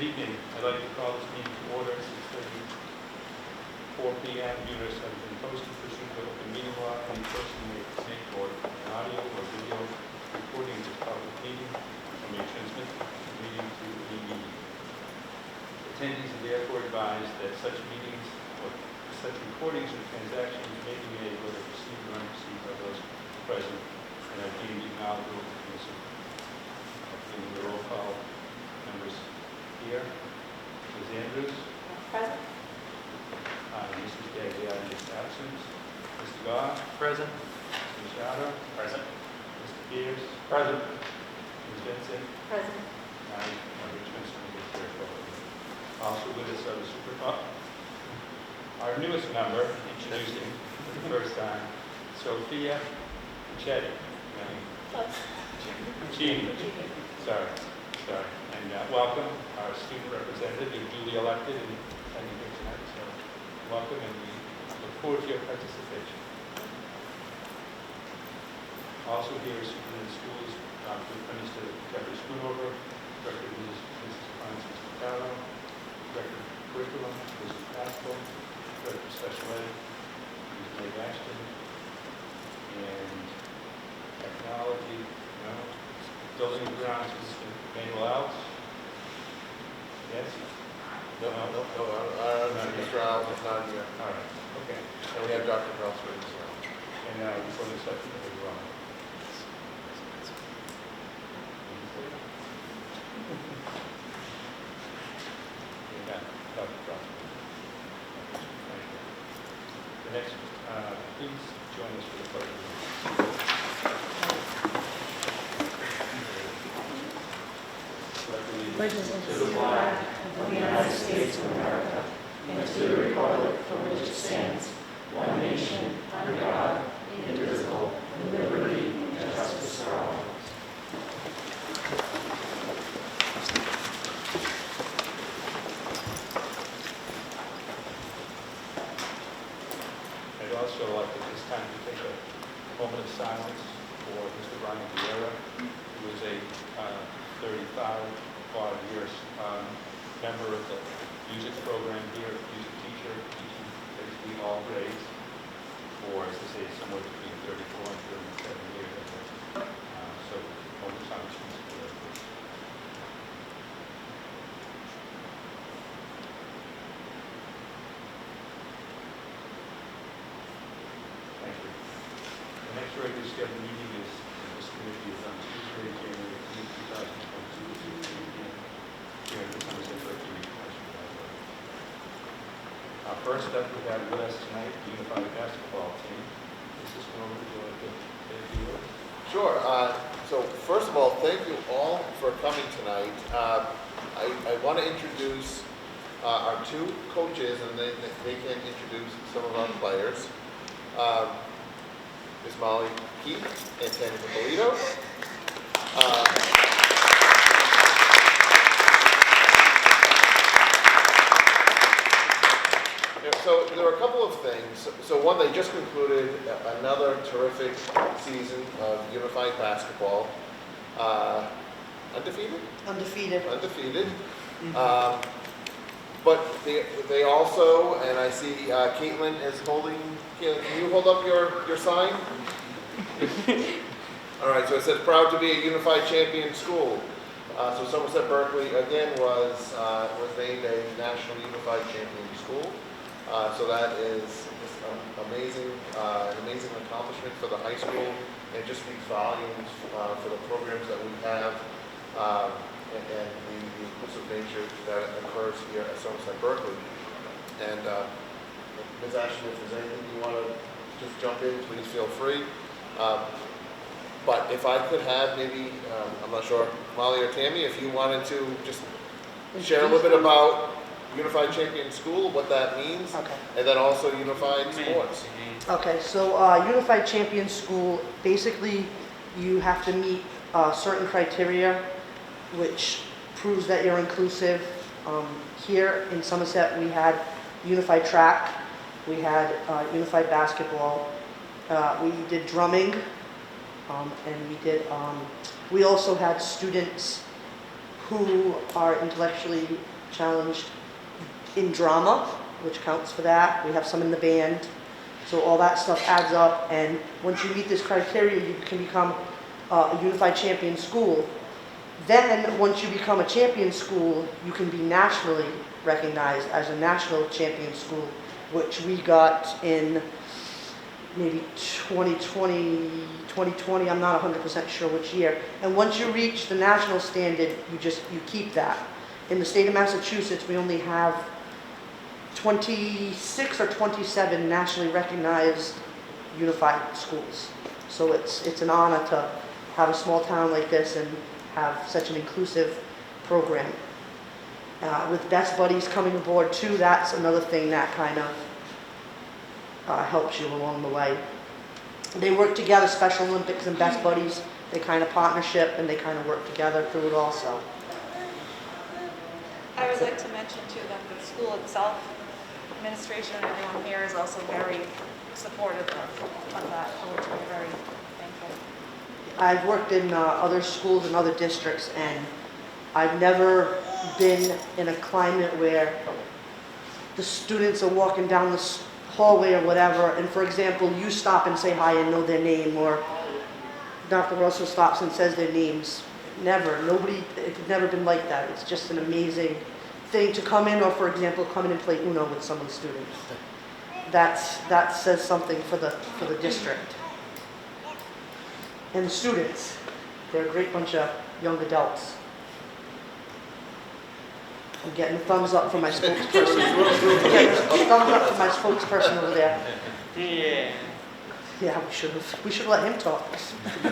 evening. I'd like to call this meeting to order at 6:34 p.m. Units have been posted pursuant to open meeting law. Any person may make or an audio or video recording of this public meeting and may transmit the meeting to any meeting. Attendees are therefore advised that such meetings or such recordings or transactions may be made whether received or unreceived by those present and are deemed acknowledgeable and permissible. In the roll call, members here. Ms. Andrews. Present. Mrs. Gagliardi is absent. Mr. Goff. Present. Mr. Shadow. Present. Mr. Pierce. Present. Ms. Vincent. Present. Rich Vincent is here. Also with us are the our newest member, introducing for the first time, Sophia Pichetti. Jean. Sorry. And welcome, our student representative. You're duly elected and attending here tonight, so welcome, and we look forward to your participation. Also here is Superintendent of Schools, Mr. Jeffrey Schoonover, Director of Business Finance, Mr. Carlo, Director of Curriculum, Mrs. Pascal, Director of Special Ed, Ms. Meg Ashton, and Technology, Building and Grounds, Mr. Manuel Alves. Yes? No, Mr. Alves is not here. All right, okay. And we have Dr. Brosford as well. And before the session, as well. Yeah, Dr. Brosford. Thank you. The next, please join us for the pledge of Allegiance to the flag of the United States of America and to the republic for which it stands, one nation, under God, indivisible, with liberty and justice for all. I'd also like at this time to take a moment of silence for Mr. Brian Vieira, who is a 35-odd years member of the music program here, music teacher, teaching basically all grades for, as I say, somewhere between 34 and 37 years. So, moment of silence for Mr. Vieira, please. Thank you. The next regular scheduled meeting is, this committee is on Tuesday, January 18, 2022, here at the Somerset Berkley National Library. First up, we have with us tonight the Unified Basketball Team. Mrs. Norman, would you like to say a few words? Sure. So first of all, thank you all for coming tonight. I want to introduce our two coaches, and they can introduce some of our players. Ms. Molly Keith and Tammy Polito. So there are a couple of things. So one, they just concluded another terrific season of unified basketball. Undefeated? Undefeated. Undefeated. But they also, and I see Caitlin is holding. Caitlin, can you hold up your sign? All right. So it says proud to be a unified champion school. So Somerset Berkley again was named a national unified champion school. So that is just amazing, an amazing accomplishment for the high school. It just speaks volumes for the programs that we have and the inclusive nature that occurs here at Somerset Berkley. And Ms. Ashton, if there's anything you want to just jump in, please feel free. But if I could have maybe, I'm not sure, Molly or Tammy, if you wanted to just share a little bit about Unified Champion School, what that means, Okay. and then also Unified Sports. Okay, so Unified Champion School, basically you have to meet certain criteria which proves that you're inclusive. Here in Somerset we had unified track, we had unified basketball, we did drumming, and we also had students who are intellectually challenged in drama, which counts for that. We have some in the band. So all that stuff adds up, and once you meet this criteria, you can become a unified champion school. Then, once you become a champion school, you can be nationally recognized as a national champion school, which we got in maybe 2020, I'm not 100% sure which year. And once you reach the national standard, you keep that. In the state of Massachusetts, we only have 26 or 27 nationally recognized unified schools. So it's an honor to have a small town like this and have such an inclusive program. With Best Buddies coming aboard too, that's another thing that kind of helps you along the way. They work together, Special Olympics and Best Buddies, they kind of partnership and they kind of work together through it also. I would like to mention too that the school itself, administration and everyone here is also very supportive of that, for which we're very thankful. I've worked in other schools and other districts, and I've never been in a climate where the students are walking down the hallway or whatever, and for example, you stop and say hi and know their name, or Dr. Russell stops and says their names. Never. Nobody, it's never been like that. It's just an amazing thing to come in, or for example, come in and play Uno with some of the students. That says something for the district. And the students, they're a great bunch of young adults. I'm getting a thumbs up from my spokesperson. I'm getting a thumbs up from my spokesperson over there. Yeah. Yeah, we should let him talk. But,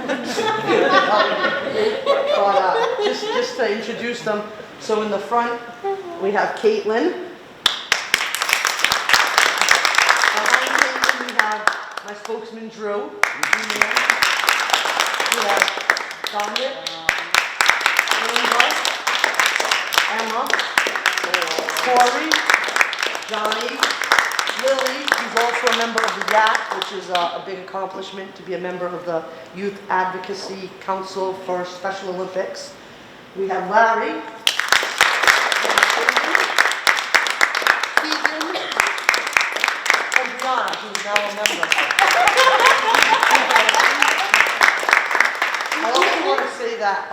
just to introduce them, so in the front we have Caitlin. Behind Caitlin we have my spokesman Drew. We have Dominic, Linda, Emma, Corey, Johnny, Lily, who's also a member of the YAC, which is a big accomplishment to be a member of the Youth Advocacy Council for Special Olympics. We have Larry, Keegan, and Brianna, who's now a member. I also want to say that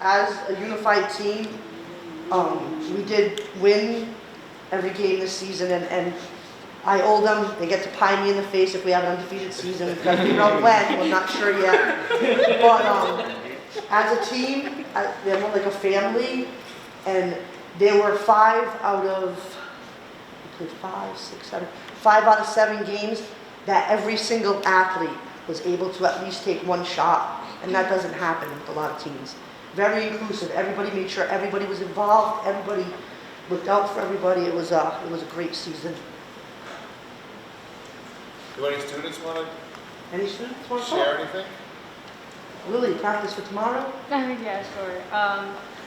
as a unified team, we did win every game this season, and I owe them. They get to pie me in the face if we have an undefeated season. We've got to figure out when. We're not sure yet. But as a team, they're more like a family, and there were 5 out of 7 games that every single athlete was able to at least take one shot, and that doesn't happen with a lot of teams. Very inclusive. Everybody made sure everybody was involved. Everybody looked out for everybody. It was a great season. Do any students want to Any students want to share talk? anything? Lily, practice for tomorrow? Yeah, sure.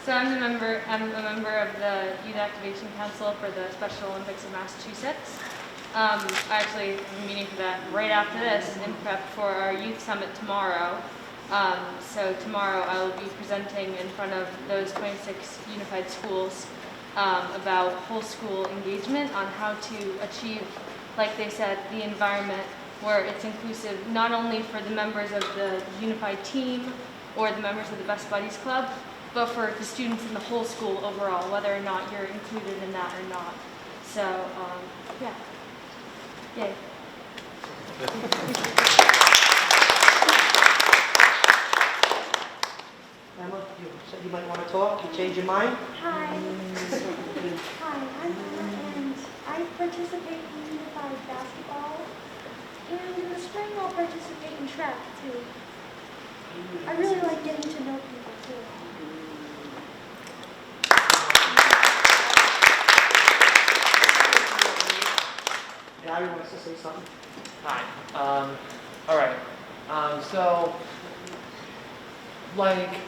So I'm a member of the Youth Activation Council for the Special Olympics of Massachusetts. I actually have a meeting for that right after this in prep for our youth summit tomorrow. So tomorrow I will be presenting in front of those 26 unified schools about whole school engagement on how to achieve, like they said, the environment where it's inclusive not only for the members of the unified team or the members of the Best Buddies Club, but for the students in the whole school overall, whether or not you're included in that or not. So, yeah. Yay. Emma, you said you might want to talk. You change your mind? Hi. Hi, I'm Emma, and I participate in unified basketball, and in the spring I'll participate in track too. I really like getting to know people too. Larry wants to say something. Hi. All right. So, like,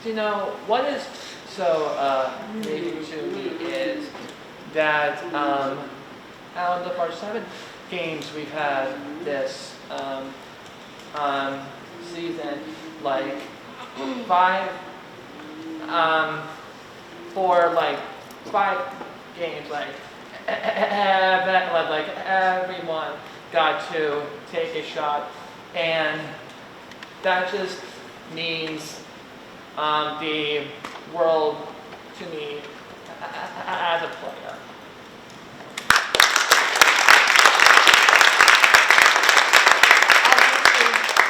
you know, what is so amazing to me is that out of the first 7 games we've had this season, like 5 for like 5 games, like everyone got to take a shot, and that just means the world to me as a player.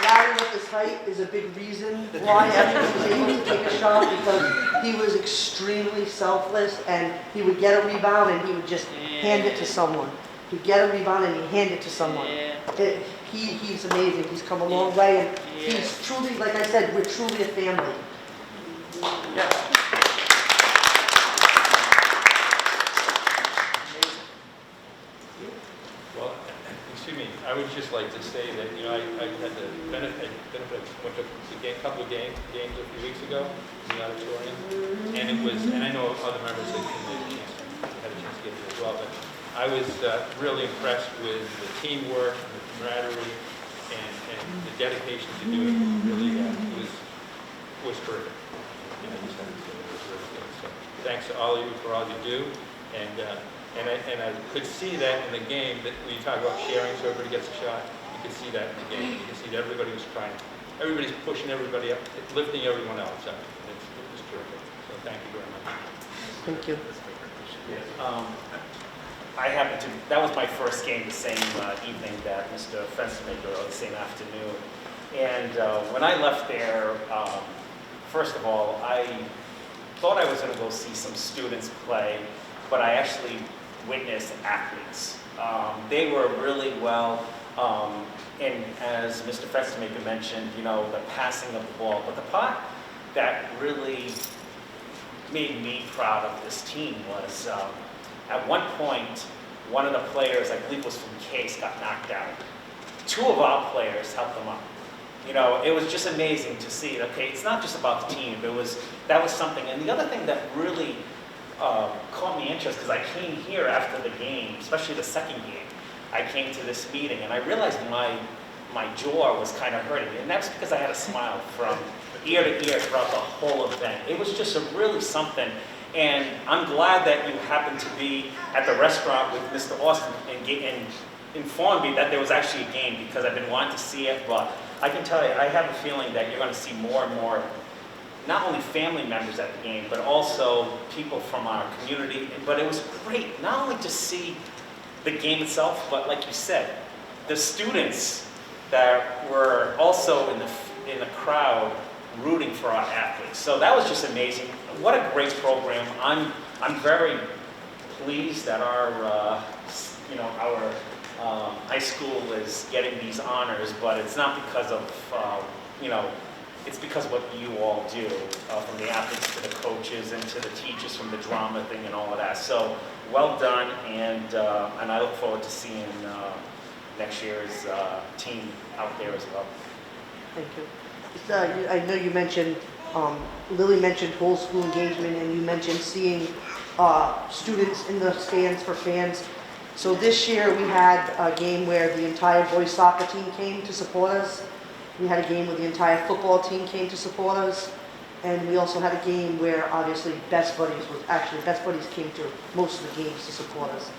Larry with his height is a big reason why everyone was able to take a shot, because he was extremely selfless, and he would get a rebound and he would just hand it to someone. He'd get a rebound and he'd hand it to someone. He's amazing. He's come a long way, and he's truly, like I said, we're truly a family. Yeah. Well, excuse me, I would just like to say that, you know, I had the benefit, went to a couple of games a few weeks ago in the auditorium, and it was, and I know other members had a chance to get there as well, but I was really impressed with the teamwork, and the camaraderie, and the dedication to do it. Really, it was perfect. You know, just had to say it was really good. So thanks to all of you for all you do, and I could see that in the game, that when you talk about sharing so everybody gets a shot, you could see that in the game. You could see that everybody was trying, everybody's pushing everybody up, lifting everyone else up. It was terrific. So thank you very much. Thank you. I happened to, that was my first game the same evening that Mr. Fenstermaker, or the same afternoon. And when I left there, first of all, I thought I was going to go see some students play, but I actually witnessed athletes. They were really well, and as Mr. Fenstermaker mentioned, you know, the passing of the ball. But the part that really made me proud of this team was, at one point, one of the players, I believe was from Case, got knocked out. 2 of our players helped them up. You know, it was just amazing to see. Okay, it's not just about the team. That was something. And the other thing that really caught me interest, because I came here after the game, especially the second game. I came to this meeting, and I realized my jaw was kind of hurting, and that's because I had a smile from ear to ear throughout the whole event. It was just really something. And I'm glad that you happened to be at the restaurant with Mr. Austin and informed me that there was actually a game, because I've been wanting to see it. But I can tell you, I have a feeling that you're going to see more and more, not only family members at the game, but also people from our community. But it was great, not only to see the game itself, but like you said, the students that were also in the crowd rooting for our athletes. So that was just amazing. What a great program. I'm very pleased that our high school is getting these honors, but it's not because of it's because of what you all do, from the athletes to the coaches and to the teachers, from the drama thing and all of that. So well done, and I look forward to seeing next year's team out there as well. Thank you. I know you mentioned, Lily mentioned whole school engagement, and you mentioned seeing students in the stands for fans. So this year we had a game where the entire boys soccer team came to support us. We had a game where the entire football team came to support us. And we also had a game where obviously Best Buddies came to most of the games to support us.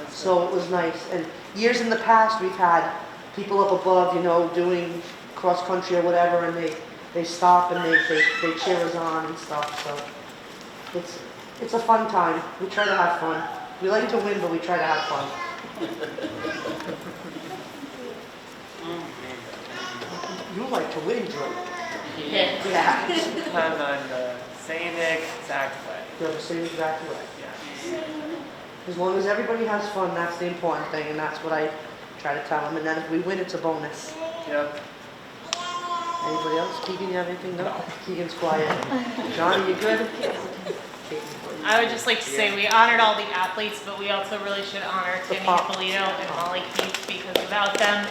So it was nice. And years in the past we've had people up above, you know, doing cross country or whatever, and they stop and they cheer us on and stuff. So it's a fun time. We try to have fun. We like to win, but we try to have fun. You like to win, Drew. Yeah. I'm on the same exact way. You're the same exact way. Yeah. As long as everybody has fun, that's the important thing, and that's what I try to tell them. And then if we win, it's a bonus. Yep. Anybody else? Keegan, you have anything? No? Keegan's quiet. Johnny, you good? I would just like to say we honored all the athletes, but we also really should honor The Timmy pop. Polito and Molly Keith, because without them,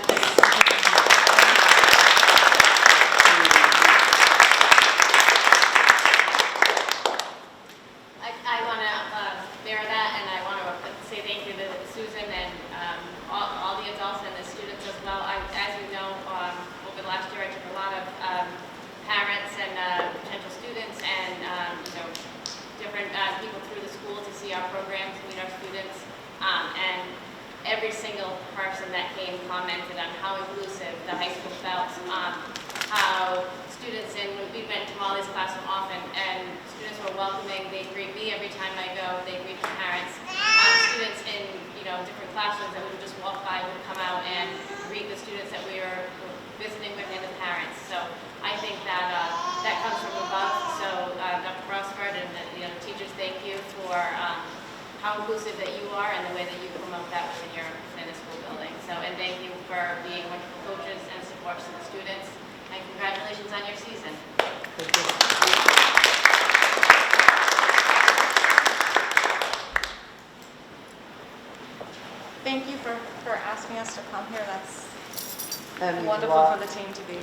I want to mirror that, and I want to say thank you to Susan and all the adults and the students as well. As you know, over the last year, I took a lot of parents and potential students and different people through the school to see our single person that came commented on how inclusive the high school felt, how students in, we went to Molly's classroom often, and students were welcoming. They greet me every time I go. They greet the parents. Students in, different classrooms that would just walk by would come out and greet the students that we were visiting with and the parents. So I think that that comes from above. So Dr. Rosford and the teachers, thank you for how inclusive that you are and the way that you promote that within the school building. So, and thank you for being wonderful coaches and supports to the students. And congratulations on your season. Thank you for asking us to come here. That's And wonderful for the team to be,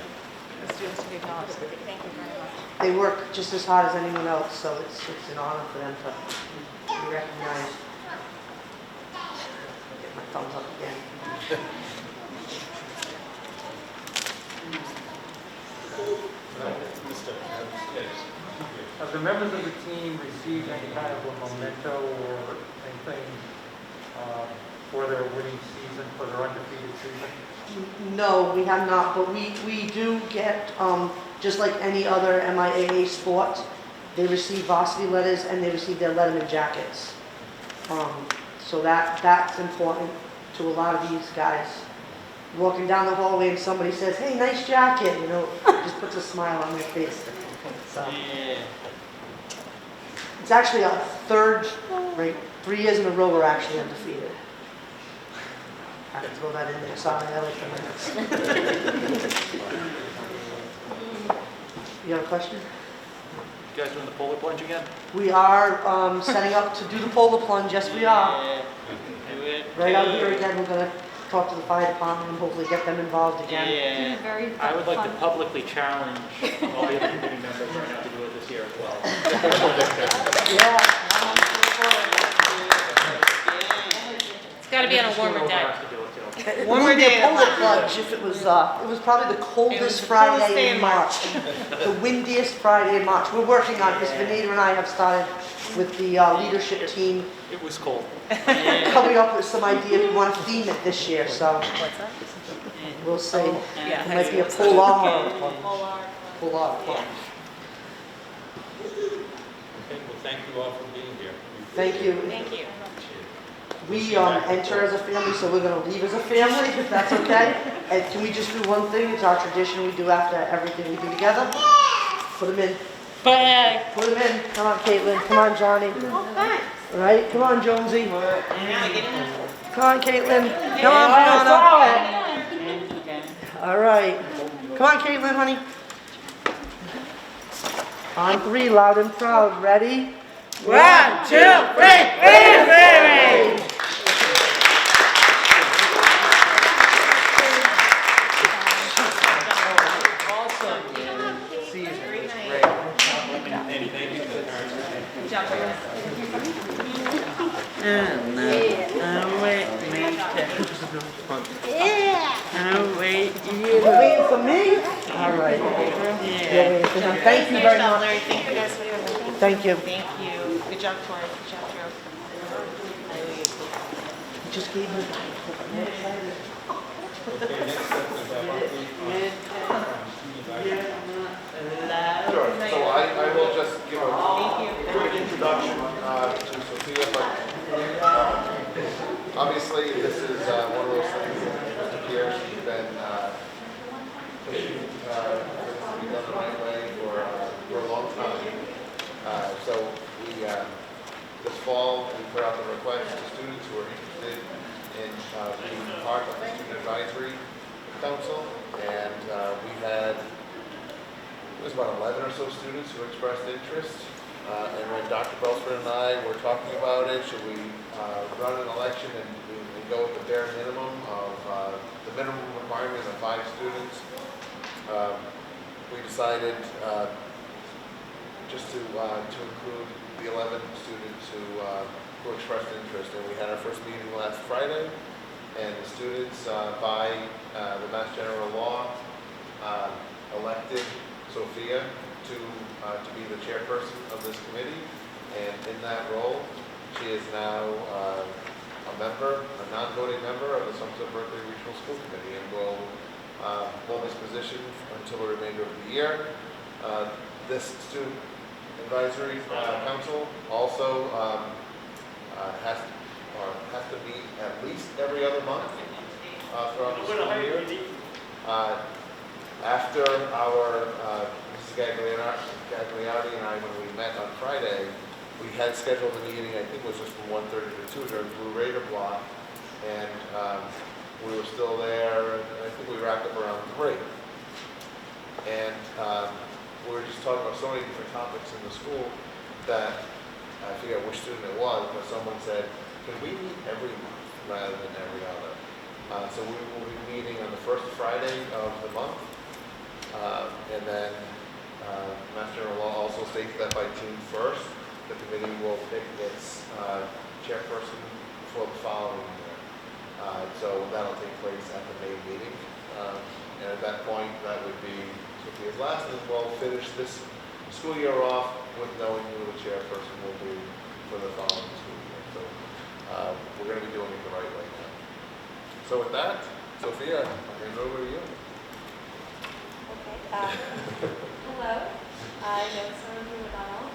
the students to be acknowledged. Thank you very much. they work just as hard as anyone else, so it's an honor for them to be recognized. Get my thumbs up again. Have the members of the team received any kind of a memento or anything for their winning season, for their undefeated season? No, we have not, but we do get, just like any other MIAA sport, they receive varsity letters and they receive their letterman jackets. So that's important to a lot of these guys. Walking down the hallway and somebody says, "Hey, nice jacket," just puts a smile on their face. So, it's actually our third, right, 3 years in a row we're actually undefeated. I have to throw that in there, sorry, I like the minutes. You have a question? You guys doing the polar plunge again? We are setting up to do the polar plunge, yes we are. Yeah. Do it. Right out here again, we're going to talk to the fire department and hopefully get them involved again. Yeah. Very I would like fun. to publicly challenge all the other committee members right now to do it this year as well. Yeah. It's got to be on a warmer day. Has to do it too. It Warmer would be day a than polar last plunge if it was probably the coldest the Friday coldest day in in March. The windiest Friday in March. We're working on this. Vanita and I have started with the leadership team It was cold. coming up with some ideas. We want to theme it this year, so What's that? we'll see. Yeah. It might be a polar plunge. Polar plunge. Okay, well, thank you all for being here. Thank you. Thank you. We enter as a family, so we're going to leave as a family, if that's okay. And can we just do one thing? It's our tradition we do after everything we do together. Put them in. Put them in. Come on, Caitlin. Come on, Johnny. All right, come on, Jonesy. Come on, Caitlin. Come on, Brianna. All right. Come on, Caitlin, honey. On 3, loud and proud. Ready? 1, 2, 3, baby! You're waiting for me? All right. You're waiting for me. Thank you very much. Larry, thank you guys for your help. Thank you. Thank you. Good job, Tori. Good job, Joe. Just gave me. Okay, next up is our update on student advisory. Sure, so I will just give a quick introduction to Sophia, but obviously this is one of those things that Mr. Pierce has been pushing for this to be done the right way for a long time. So we, this fall, we put out the request to students who are interested in being part of the Student Advisory Council, and we had it was about 11 or so students who expressed interest. And when Dr. Belsford and I were talking about it, should we run an election and go with the bare minimum of the minimum requirement of 5 students, we decided just to include the 11 students who expressed interest. And we had our first meeting last Friday, and the students, by the Mass General Law, elected Sophia to be the chairperson of this committee, and in that role, she is now a member, a non-voting member of the Somerset Berkley Regional School Committee and will hold this position until the remainder of the year. This student advisory council also has to meet at least every other month throughout the school year. After our Mrs. Gagliardi and I, when we met on Friday, we had scheduled a meeting, I think it was just from 1:30 to 2 during Blue Raider block, and we were still there, and I think we wrapped up around 3. And we were just talking about so many different topics in the school that I forget which student it was, but someone said, can we meet every month rather than every other? So we will be meeting on the first Friday of the month. And then Master General Law also states that by June 1st, the committee will pick its chairperson for the following year. So that'll take place at the May meeting. And at that point, that would be Sophia's last, and we'll finish this school year off with knowing who the chairperson will be for the following school year. So we're going to be doing it the right way now. So with that, Sophia, I'll hand it over to you. Okay. Hello. I'm Sophia McDonald.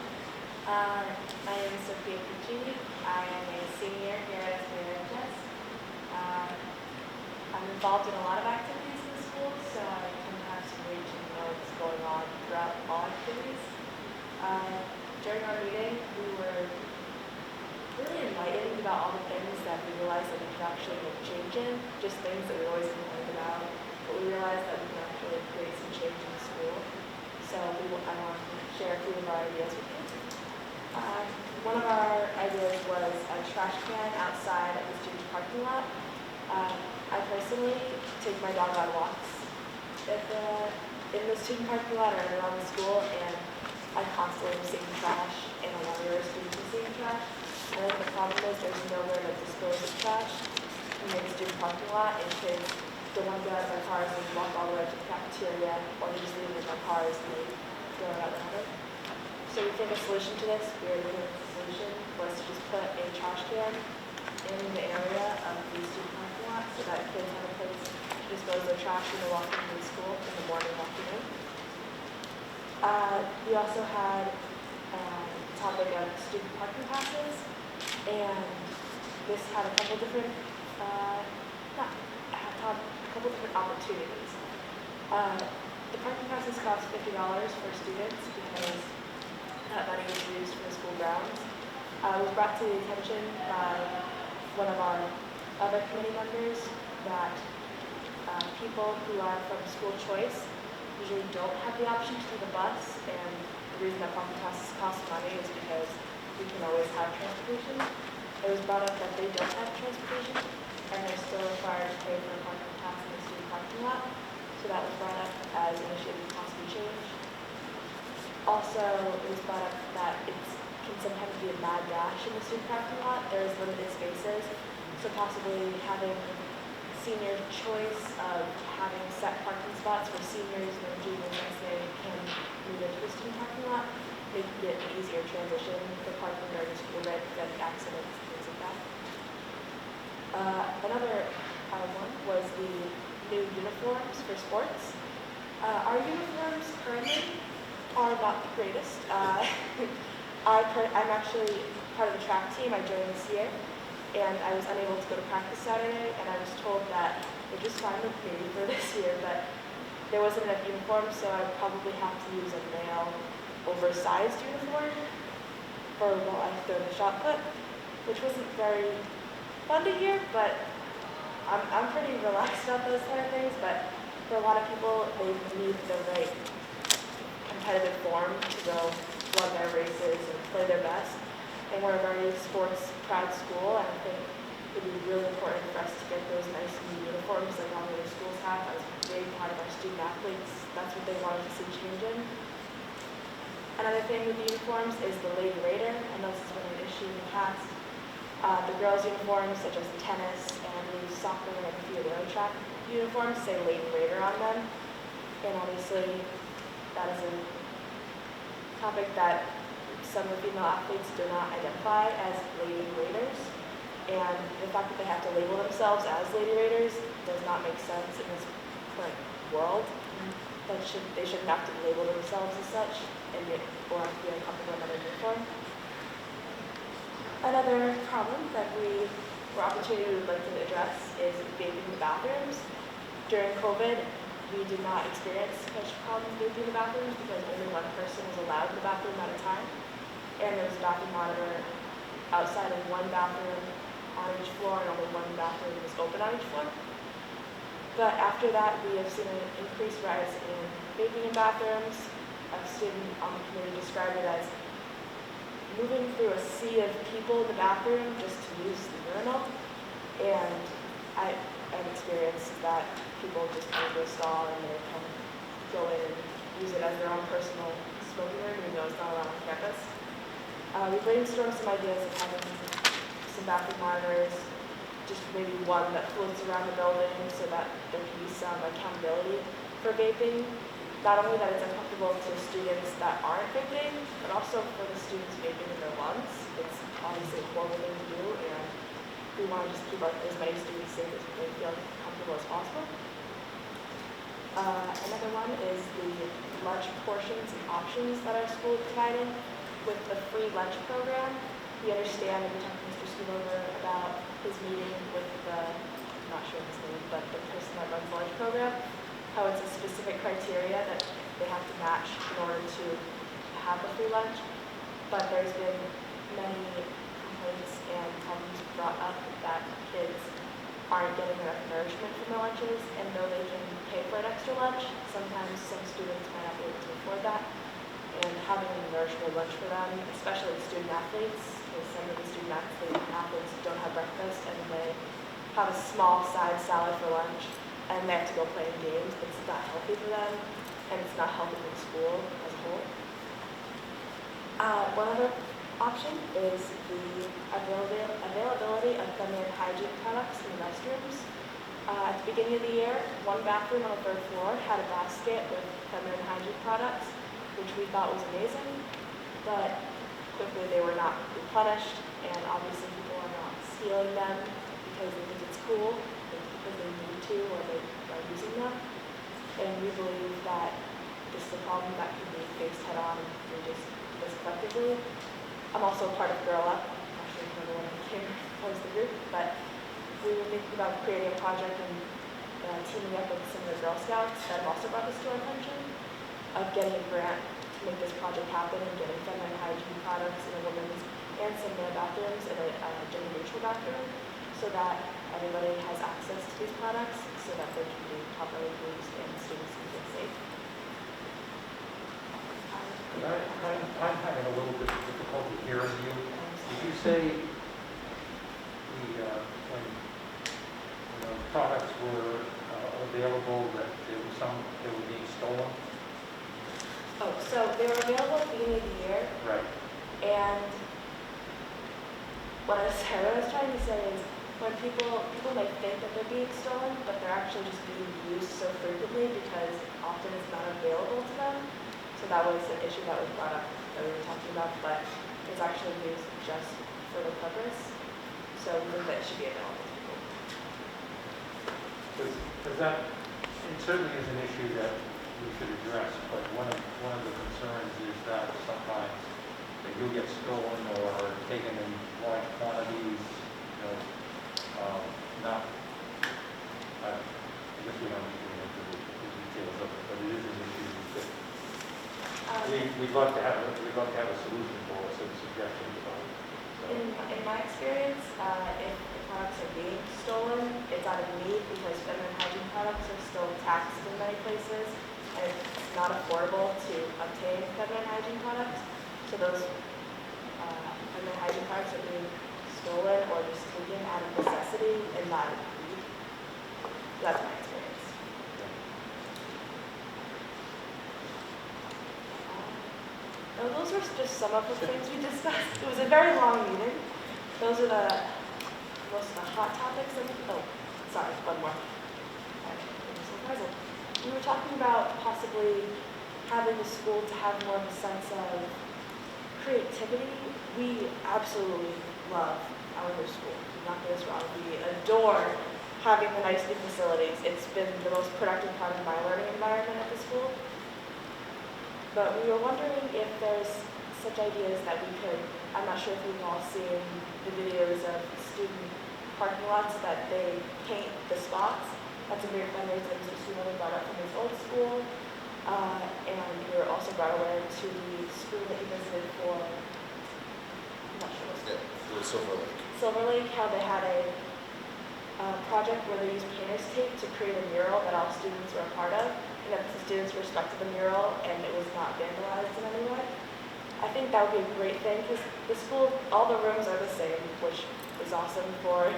My name is Sophia Puccini. I am a senior here at SBRHS. I'm involved in a lot of activities in the school, so I can have some reach and know what's going on throughout all activities. During our meeting, we were really enlightened about all the things that we realized that we could actually make change in, just things that we always complained about, but we realized that we can actually create some change in the school. So I want to share a few of our ideas with you. One of our ideas was a trash can outside of the student parking lot. I personally take my dog on walks in the student parking lot or around the school, and I constantly am seeing trash, and a lot of our students are seeing trash. I think the problem is there's nowhere to dispose of trash in the student parking lot, and kids don't want to get out of their cars and walk all the way to the cafeteria, or they just leave it in their cars and they throw it out the window. So we think a solution to this, solution was to just put a trash can in the area of the student parking lot so that kids have a place to dispose their trash when they're walking to school in the morning walking in. We also had a topic of student parking passes, and this had a couple different opportunities. The parking passes cost $50 for students because that money is used for the school grounds. It was brought to the attention by one of our other committee members that people who are from school choice usually don't have the option to take a bus, and the reason that parking passes cost money is because we can always have transportation. It was brought up that they don't have transportation, and they're still required to pay for a parking pass in the student parking lot. So that was brought up as an issue that can possibly change. Also, it was brought up that it can sometimes be a mad dash in the student parking lot. There's limited spaces, so possibly having senior choice of having set parking spots for seniors when juniors and they can move into the student parking lot, making it an easier transition for parking during school day, prevent accidents, things like that. Another one was the new uniforms for sports. Our uniforms currently are not the greatest. I'm actually part of the track team. I joined this year, and I was unable to go to practice Saturday, and I was told that which is fine with me for this year, but there wasn't enough uniforms, so I would probably have to use a male oversized uniform for while I throw the shot put, which wasn't very fun to hear, but I'm pretty relaxed about those kind of things. But for a lot of people, they need the right competitive form to go run their races and play their best. And we're a very sports proud school, and I think it would be really important for us to get those nice new uniforms like all the other schools have. As a big part of our student athletes, that's what they wanted to see change in. Another thing with the uniforms is the Lady Raider. I know this has been an issue in the past. The girls' uniforms, such as tennis and soccer and a few of the other track uniforms, say Lady Raider on them. And obviously, that is a topic that some of the female athletes do not identify as Lady Raiders. And the fact that they have to label themselves as lady raiders does not make sense in this current world. They shouldn't have to label themselves as such and or have to be uncomfortable in another uniform. Another problem that or opportunity we would like to address is vaping in the bathrooms. During COVID, we did not experience such problems vaping in the bathrooms because only one person was allowed in the bathroom at a time. And there was a bathroom monitor outside of one bathroom on each floor, and only one bathroom was open on each floor. But after that, we have seen an increased rise in vaping in bathrooms. A student on the committee described it as moving through a sea of people in the bathroom just to use the urinal. And I've experienced that people just come to a stall and they come go in and use it as their own personal smoking room, even though it's not allowed on campus. We brainstormed some ideas of having some bathroom monitors, just maybe one that floats around the building so that there can be some accountability for vaping. Not only that it's uncomfortable to students that aren't vaping, but also for the students vaping in their lungs. It's obviously a horrible thing to do, and we want to just keep as many students safe as they feel comfortable as possible. Another one is the lunch portions and options that our school is providing. With the free lunch program, we understand, and we talked to Mr. Schoonover about his meeting with I'm not sure his name, but the person that runs the lunch program, how it's a specific criteria that they have to match in order to have a free lunch. But there's been many complaints and problems brought up that kids aren't getting enough nourishment from their lunches, and though they can pay for an extra lunch, sometimes some students might not be able to afford that. And having a nourishable lunch for them, especially student athletes, because some of the student athletes don't have breakfast and they have a small side salad for lunch and they have to go play in games. It's not healthy for them and it's not healthy for the school as a whole. One other option is the availability of feminine hygiene products in the restrooms. At the beginning of the year, one bathroom on the 3rd floor had a basket with feminine hygiene products, which we thought was amazing, but quickly they were not replenished, and obviously people are not stealing them because they think it's cool, because they need to, or they are using them. And we believe that this is a problem that can be faced head on if we just do this collectively. I'm also part of Girl Up, actually everyone came opposed the group, but we were thinking about creating a project and teaming up with some of the Girl Scouts that have also brought this to our attention, of getting a grant to make this project happen and getting feminine hygiene products in a women's and some male bathrooms in a gender-neutral bathroom so that everybody has access to these products so that they can be properly used and students can get safe. I'm having a little bit of difficulty hearing you. Did you say when products were available that they were being stolen? Oh, so they were available at the beginning of the year. Right. And what I was trying to say is when people may think that they're being stolen, but they're actually just being used so frequently because often it's not available to them. So that was an issue that was brought up that we were talking about, but it's actually used just for the purpose. So we think that it should be available to people. Because that it certainly is an issue that we should address, but one of the concerns is that sometimes they do get stolen or taken in large quantities, I guess we don't need to get into the details of it, but it is an issue that we'd love to have a solution for us and suggestions about it. So. In my experience, if the products are being stolen, it's out of need because feminine hygiene products are still taxed in many places. And it's not affordable to obtain feminine hygiene products. So those feminine hygiene products are being stolen or just taken out of necessity and not out of need. That's my experience. Those were just some of the things we discussed. It was a very long meeting. Those are most of the hot topics. Oh, sorry, one more. We were talking about possibly having the school to have more of a sense of creativity. We absolutely love our school. Do not get us wrong. We adore having the nice new facilities. It's been the most productive part of my learning environment at the school. But we were wondering if there's such ideas that we could, I'm not sure if we've all seen the videos of student parking lots that they paint the spots. That's a great fundraiser that Mr. Suleiman brought up from his old school. And we were also brought aware to the school that he visited for, I'm not sure what's Yeah, it was Silver Lake. Silver Lake, how they had a project where they used painter's tape to create a mural that all students were a part of, and that the students respected the mural and it was not vandalized in any way. I think that would be a great thing because the school, all the rooms are the same, which is awesome for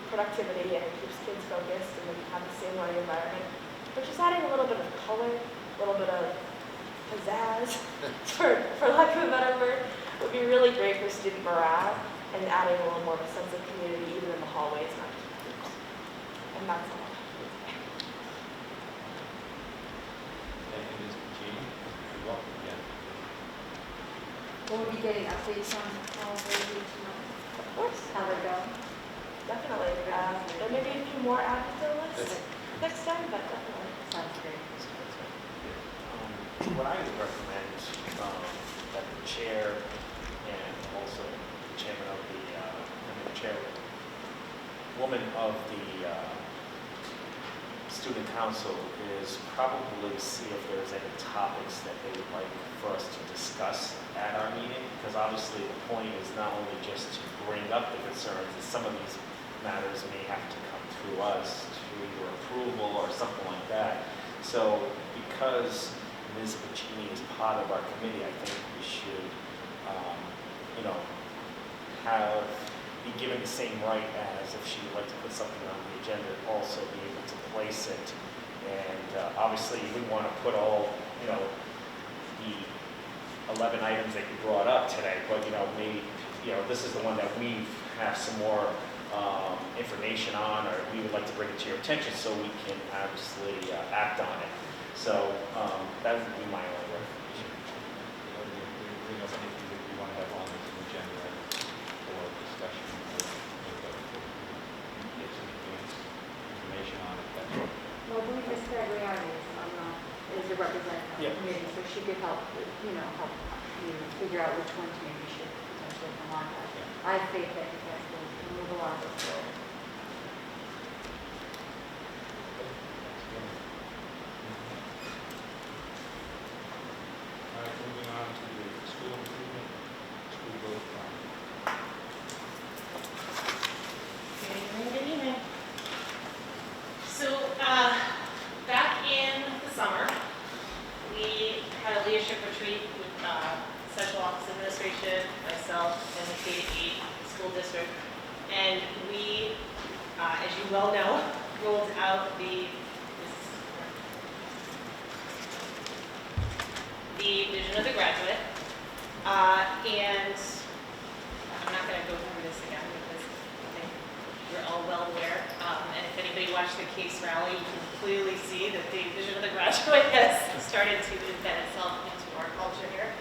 productivity and it keeps kids focused and they have the same learning environment. But just adding a little bit of color, a little bit of pizzazz, for lack of a better word, would be really great for student morale and adding a little more of a sense of community even in the hallways, not just groups. And that's all. Thank you, Ms. Jean. You're welcome again. Will we be getting updates on all of those Of course. how they go? Definitely. There may be a few more added to the list next time, but definitely. Sounds great. What I would recommend that the chair and also the chairman of the chairwoman of the student council is probably see if there's any topics that they would like for us to discuss at our meeting, because obviously the point is not only just to bring up the concerns, that some of these matters may have to come through us to either approval or something like that. So because Ms. Bacchini is part of our committee, I think we should, be given the same right as if she would like to put something on the agenda, also be able to place it. And obviously, you wouldn't want to put all, the 11 items that you brought up today, but maybe, this is the one that we have some more information on, or we would like to bring it to your attention so we can obviously act on it. So that would be my only recommendation. Bring up anything that you want to have on this agenda for discussion or get some advance information on it. That's all. Well, I believe Ms. Gagliardi is a representative of the committee, so she could help you figure out which ones maybe you should potentially come on. I have faith that you guys will move along this forward. All right, moving on to the school improvement, school growth plan. Good evening. So, back in the summer, we had a leadership retreat with Central Office Administration, myself, and the K-8 school district. And we, as you well know, rolled out the vision of the graduate. And I'm not going to go through this again because I think you're all well aware. And if anybody watched the case rally, you can clearly see that the vision of the graduate has started to embed itself into our culture here.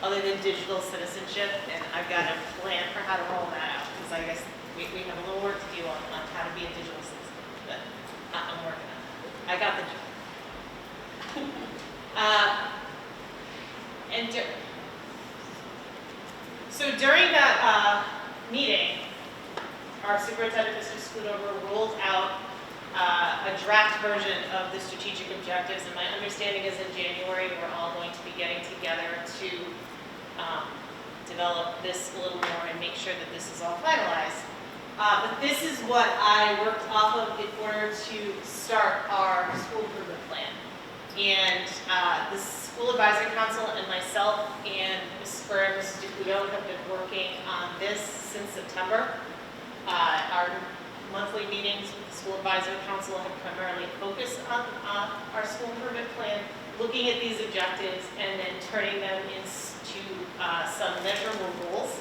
Other than digital citizenship, and I've got a plan for how to roll that out, because I guess we have a little work to do on how to be a digital citizen, but I'm working on that. I got the job. So during that meeting, our superintendent, Mr. Scudova, rolled out a draft version of the strategic objectives, and my understanding is in January, we're all going to be getting together to develop this a little more and make sure that this is all finalized. But this is what I worked off of in order to start our school improvement plan. And the School Advisory Council and myself and Ms. Spur and Mrs. Duputo have been working on this since September. Our monthly meetings with the School Advisory Council have primarily focused on our school improvement plan, looking at these objectives and then turning them into some measurable goals.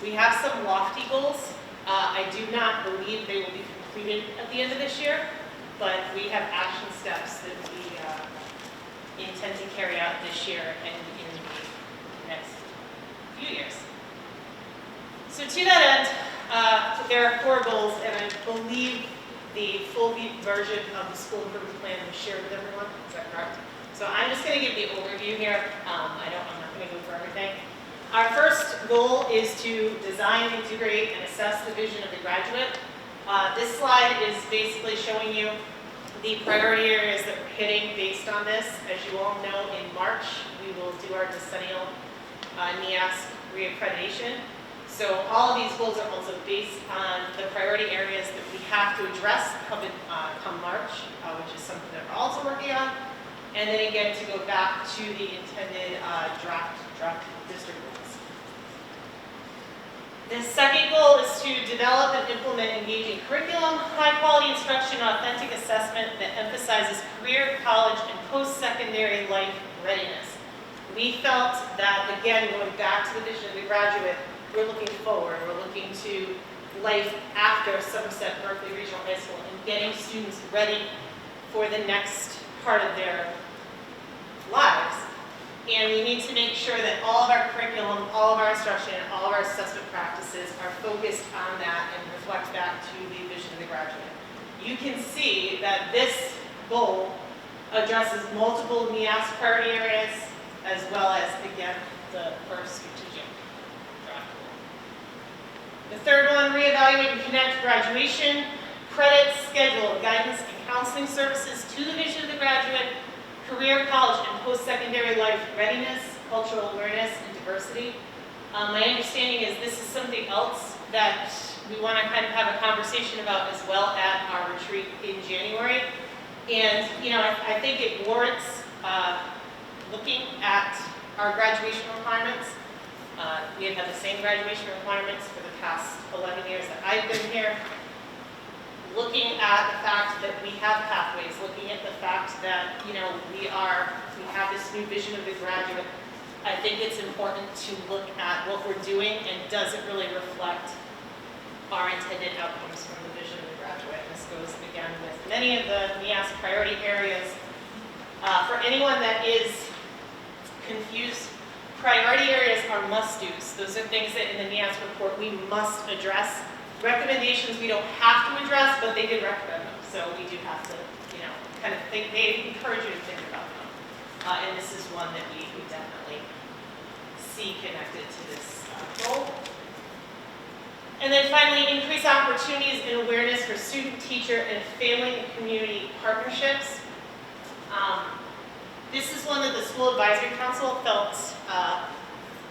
We have some lofty goals. I do not believe they will be completed at the end of this year, but we have action steps that we intend to carry out this year and in the next few years. So to that end, there are 4 goals, and I believe the full version of the school improvement plan was shared with everyone. Is that correct? So I'm just going to give the overview here. I'm not going to go for everything. Our first goal is to design, integrate, and assess the vision of the graduate. This slide is basically showing you the priority areas that we're hitting based on this. As you all know, in March, we will do our decennial NEAS reaccreditation. So all of these goals are also based on the priority areas that we have to address come March, which is something that we're also working on. And then again, to go back to the intended draft district goals. The second goal is to develop and implement engaging curriculum, high-quality instruction, authentic assessment that emphasizes career, college, and post-secondary life readiness. We felt that, again, going back to the vision of the graduate, we're looking forward. We're looking to life after Somerset Berkley Regional High School and getting students ready for the next part of their lives. And we need to make sure that all of our curriculum, all of our instruction, and all of our assessment practices are focused on that and reflect back to the vision of the graduate. You can see that this goal addresses multiple NEAS priority areas, as well as, again, the first strategic draft goal. The third one, reevaluate and connect graduation, credit, schedule, guidance, and counseling services to the vision of the graduate, career, college, and post-secondary life readiness, cultural awareness, and diversity. My understanding is this is something else that we want to kind of have a conversation about as well at our retreat in January. And, I think it warrants looking at our graduation requirements. We have had the same graduation requirements for the past 11 years that I've been here. Looking at the fact that we have pathways, looking at the fact that, we have this new vision of the graduate, I think it's important to look at what we're doing and does it really reflect our intended outcomes from the vision of the graduate. And this goes, again, with many of the NEAS priority areas. For anyone that is confused, priority areas are must-dos. Those are things that in the NEAS report we must address. Recommendations we don't have to address, but they did recommend them. So we do have to, kind of think, they encourage you to think about them. And this is one that we definitely see connected to this goal. And then finally, increase opportunities and awareness for student, teacher, and family and community partnerships. This is one that the School Advisory Council felt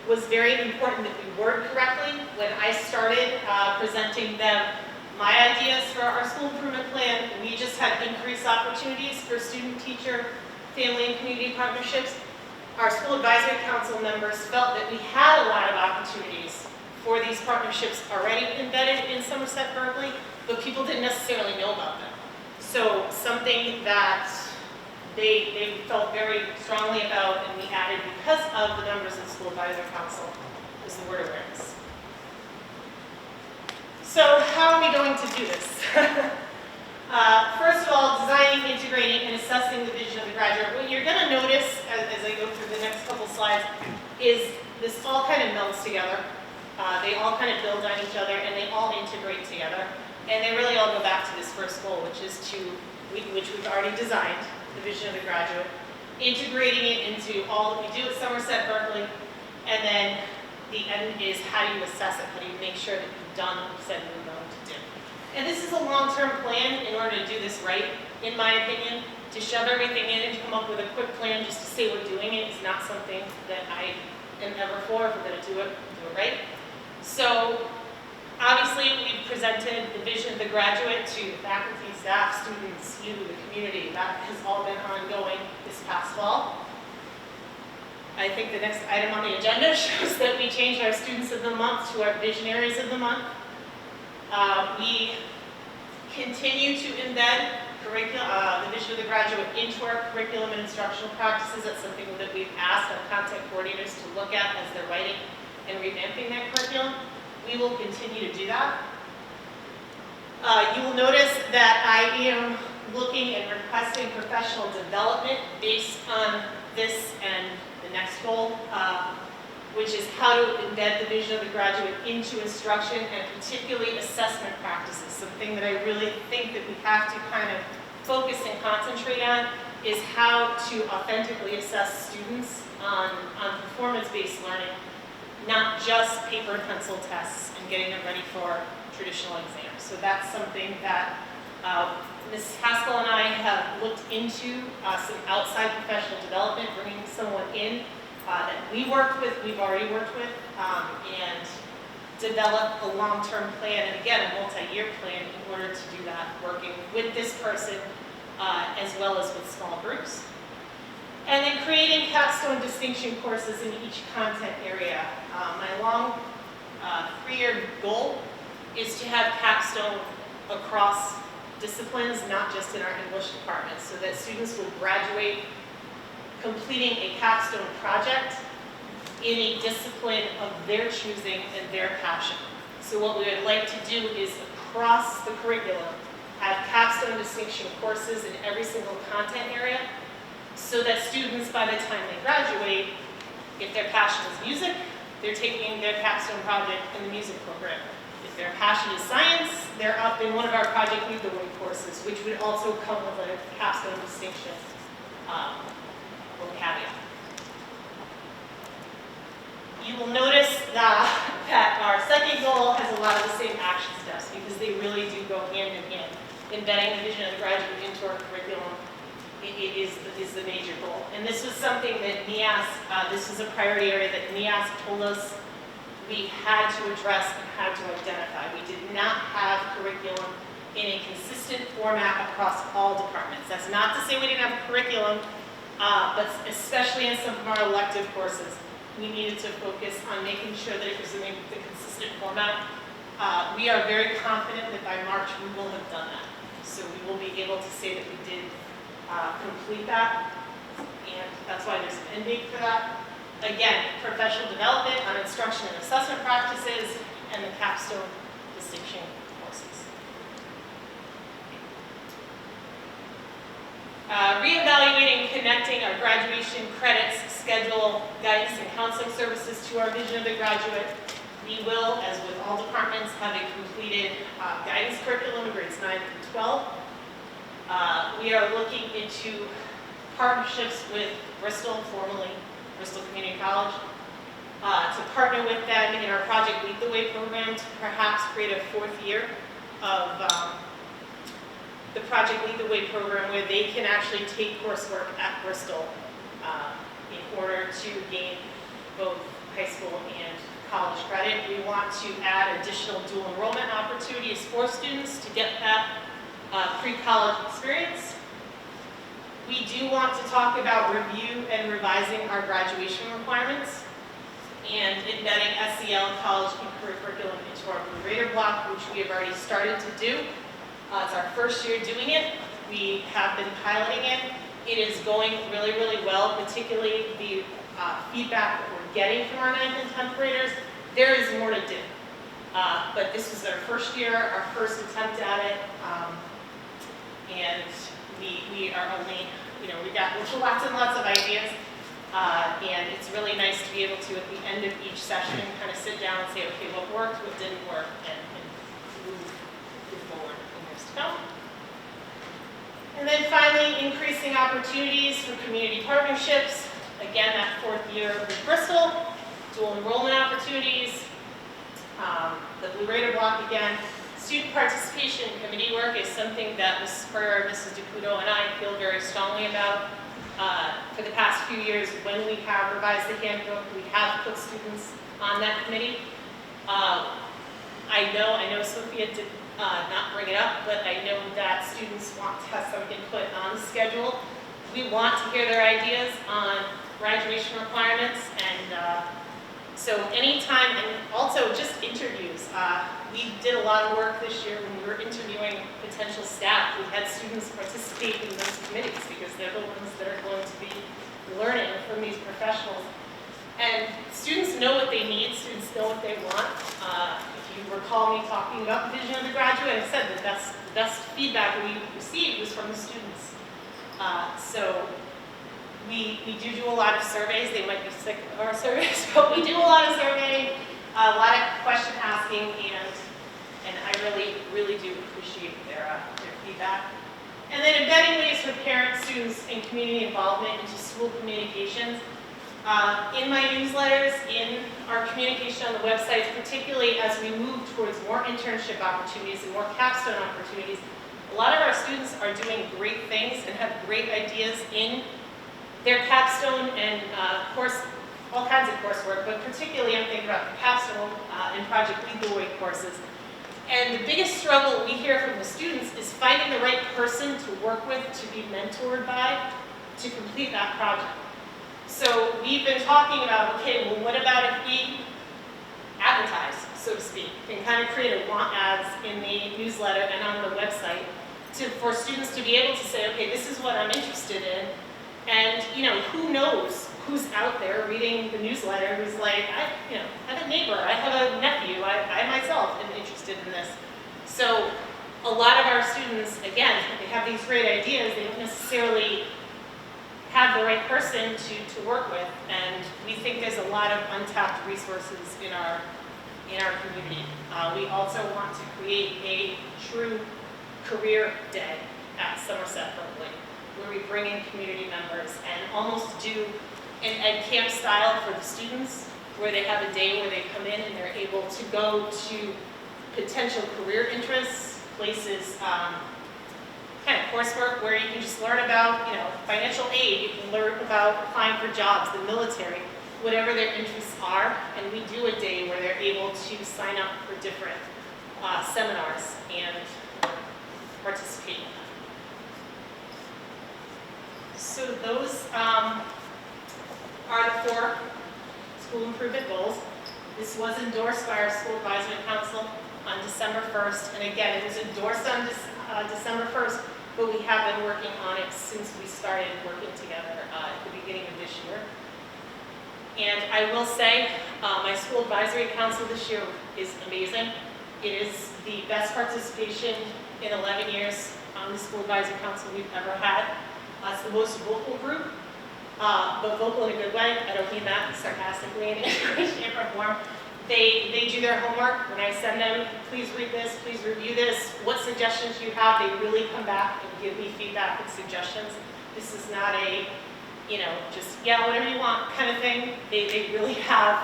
was very important that we word correctly. When I started presenting them my ideas for our school improvement plan, we just had increased opportunities for student, teacher, family, and community partnerships. Our School Advisory Council members felt that we had a lot of opportunities for these partnerships already embedded in Somerset Berkley, but people didn't necessarily know about them. So something that they felt very strongly about, and we added because of the members of the School Advisory Council, is the word awareness. So how are we going to do this? First of all, designing, integrating, and assessing the vision of the graduate. What you're going to notice as I go through the next couple slides is this all kind of melts together. They all kind of build on each other, and they all integrate together. And they really all go back to this first goal, which is which we've already designed, the vision of the graduate, integrating it into all that we do at Somerset Berkley, and then the end is how do you assess it? How do you make sure that you've done what you said you were going to do? And this is a long-term plan in order to do this right, in my opinion. To shove everything in and to come up with a quick plan just to say we're doing it is not something that I am ever for. If we're going to do it right. So obviously we've presented the vision of the graduate to the faculty, staff, students, you, the community. That has all been ongoing this past fall. I think the next item on the agenda shows that we changed our students of the month to our visionaries of the month. We continue to embed the vision of the graduate into our curriculum and instructional practices. That's something that we've asked our content coordinators to look at as they're writing and revamping that curriculum. We will continue to do that. You will notice that I am looking and requesting professional development based on this and the next goal. which is how to embed the vision of the graduate into instruction and particularly assessment practices. Something that I really think that we have to kind of focus and concentrate on is how to authentically assess students on performance-based learning, not just paper and pencil tests and getting them ready for traditional exams. So that's something that Ms. Haskell and I have looked into, some outside professional development, bringing someone in that we've already worked with, and develop a long-term plan, and again, a multi-year plan in order to do that, working with this person as well as with small groups. And then creating capstone distinction courses in each content area. My long 3-year goal is to have capstone across disciplines, not just in our English department, so that students will graduate completing a capstone project in a discipline of their choosing and their passion. So what we would like to do is across the curriculum, have capstone distinction courses in every single content area, so that students, by the time they graduate, if their passion is music, they're taking their capstone project in the music program. If their passion is science, they're up in one of our Project Lead the Way courses, which would also come with a capstone distinction caveat. You will notice that our second goal has a lot of the same action steps because they really do go hand in hand. Embedding the vision of the graduate into our curriculum is the major goal. And this was something that NEAS, this was a priority area that NEAS told us we had to address and had to identify. We did not have curriculum in a consistent format across all departments. That's not to say we didn't have curriculum, but especially in some of our elective courses, we needed to focus on making sure that it was in the consistent format. We are very confident that by March we will have done that. So we will be able to say that we did complete that, and that's why there's an end date for that. Again, professional development on instruction and assessment practices, and the capstone distinction courses. Reevaluating, connecting our graduation credits, schedule, guidance, and counseling services to our vision of the graduate. We will, as with all departments, have a completed guidance curriculum, grades 9 through 12. We are looking into partnerships with Bristol, formerly Bristol Community College, to partner with them in our Project Lead the Way program to perhaps create a 4th year of the Project Lead the Way program where they can actually take coursework at Bristol in order to gain both high school and college credit. We want to add additional dual enrollment opportunities for students to get that pre-college experience. We do want to talk about review and revising our graduation requirements and embedding SEL college and career curriculum into our Blue Raider block, which we have already started to do. It's our first year doing it. We have been piloting it. It is going really, really well, particularly the feedback that we're getting from our 9th and 10th graders. There is more to do. But this is our first year, our first attempt at it. And we are only, we got lots and lots of ideas. And it's really nice to be able to, at the end of each session, kind of sit down and say, okay, what worked, what didn't work, and move forward in years to come. And then finally, increasing opportunities for community partnerships. Again, that 4th year with Bristol, dual enrollment opportunities, the Blue Raider block again. Student participation in committee work is something that Ms. Spur, Mrs. DeCudo, and I feel very strongly about. For the past few years, when we have revised the handbook, we have put students on that committee. I know Sophia did not bring it up, but I know that students want to have some input on the schedule. We want to hear their ideas on graduation requirements, and so anytime, and also just interviews. We did a lot of work this year when we were interviewing potential staff. We had students participate in those committees because they're the ones that are going to be learning from these professionals. And students know what they need, students know what they want. If you recall me talking about the vision of the graduate, I said that the best feedback we received was from the students. So We do a lot of surveys. They might be sick of our surveys, but we do a lot of surveying, a lot of question asking, and I really do appreciate their feedback. And then embedding ways for parents, students, and community involvement into school communications. In my newsletters, in our communication on the websites, particularly as we move towards more internship opportunities and more capstone opportunities, a lot of our students are doing great things and have great ideas in their capstone and all kinds of coursework, but particularly I'm thinking about the capstone and Project Lead the Way courses. And the biggest struggle we hear from the students is finding the right person to work with, to be mentored by, to complete that project. So we've been talking about, okay, well, what about if we advertise, so to speak, and kind of create a want ads in the newsletter and on the website for students to be able to say, okay, this is what I'm interested in. And, who knows who's out there reading the newsletter who's like, I have a neighbor, I have a nephew, I myself am interested in this. So a lot of our students, again, they have these great ideas, they don't necessarily have the right person to work with, and we think there's a lot of untapped resources in our community. We also want to create a true career day at Somerset Berkley, where we bring in community members and almost do an ed camp style for the students, where they have a day where they come in and they're able to go to potential career interests, places, kind of coursework where you can just learn about, financial aid, you can learn about applying for jobs, the military, whatever their interests are, and we do a day where they're able to sign up for different seminars and participate in them. So those are the 4 school improvement goals. This was endorsed by our school advisory council on December 1st, and again, it was endorsed on December 1st, but we have been working on it since we started working together at the beginning of this year. And I will say, my school advisory council this year is amazing. It is the best participation in 11 years on the school advisory council we've ever had. It's the most vocal group, but vocal in a good way. I don't mean that sarcastically in any shape or form. They do their homework. When I send them, please read this, please review this, what suggestions you have, they really come back and give me feedback and suggestions. This is not a, just, yeah, whatever you want kind of thing. They really have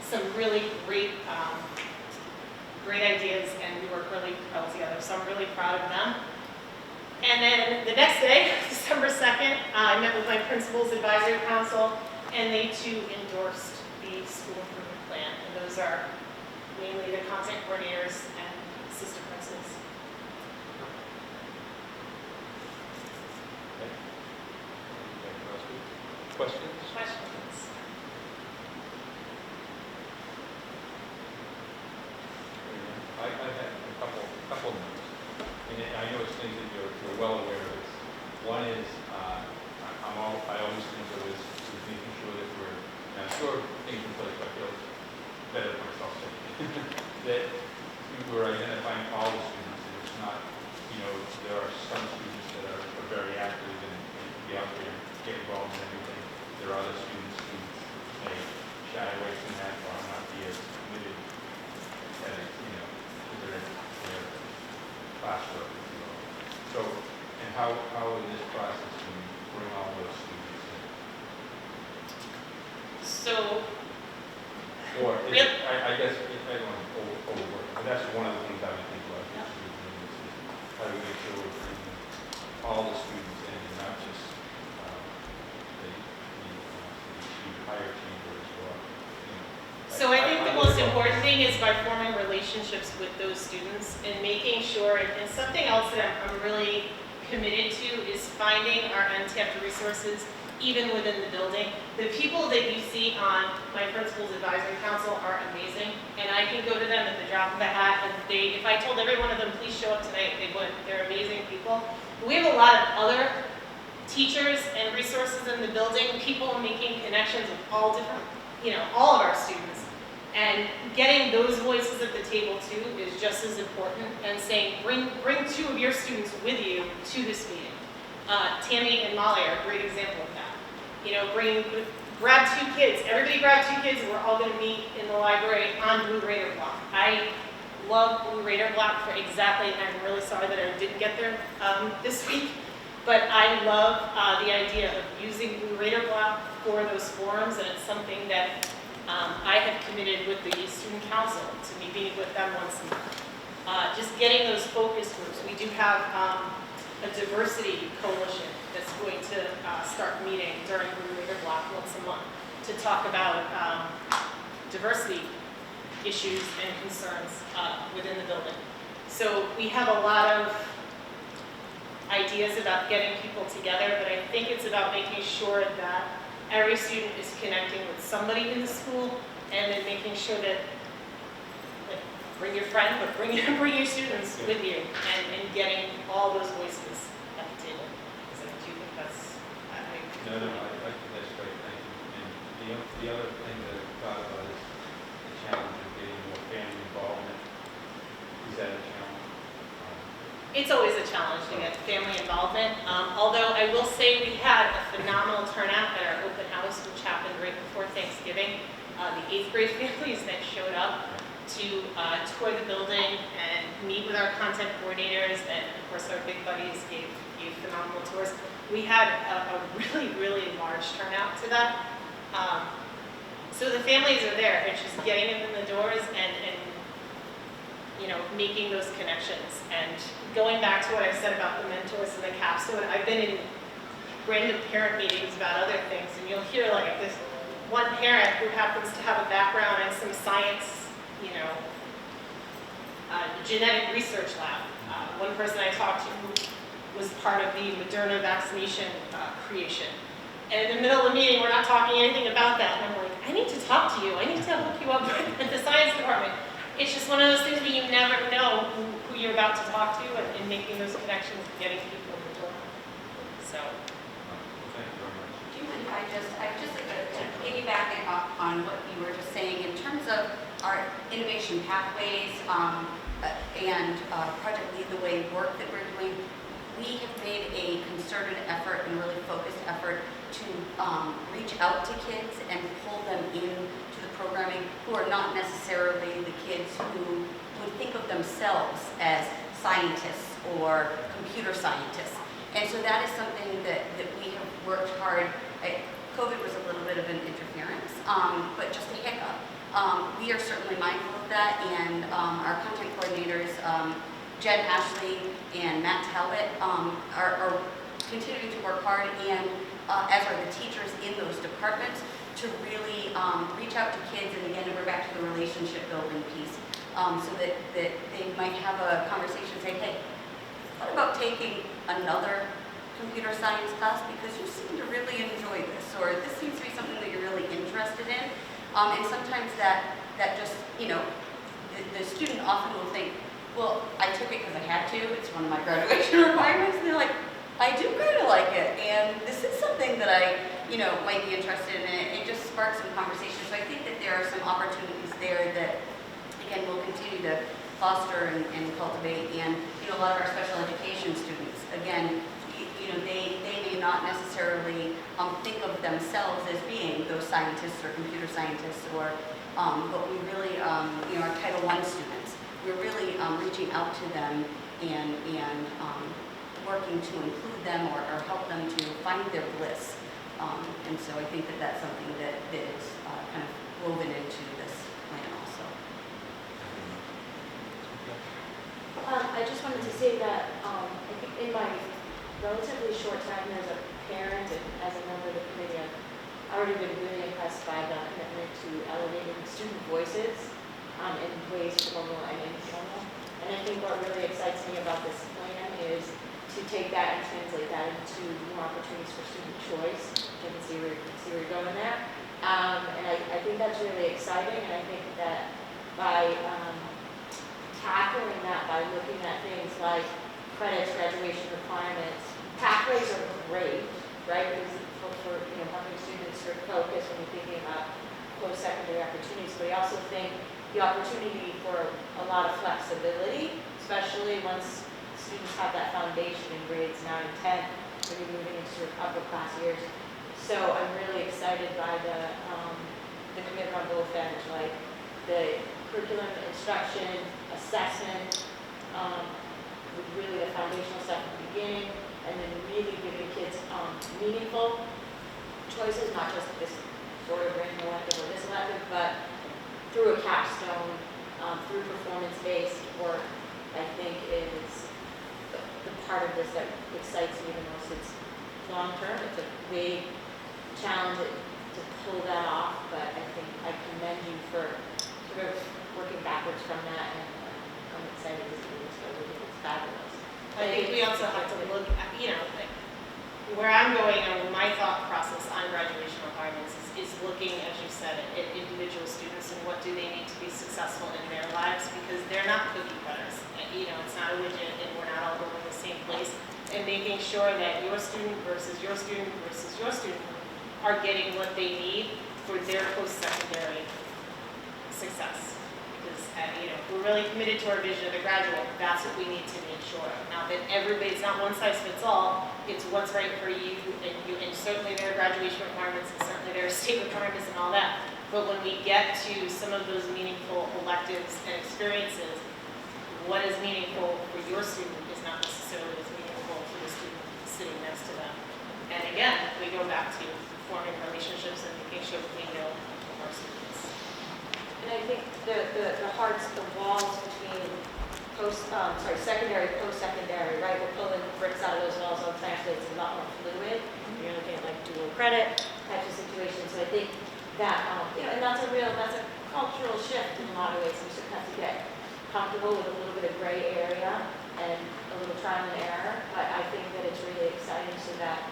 some really great, great ideas, and we work really well together, so I'm really proud of them. And then the next day, December 2nd, I met with my principal's advisory council, and they too endorsed the school improvement plan. And those are mainly the content coordinators and assistant principals. Questions? Questions? I had a couple of notes. And I know it's things that you're well aware of. One is, I always think of this as making sure that I'm sure things in place, but I feel better than myself saying, that we're identifying all the students, and it's not, there are some students that are very active and be out there and get involved in everything. There are other students who may shy away from that or not be as committed as, to their classwork. So, and how in this process do you bring all those students in? So, Or, I guess, I don't want to overwork, but that's one of the things I would think about. Is how do we make sure we're bringing all the students in, and not just the higher chamber as well? So I think the most important thing is by forming relationships with those students and making sure, and something else that I'm really committed to is finding our untapped resources even within the building. The people that you see on my principal's advisory council are amazing, and I can go to them at the drop of a hat, and if I told every one of them, please show up tonight, they would. They're amazing people. But we have a lot of other teachers and resources in the building, people making connections with all different, all of our students. And getting those voices at the table too is just as important, and saying, bring 2 of your students with you to this meeting. Tammy and Molly are a great example of that. grab 2 kids. Everybody grab 2 kids, and we're all going to meet in the library on Blue Raider Block. I love Blue Raider Block for exactly, and I'm really sorry that I didn't get there this week, but I love the idea of using Blue Raider Block for those forums, and it's something that I have committed with the student council to be meeting with them once a month. Just getting those focus groups. We do have a diversity coalition that's going to start meeting during Blue Raider Block once a month to talk about diversity issues and concerns within the building. So we have a lot of ideas about getting people together, but I think it's about making sure that every student is connecting with somebody in the school, and then making sure that, like, bring your friend, but bring your students with you, and getting all those voices at the table. So do you think that's, No, I think that's great, thank you. And the other thing that I thought about is the challenge of getting more family involvement. Is that a challenge? It's always a challenge to get family involvement, although I will say we had a phenomenal turnout at our open house, which happened right before Thanksgiving. The 8th grade families that showed up to tour the building and meet with our content coordinators, and of course our big buddies gave phenomenal tours. We had a really, really large turnout to that. So the families are there. It's just getting them in the doors and making those connections. And going back to what I said about the mentors and the capstone, I've been in random parent meetings about other things, and you'll hear like this one parent who happens to have a background in some science, genetic research lab. One person I talked to was part of the Moderna vaccination creation. And in the middle of the meeting, we're not talking anything about that. And I'm like, I need to talk to you. I need to hook you up at the science department. It's just one of those things where you never know who you're about to talk to, and making those connections and getting people in the door. So. Thank you very much. Do you mind if I just like to piggyback on what you were just saying in terms of our innovation pathways and Project Lead the Way work that we're doing? We have made a concerted effort and really focused effort to reach out to kids and pull them into the programming who are not necessarily the kids who would think of themselves as scientists or computer scientists. And so that is something that we have worked hard. COVID was a little bit of an interference, but just a hiccup. We are certainly mindful of that, and our content coordinators, Jen Ashley and Matt Talbot, are continuing to work hard, and as are the teachers in those departments, to really reach out to kids. And again, we're back to the relationship building piece, so that they might have a conversation, say, hey, what about taking another computer science class, because you seem to really enjoy this, or this seems to be something that you're really interested in. And sometimes that just, the student often will think, well, I took it because I had to, it's one of my graduation requirements, and they're like, I do kind of like it, and this is something that I, might be interested in, and it just sparks some conversation. So I think that there are some opportunities there that, again, we'll continue to foster and cultivate. And, a lot of our special education students, again, they may not necessarily think of themselves as being those scientists or computer scientists, or, but we really, our Title I students, we're really reaching out to them and working to include them or help them to find their bliss. And so I think that that's something that is kind of woven into this plan also. I just wanted to say that I think in my relatively short time as a parent and as a member of the committee, I've already been really impressed by the commitment to elevating student voices in ways formal and informal. And I think what really excites me about this plan is to take that and translate that into more opportunities for student choice. I can see where you're going there. And I think that's really exciting, and I think that by tackling that, by looking at things like credits, graduation requirements, pathways are great, right? Because for helping students sort of focus when you're thinking about post-secondary opportunities. But I also think the opportunity for a lot of flexibility, especially once students have that foundation in grades 9 and 10, when you're moving into sort of upper class years. So I'm really excited by the commitment on both ends, like the curriculum, instruction, assessment, with really the foundational stuff at the beginning, and then really giving kids meaningful choices, not just this sort of random elective or this elective, but through a capstone, through performance-based work, I think is the part of this that excites me the most. It's long-term, it's a big challenge to pull that off, but I think I commend you for sort of working backwards from that, and I'm excited to see this go. I think it's fabulous. I think we also have to look at, like, where I'm going and my thought process on graduation requirements is looking, as you said, at individual students and what do they need to be successful in their lives, because they're not cookie cutters. It's not a widget and we're not all going to the same place, and making sure that your student versus your student versus your student are getting what they need for their post-secondary success. Because, we're really committed to our vision of the graduate. That's what we need to make sure of. Not that it's not one size fits all. It's what's right for you, and certainly there are graduation requirements, and certainly there are state requirements and all that. But when we get to some of those meaningful electives and experiences, what is meaningful for your student is not necessarily as meaningful for the student sitting next to them. And again, we go back to forming relationships and making sure that we know our students. And I think the hearts, the walls between secondary, post-secondary, right? We're pulling bricks out of those walls all the time, so it's a lot more fluid. You're looking at like dual credit types of situations. So I think that, and that's a cultural shift in a lot of ways. We just have to get comfortable with a little bit of gray area and a little trial and error. But I think that it's really exciting so that,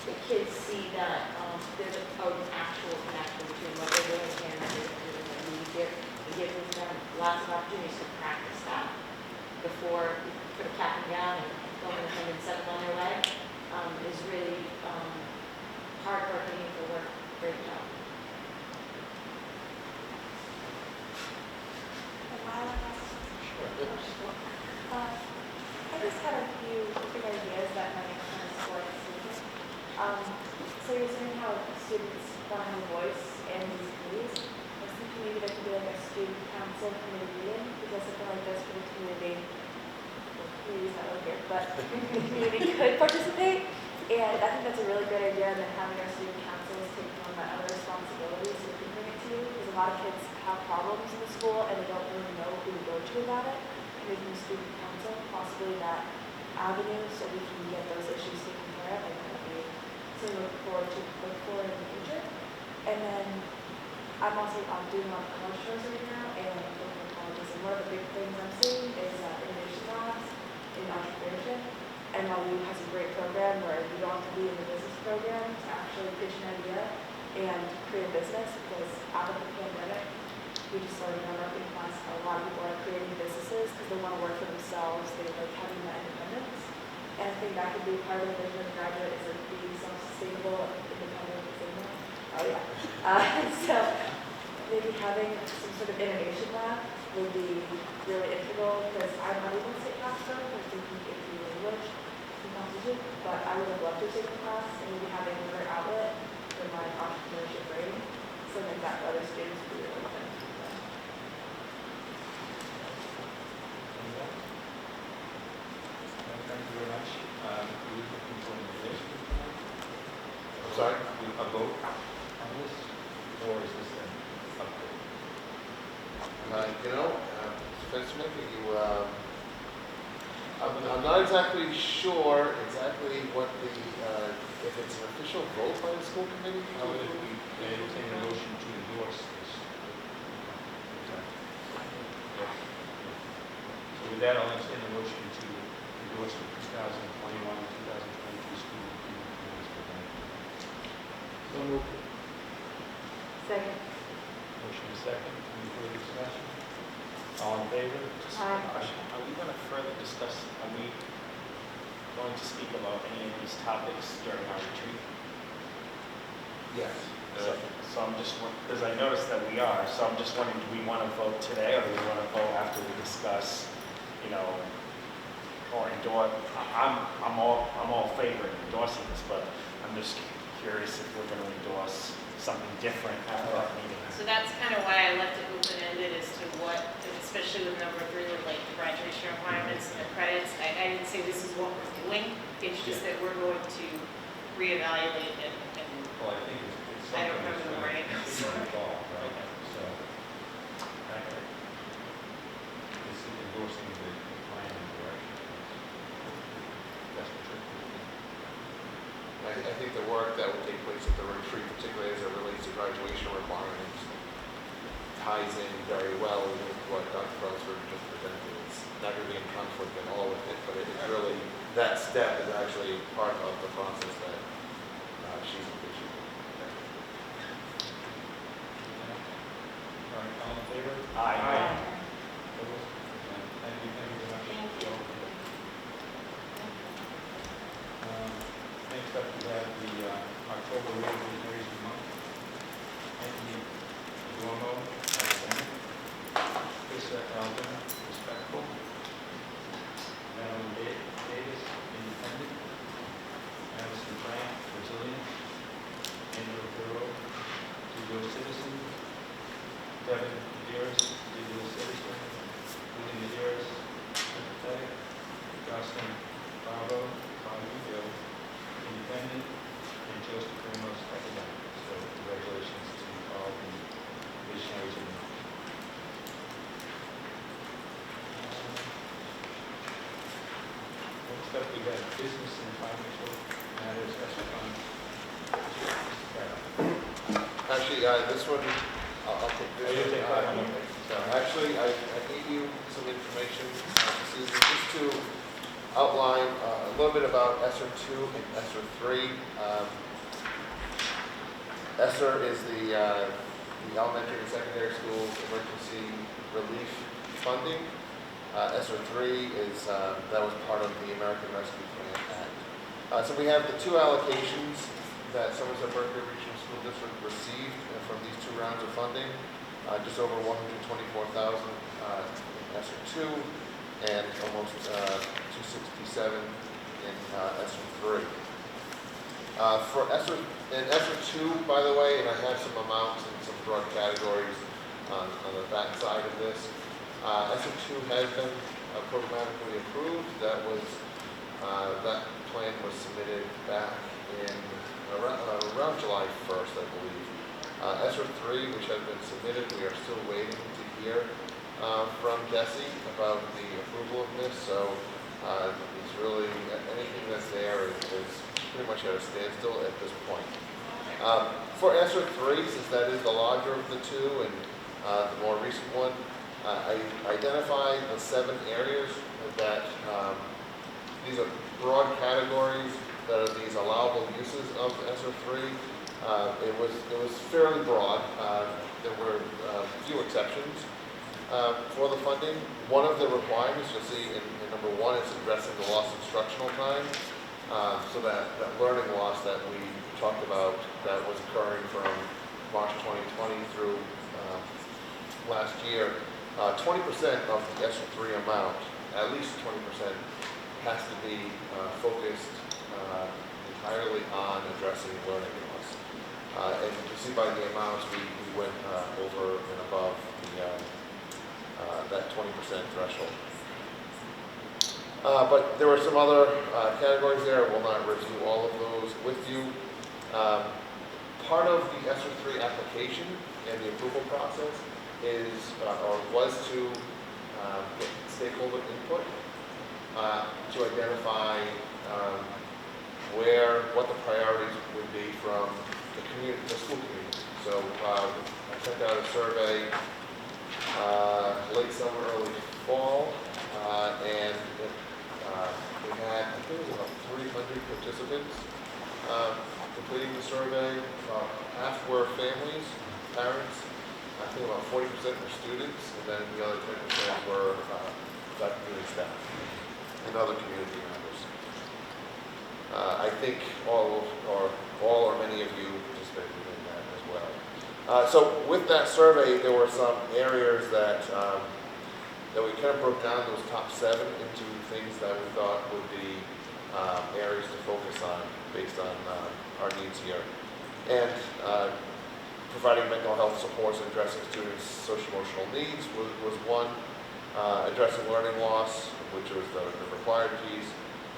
the kids see that there's an actual connection between what they're doing here and what they're doing. We give them lots of opportunities to practice that before sort of capping down and going with them and set them on their way is really hard work, meaningful work. Great job. I just had a few quick ideas that might kind of support students. So you're saying how students want to have a voice in these committees. I was thinking maybe there could be like a student council committee meeting, because something like this for the community, well, community's not really here, but the community could participate. And I think that's a really good idea, and then having our student councils take on that other responsibilities so we can bring it to you, because a lot of kids have problems in the school and they don't really know who to go to about it. Making student council possibly that avenue so we can get those issues taken care of, and that be something to look forward in the future. And then I'm also doing a lot of college shows right now, and looking at colleges, and one of the big things I'm seeing is innovation labs in entrepreneurship. And NYU has a great program where you don't have to be in the business program to actually pitch an idea and create a business, because out of the pandemic, we just started in our marketing class, a lot of people are creating businesses because they want to work for themselves, they like having that independence. And I think that could be part of the vision of the graduate, is like being self-sustainable, independent, sustainable. Oh yeah. So maybe having some sort of innovation lab would be really integral, because I'm not able to take class from it, I'm thinking if you really wish, but I would have loved to take the class, and maybe having another outlet for my entrepreneurship brain, so that other students would be really fun. Thank you very much. We looking for information? I'm sorry? A vote on this, or is this an update? Mr. Smith, I'm not exactly sure what if it's an official vote by the school committee. How would it be entertain a motion to endorse this? So with that, I'll entertain a motion to endorse the 2021-2022 school year. So moved. Second. Motion is second. Any further discussion? All in favor? Just one question. Are we going to further discuss, are we going to speak about any of these topics during our retreat? Yes. So I'm just, because I noticed that we are, so I'm just wondering, do we want to vote today, or do we want to vote after we discuss, or endorse, I'm all favor endorsing this, but I'm just curious if we're gonna endorse something different after our meeting. So that's kind of why I left it open-ended as to what, especially with number 3, with like the graduation requirements and the credits. I didn't say this is what we're doing. It's just that we're going to reevaluate it. And Well, I think it's I something don't remember the wording. that's involved, right? So, this is endorsing the plan and direction. That's what you're doing. I think the work that would take place at the retreat, particularly as it relates to graduation requirements, ties in very well with what Dr. Brosford just presented. It's not going to be in conflict at all with it, but it's really, that step is actually part of the process that she's envisioning. All right, all in favor? Aye. Opposed? Thank you very much. Thank you. Next up, we have the October Rotary Month. Anthony Duomo, outstanding. Lisa Alvin, respectful. Madeline Davis, independent. Madison Grant, resilient. Andrew Thoreau, digital citizen. Devin Medeiros, digital citizen. Julie Medeiros, sympathetic. Jocelyn Bravo, independent, and Joseph Ramos, academic. So congratulations to all the missionaries in the month. Next up, we got business and financial matters, Esteban. Actually, this one, I'll take this Oh, you take that one, okay. So actually, I gave you some information this evening just to outline a little bit about ESSER 2 and ESSER 3. ESSER is the elementary and secondary schools emergency relief funding. ESSER 3 is, that was part of the American Rescue Plan Act. So we have the two allocations that Somerset Berkley Regional School District received from these two rounds of funding. Just over $124,000 in ESSER 2 and almost $267 in ESSER 3. For ESSER 2, by the way, and I have some amounts and some broad categories on the back side of this. ESSER 2 has been programmatically approved. That plan was submitted back in around July 1st, I believe. ESSER 3, which has been submitted, we are still waiting to hear from DESE about the approval of this. So it's really, anything that's there is pretty much at a standstill at this point. For ESSER 3, since that is the larger of the two and the more recent one, I identified the 7 areas that these are broad categories that are these allowable uses of ESSER 3. It was fairly broad. There were a few exceptions for the funding. One of the requirements you'll see in number 1 is addressing the lost instructional time. So that learning loss that we talked about that was occurring from March 2020 through last year, 20% of the ESSER 3 amount, at least 20%, has to be focused entirely on addressing learning loss. And you can see by the amounts we went over and above that 20% threshold. But there were some other categories there. I will not review all of those with you. Part of the ESSER 3 application and the approval process is, or was to get stakeholder input to identify what the priorities would be from the school community. So I sent out a survey late summer, early fall, and we had, I think it was about 300 participants completing the survey. About half were families, parents. I think about 40% were students, and then the other 10% were faculty and staff and other community members. I think all or many of you participated in that as well. So with that survey, there were some areas that that we kind of broke down those top 7 into things that we thought would be areas to focus on based on our needs here. And providing mental health supports and addressing students' social-emotional needs was one. Addressing learning loss, which was the required piece.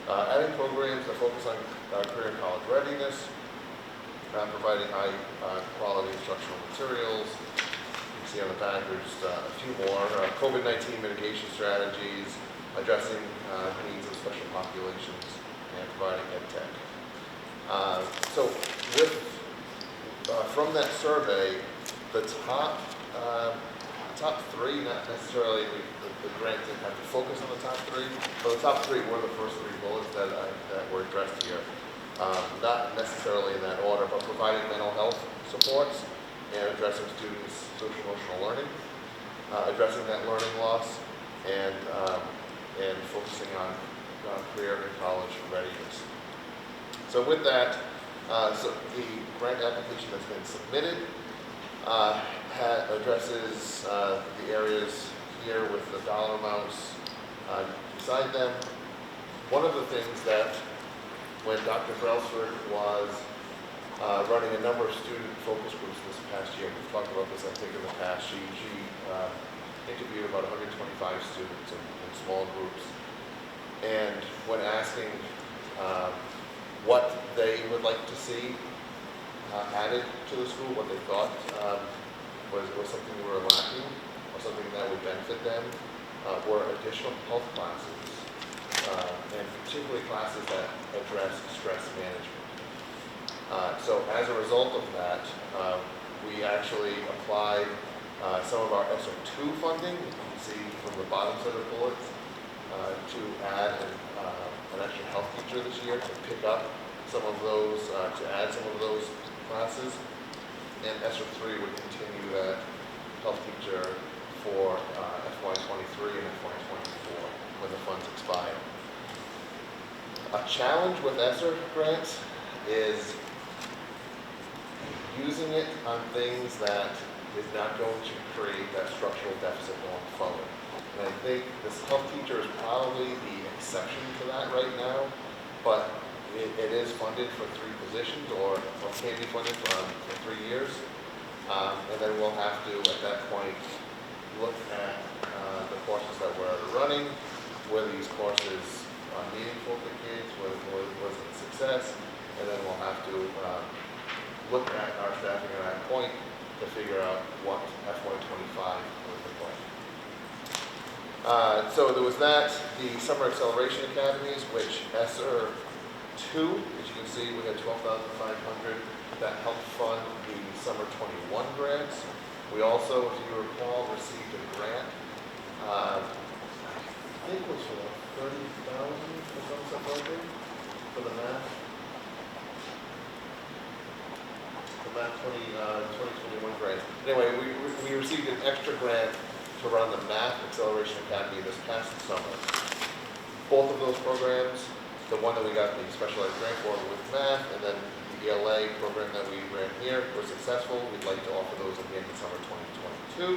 Adding programs that focus on career and college readiness. Providing high quality instructional materials. You can see on the back there's a few more. COVID-19 mitigation strategies, addressing needs of special populations, and providing ed tech. So from that survey, the top 3, not necessarily the grant didn't have to focus on the top 3, but the top 3 were the first 3 bullets that were addressed here. Not necessarily in that order, but providing mental health supports and addressing students' social-emotional learning, addressing that learning loss, and focusing on career and college readiness. So with that, so the grant application that's been submitted addresses the areas here with the dollar amounts beside them. One of the things that when Dr. Brailsford was running a number of student focus groups this past year, we've talked about this I think in the past, she interviewed about 125 students in small groups, and when asking what they would like to see added to the school, what they thought was something we were lacking, or something that would benefit them, were additional health classes, and particularly classes that address stress management. So as a result of that, we actually applied some of our SO2 funding, you can see from the bottom set of bullets, to add an extra health teacher this year to pick up some of those, to add some of those classes. And SO3 would continue that health teacher for FY23 and FY24 when the funds expire. A challenge with ESSER grants is using it on things that is not going to create that structural deficit going forward. And I think this health teacher is probably the exception to that right now, but it is funded for 3 positions, or can be funded for 3 years. And then we'll have to, at that point, look at the courses that we're running, whether these courses are meaningful for kids, whether it was a success, and then we'll have to look at our staffing at that point to figure out what FY25 would look like. So there was that, the Summer Acceleration Academies, which ESSER 2, as you can see, we had $12,500 that helped fund the Summer 21 grants. We also, if you recall, received a grant, I think it was for $30,000 for Somerset Berkley for the math. The math 2021 grant. Anyway, we received an extra grant to run the Math Acceleration Academy this past summer. Both of those programs, the one that we got the specialized grant for with math, and then the ELA program that we ran here, were successful. We'd like to offer those again in summer 2022,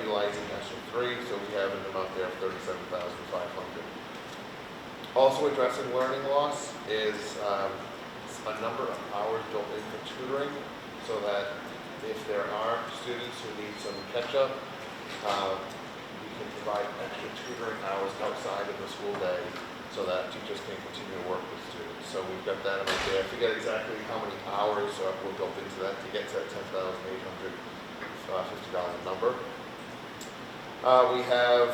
utilizing ESSER 3, so we have an amount there of $37,500. Also addressing learning loss is a number of hours built in for tutoring, so that if there are students who need some catch-up, we can provide extra tutoring hours outside of the school day so that teachers can continue to work with students. So we've got that amount there. I forget exactly how many hours were built into that to get to that $10,850 number. We have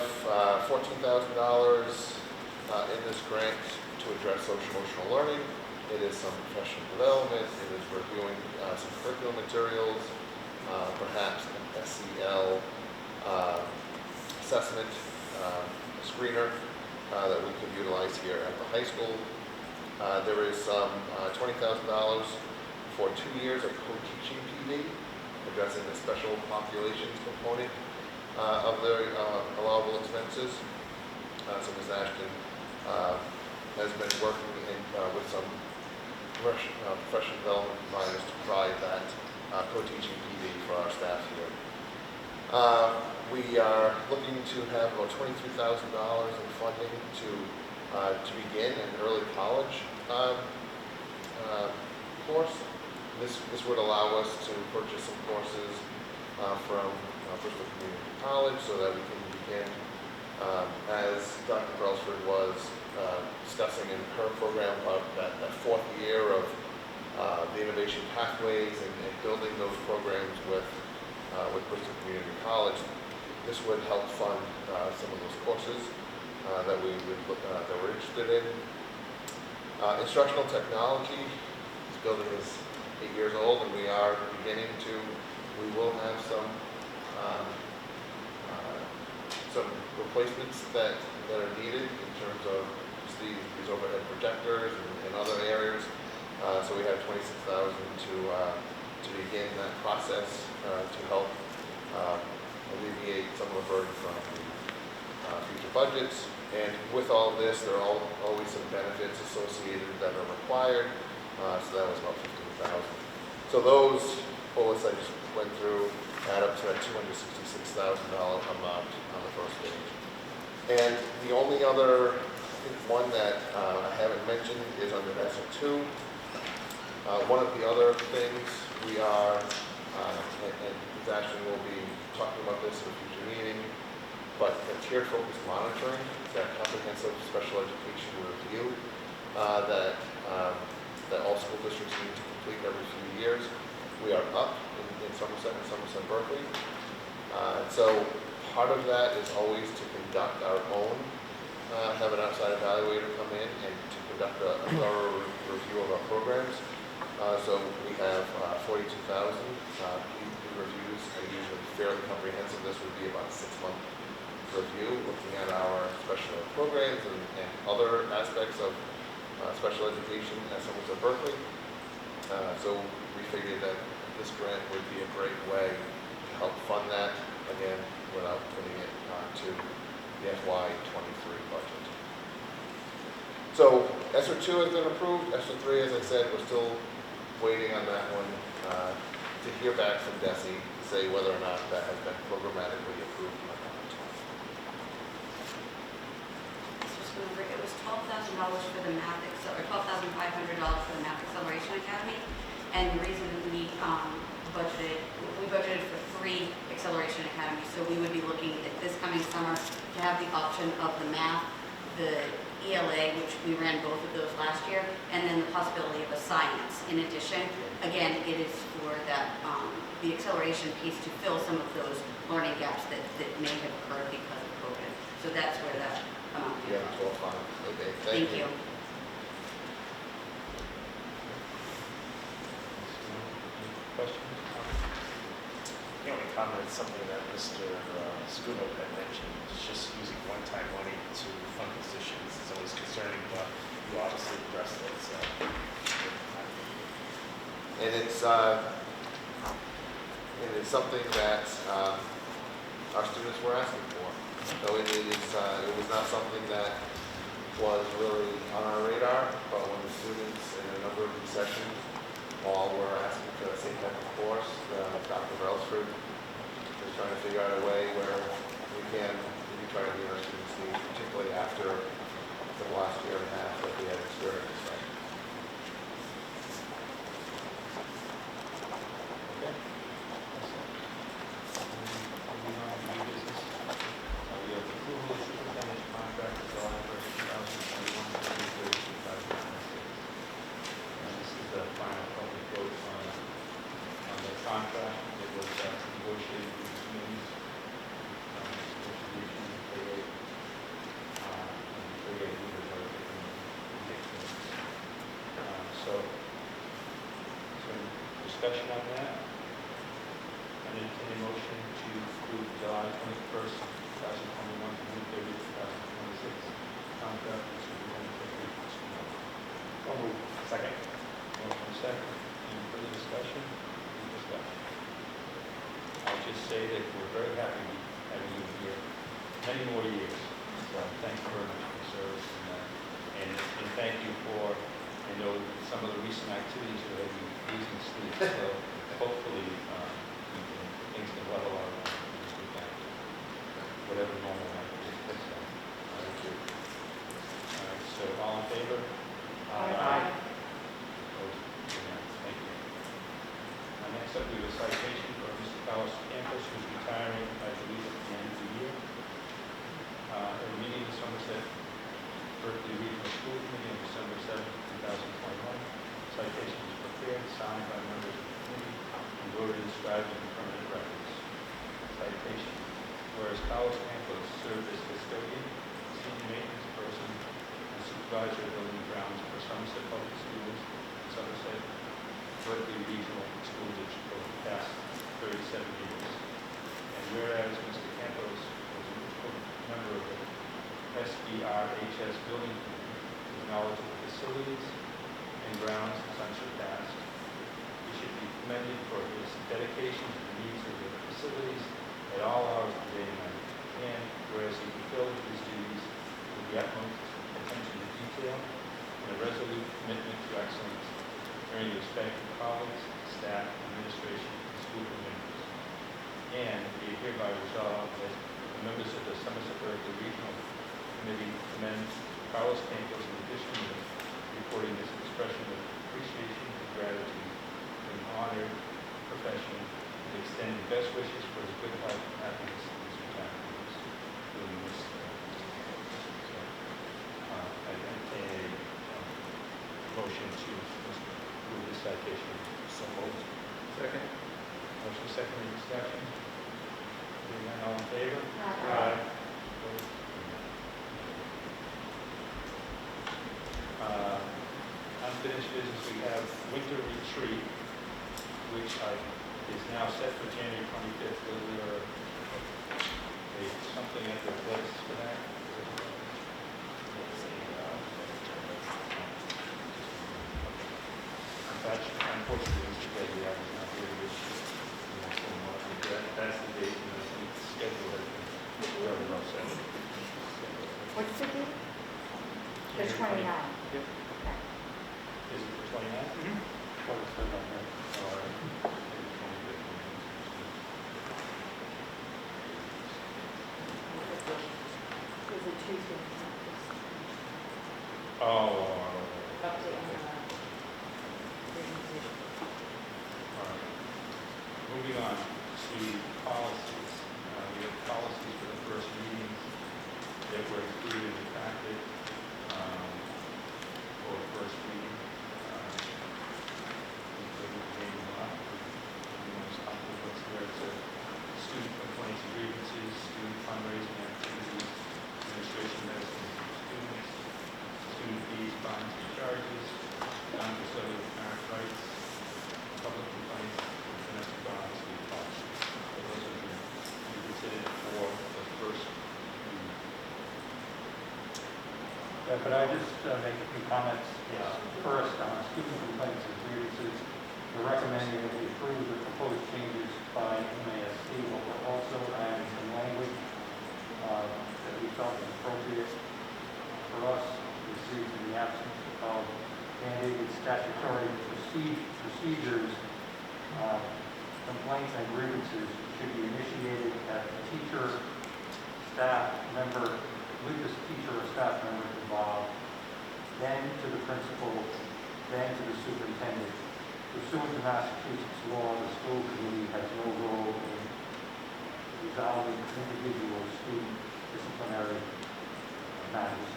$14,000 in this grant to address social-emotional learning. It is some professional development. It is reviewing some curriculum materials, perhaps an SEL assessment screener that we could utilize here at the high school. There is some $20,000 for 2 years of co-teaching PD, addressing the special populations component of their allowable expenses. So Ms. Ashton has been working with some professional development providers to provide that co-teaching PD for our staff here. We are looking to have about $23,000 in funding to begin an early college course. This would allow us to purchase some courses from Bristol Community College so that we can begin, as Dr. Brailsford was discussing in her program, about that fourth year of the innovation pathways and building those programs with Bristol Community College. This would help fund some of those courses that we're interested in. Instructional technology, this building is 8 years old, and we will have some replacements that are needed in terms of just these overhead projectors and other areas. So we have $26,000 to begin that process to help alleviate some of the burden from the future budgets. And with all of this, there are always some benefits associated that are required. So that was about $15,000. So those bullets I just went through add up to a $266,000 amount on the first page. And the only other one that I haven't mentioned is under ESSER 2. One of the other things we are, and Ashton will be talking about this in a future meeting, but the tiered focused monitoring, that comprehensive special education review that all school districts need to complete every few years. We are up in Somerset and Somerset Berkley. So part of that is always to conduct our own, have an outside evaluator come in and to conduct a thorough review of our programs. So we have 42,000. The reviews are usually fairly comprehensive. This would be about a 6-month review, looking at our special ed programs and other aspects of special education at Somerset Berkley. So we figured that this grant would be a great way to help fund that, again, without putting it to the FY23 budget. So ESSER 2 has been approved. ESSER 3, as I said, we're still waiting on that one to hear back from DESE to say whether or not that has been programmatically approved or not. It was $12,000 for the math, or $12,500 for the Math Acceleration Academy, and the reason we budgeted for 3 Acceleration Academies, so we would be looking at this coming summer to have the option of the math, the ELA, which we ran both of those last year, and then the possibility of a science. In addition, again, it is for that the acceleration piece to fill some of those learning gaps that may have occurred because of COVID. So that's where that amount came from. Okay, Thank you. Questions? The only comment is something that Mr. Scudo had mentioned, is just using one-time money to fund positions is always concerning, but you obviously addressed it, so. And it's something that our students were asking for. So it was not something that was really on our radar, but when the students in a number of these sessions all were asking for the same type of course, Dr. Brailsford is trying to figure out a way where we can maybe try to meet our students' needs, particularly after the last year and a half that we had experienced. Okay. Moving on to new business. We have approval of superintendent's contract for July 1st, 2021 to June 30th, 2026. And this is the final public vote on the contract. It was negotiated with the committees, distribution, pay rate, and pay rate leaders are different. So discussion on that. I entertain a motion to approve July 21st, 2021 to June 30th, 2026 contract with superintendent of the school. Second. Motion second. Any further discussion? Any discussion? I'll just say that we're very happy having you here many more years. So thank you very much for your service and thank you for, I know, some of the recent activities that have been losing sleep. So hopefully things can level out. Thank you. whatever normal language is. That's all. Thank you. All right, so all in favor? Aye. Opposed? Unanimous. Thank you. Next up, we have a citation for Mr. Carlos Campos, who's retiring, I believe, at the end of the year. At a meeting of the Somerset Berkley Regional School Committee on December 7, 2021, citation was prepared, signed by members of the committee, and voted and inscribed in the permanent records. Citation. Whereas Carlos Campos served as custodian, senior maintenance person, and supervisor of building grounds for Somerset Public Schools, Somerset Berkley Regional School District over the past 37 years. And whereas Mr. Campos was a member of the SBRHS Building Committee, his knowledge of the facilities and grounds is unsurpassed. He should be commended for his dedication to the needs of the facilities at all hours of the day and night. And whereas he fulfilled his duties with the utmost attention to detail and a resolute commitment to excellence, earning the respect of colleagues, staff, administration, and school communities. And be it hereby resolved that the members of the Somerset Berkley Regional Committee commend Carlos Campos in addition to reporting this expression of appreciation and gratitude for an honored profession and extend the best wishes for his good health and happiness in his retirement years. Doing this, I entertain a motion to move this citation. So moved. Second. Motion second, any discussion? Hearing none, all in favor? Aye. Opposed? Unfinished business, we have winter retreat, which is now set for January 25th. Will there be something at the place for that? Unfortunately, Mr. Gregory is not here this year. That's the date, and I think the schedule has been very well set. What's the date? The January 29th. Yep. Okay. Is it the 29th? Mm-hmm. Oh, it's still on there. All right. Is it Tuesday? Oh, Update on the presentation. all right. Moving on to policies. We have policies for the first meetings that were included in the packet for the first meeting. Student complaints and grievances, student fundraising activities, administration medicine for students, student fees, fines and charges, non-custodial parent rights, public complaints, and domestic violence and policies. So those are being considered for the first meeting. Yeah, could I just make a few comments? First, on student complaints and grievances, we're recommending that we approve the proposed changes by MASC, but we're also adding some language that we felt was appropriate for us. This is in the absence of mandated statutory procedures. Complaints and grievances should be initiated at the teacher, staff member, with the teacher or staff member involved, then to the principal, then to the superintendent. Pursuant to Massachusetts law, the school committee has no role in resolving individual student disciplinary matters.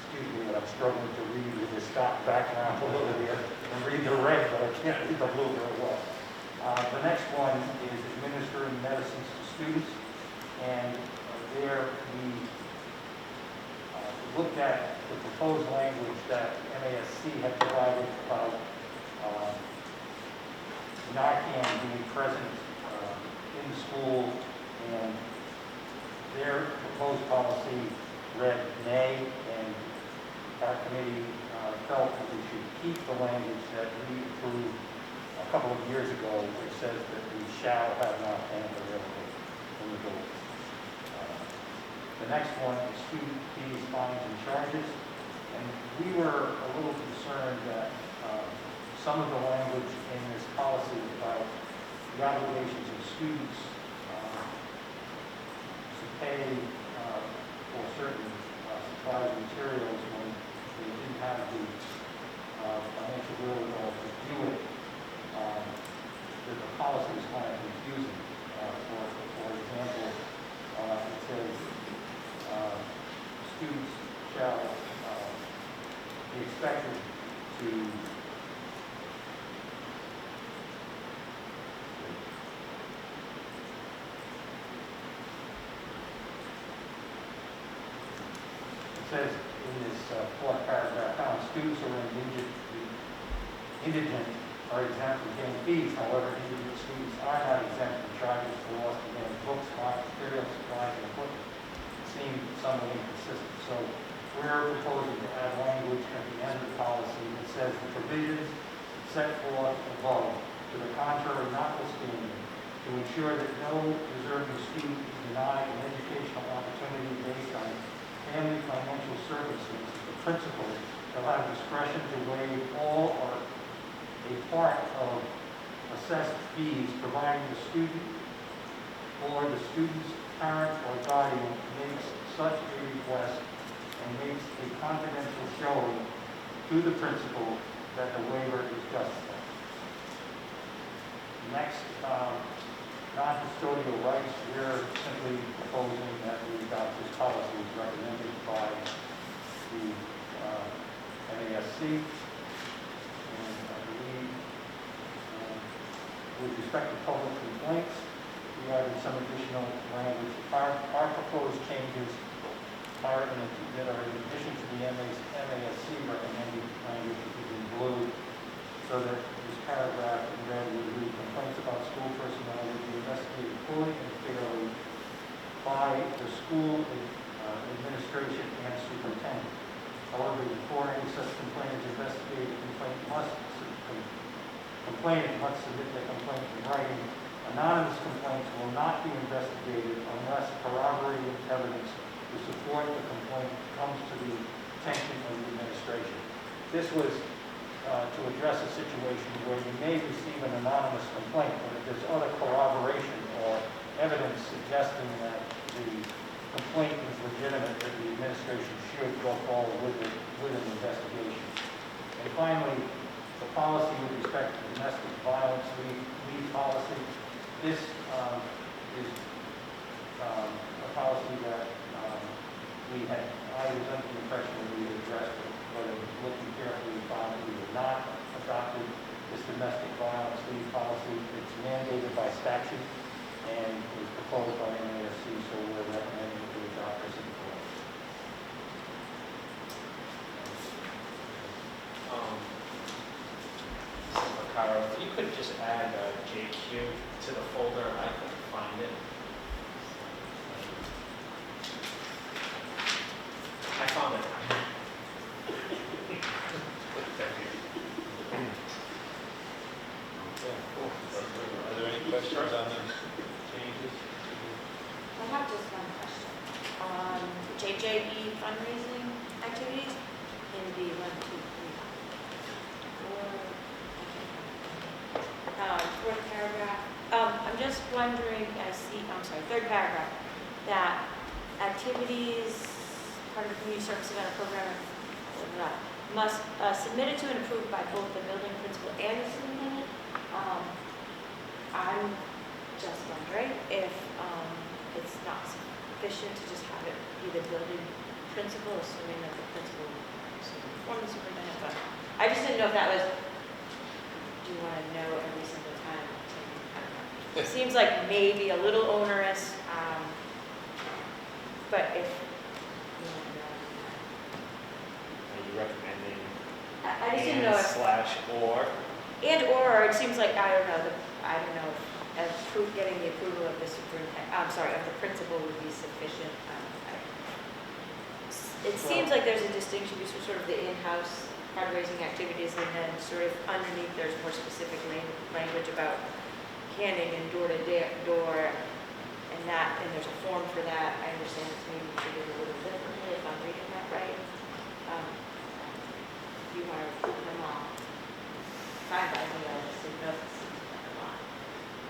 Excuse me, but I'm struggling to read with this background a little here and read the red, but I can't read the blue very well. The next one is administering medicines to students, and there we looked at the proposed language that MASC had provided about Narcan being present in the school, and their proposed policy read nay, and our committee felt that we should keep the language that we approved a couple of years ago, which says that we shall have Narcan available in the building. The next one is student fees, fines, and charges, and we were a little concerned that some of the language in this policy about the obligations of students pay for certain supplies and materials when they didn't have the financial wherewithal to do it. The policy is kind of confusing. For example, it says students shall be expected to says in this fourth paragraph, found students who are indigent are exempt from paying fees. However, indigent students are not exempt from charges for loss of their books, materials, supplies, and equipment. It seems somewhat inconsistent. So we're proposing to add language at the end of the policy that says the provisions set forth above, to the contrary notwithstanding, to ensure that no deserving student is denied an educational opportunity based on family financial circumstances, the principal shall have discretion to waive all or a part of assessed fees, providing the student or the student's parent or guardian makes such a request and makes a confidential showing to the principal that the waiver is justified. Next, non-custodial rights, we're simply proposing that we adopt this policy as recommended by the MASC. And I believe with respect to public complaints, we added some additional language. Our proposed changes are that are in addition to the MASC recommended language, which is in blue, so that this paragraph in red would read, complaints about school personnel would be investigated fully and fairly by the school administration and superintendent. However, before any such complaint is investigated, complainant must submit their complaint in writing. Anonymous complaints will not be investigated unless corroborating evidence to support the complaint comes to the attention of the administration. This was to address a situation where you may receive an anonymous complaint, but if there's other corroboration or evidence suggesting that the complaint is legitimate, that the administration should go forward with an investigation. And finally, the policy with respect to domestic violence leave policy. This is a policy that I was under the impression that we had addressed, but looking carefully, we found that we had not adopted this domestic violence leave policy. It's mandated by statute and was proposed by MASC, so we're recommending to adopt this in full. Carol, if you could just add JQ to the folder, I couldn't find it. I found it. Are there any questions on these changes? I have just one question. JJE fundraising activities in the 1, 2, 3, 4, fourth paragraph. I'm just wondering, third paragraph, that activities, part of the community service event or program, must submitted to and approved by both the building principal and the superintendent. I'm just wondering if it's not sufficient to just have it be the building principal, assuming that the principal inform the superintendent. But I just didn't know if that was, do you want to know every single time? It seems like maybe a little onerous, but if you want to know. Are you recommending I just didn't know if, /or? or it seems like, I don't know, getting the approval of the of the principal would be sufficient. It seems like there's a distinction between sort of the in-house fundraising activities and then sort of underneath there's more specific language about canning and door-to-door and there's a form for that. I understand it's maybe treated a little differently if I'm reading that right. You want to put them all. Fine by me, I just didn't know if it's a lot.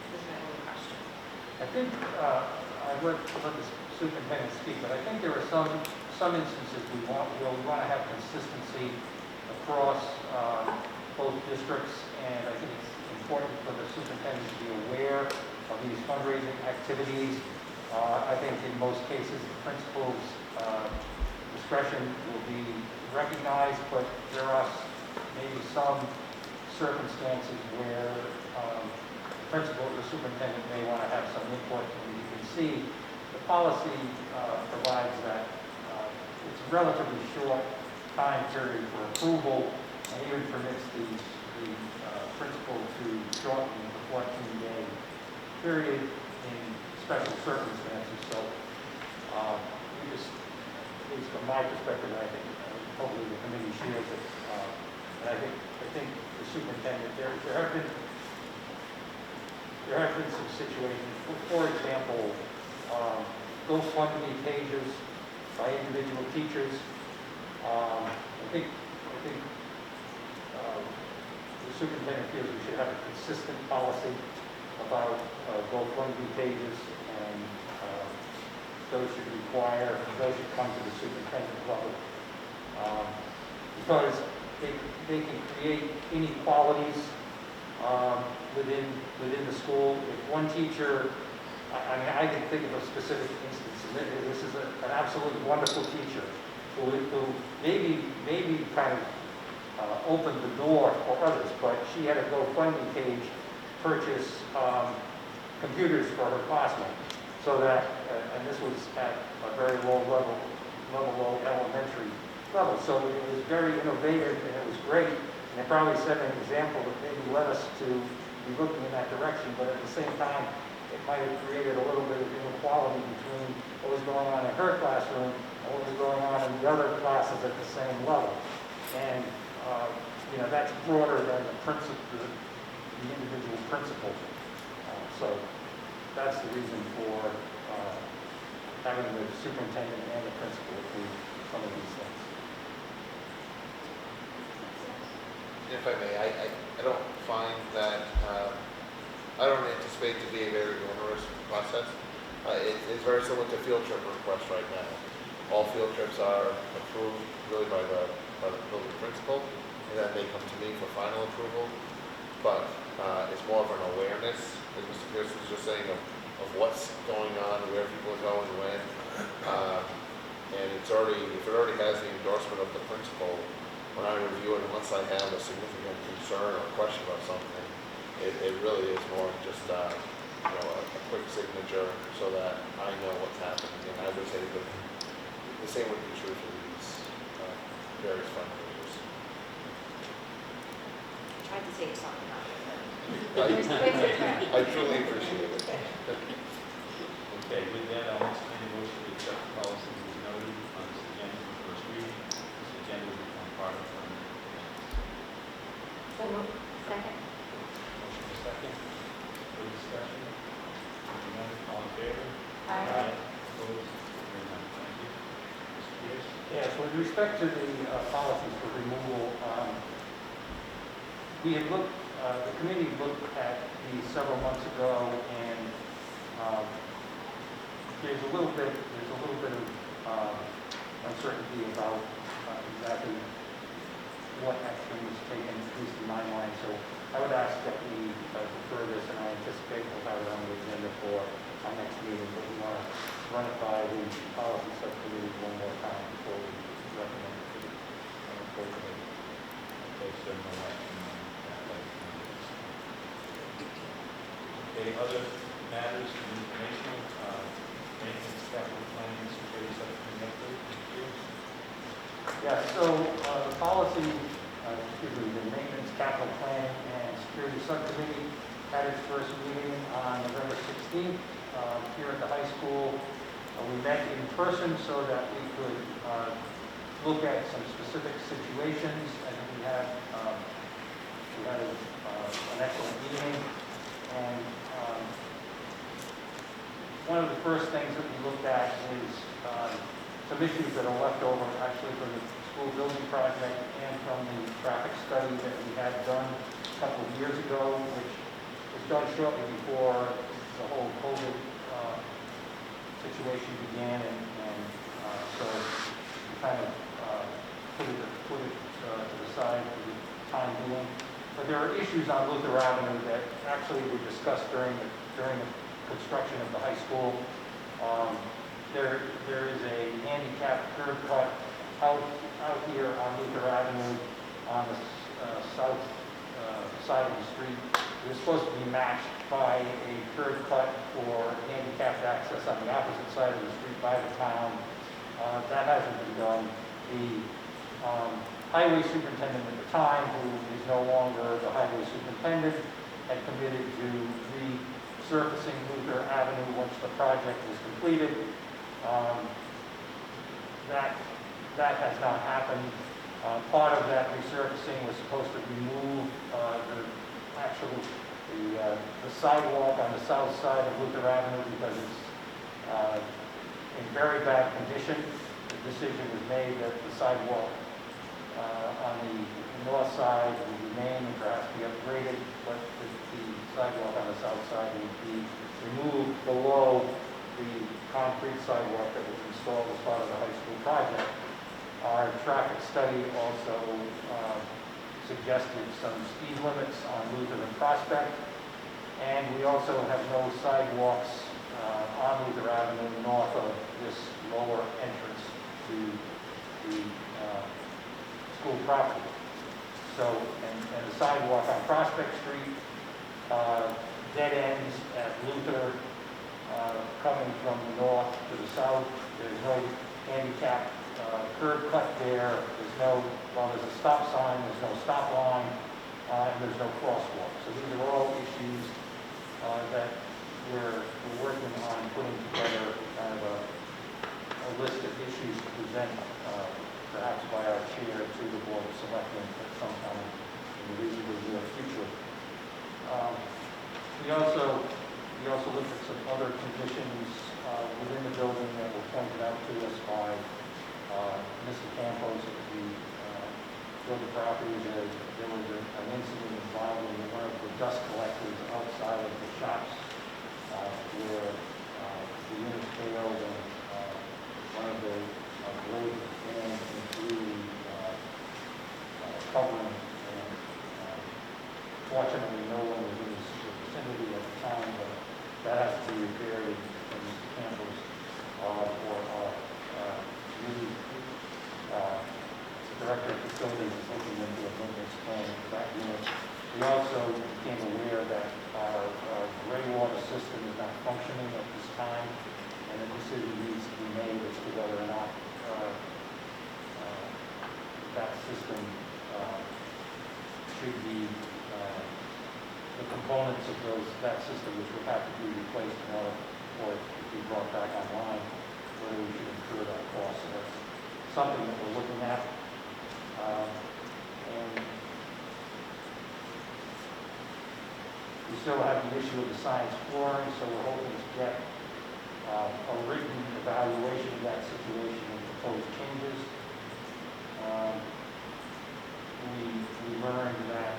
This is my only question. I think I read the superintendent speak, but I think there are some instances where we want to have consistency across both districts, and I think it's important for the superintendent to be aware of these fundraising activities. I think in most cases, the principal's discretion will be recognized, but there are maybe some circumstances where the principal or the superintendent may want to have some input, and you can see the policy provides that it's a relatively short time period for approval, and even permits the principal to shorten the 14-day period in special circumstances. So we just, at least from my perspective, I think hopefully the committee shares it. And I think the superintendent, there have been some situations, for example, GoFundMe pages by individual teachers. I think the superintendent feels we should have a consistent policy about GoFundMe pages, and those should come to the superintendent level, because they can create inequalities within the school. If one teacher, I mean, I can think of a specific instance, and this is an absolutely wonderful teacher who maybe kind of opened the door for others, but she had a GoFundMe page purchase computers for her classmates, so that, and this was at a very low low elementary level, so it was very innovative and it was great, and it probably set an example that maybe led us to be looking in that direction, but at the same time, it might have created a little bit of inequality between what was going on in her classroom and what was going on in the other classes at the same level. And that's broader than the individual principal. So that's the reason for having the superintendent and the principal approve some of these things. If I may, I don't find that, I don't anticipate to be a very onerous process. It's very similar to field trip requests right now. All field trips are approved really by the building principal, and then they come to me for final approval. But it's more of an awareness, as Mr. Pearson was just saying, of what's going on, where people are going, when. And if it already has the endorsement of the principal, when I review it, unless I have a significant concern or question about something, it really is more just a quick signature so that I know what's happening. And I would say that the same would be true for these various fundraisers. Tried to say something out I truly appreciate it. Okay, with that, I'll entertain a motion to accept the policy as noted on this agenda for first reading. This agenda will become part of the minutes. So moved. Second. Motion is second. For discussion. Hearing none, all in favor? Aye. Opposed? Hearing none. Thank you. Mr. Pierce? Yes, with respect to the policies for removal, we had looked, the committee looked at these several months ago, and there's a little bit of uncertainty about exactly what action was taken, at least in my mind. So I would ask that we defer this, and I anticipate we'll have it on the agenda for our next meeting, but we want to run it by the policy subcommittee one more time before we recommend it to the full committee. Okay, so no action on that item. Okay, other matters of information, maintenance, capital planning, security subcommittee update. Thank you. Yeah, so the policy, the maintenance, capital plan, and security subcommittee had its first meeting on November 16th here at the high school. We met in person so that we could look at some specific situations. I think we had an excellent meeting, and one of the first things that we looked at is some issues that are left over actually from the school building project and from the traffic study that we had done a couple of years ago, which was done shortly before the whole COVID situation began, and so we kind of put it to the side for the time being. But there are issues on Luther Avenue that actually were discussed during the construction of the high school. There is a handicap curb cut out here on Luther Avenue on the south side of the street. It was supposed to be matched by a curb cut for handicapped access on the opposite side of the street by the town. That hasn't been done. The highway superintendent at the time, who is no longer the highway superintendent, had committed to resurfacing Luther Avenue once the project was completed. That has not happened. Part of that resurfacing was supposed to remove the sidewalk on the south side of Luther Avenue because it's in very bad condition. The decision was made that the sidewalk on the north side would remain and perhaps be upgraded, but the sidewalk on the south side would be removed below the concrete sidewalk that was installed as part of the high school project. Our traffic study also suggested some speed limits on Luther and Prospect, and we also have no sidewalks on Luther Avenue north of this lower entrance to the school property. So, and the sidewalk on Prospect Street dead ends at Luther, coming from the north to the south. There's no handicap curb cut there. There's a stop sign, there's no stop line, and there's no crosswalk. So these are all issues that we're working on putting together kind of a list of issues to present, perhaps by our chair to the Board of Selectmen at some time in the reasonably near future. We also looked at some other conditions within the building that were pointed out to us by Mr. Campos at the building property. There was an incident involving one of the dust collectors outside of the shops where the unit failed and one of the blades ran through the covering, and fortunately no one was in the vicinity at the time, but that has to be repaired, and Mr. Campbell's Director of Facilities is looking into a maintenance plan for that unit. We also became aware that our gray water system is not functioning at this time, and a decision needs to be made as to whether or not that system should be, the components of that system which would have to be replaced in order for it to be brought back online, whether we should incur that cost. So that's something that we're looking at. And we still have the issue of the science flooring, so we're hoping to get a written evaluation of that situation and proposed changes. We learned that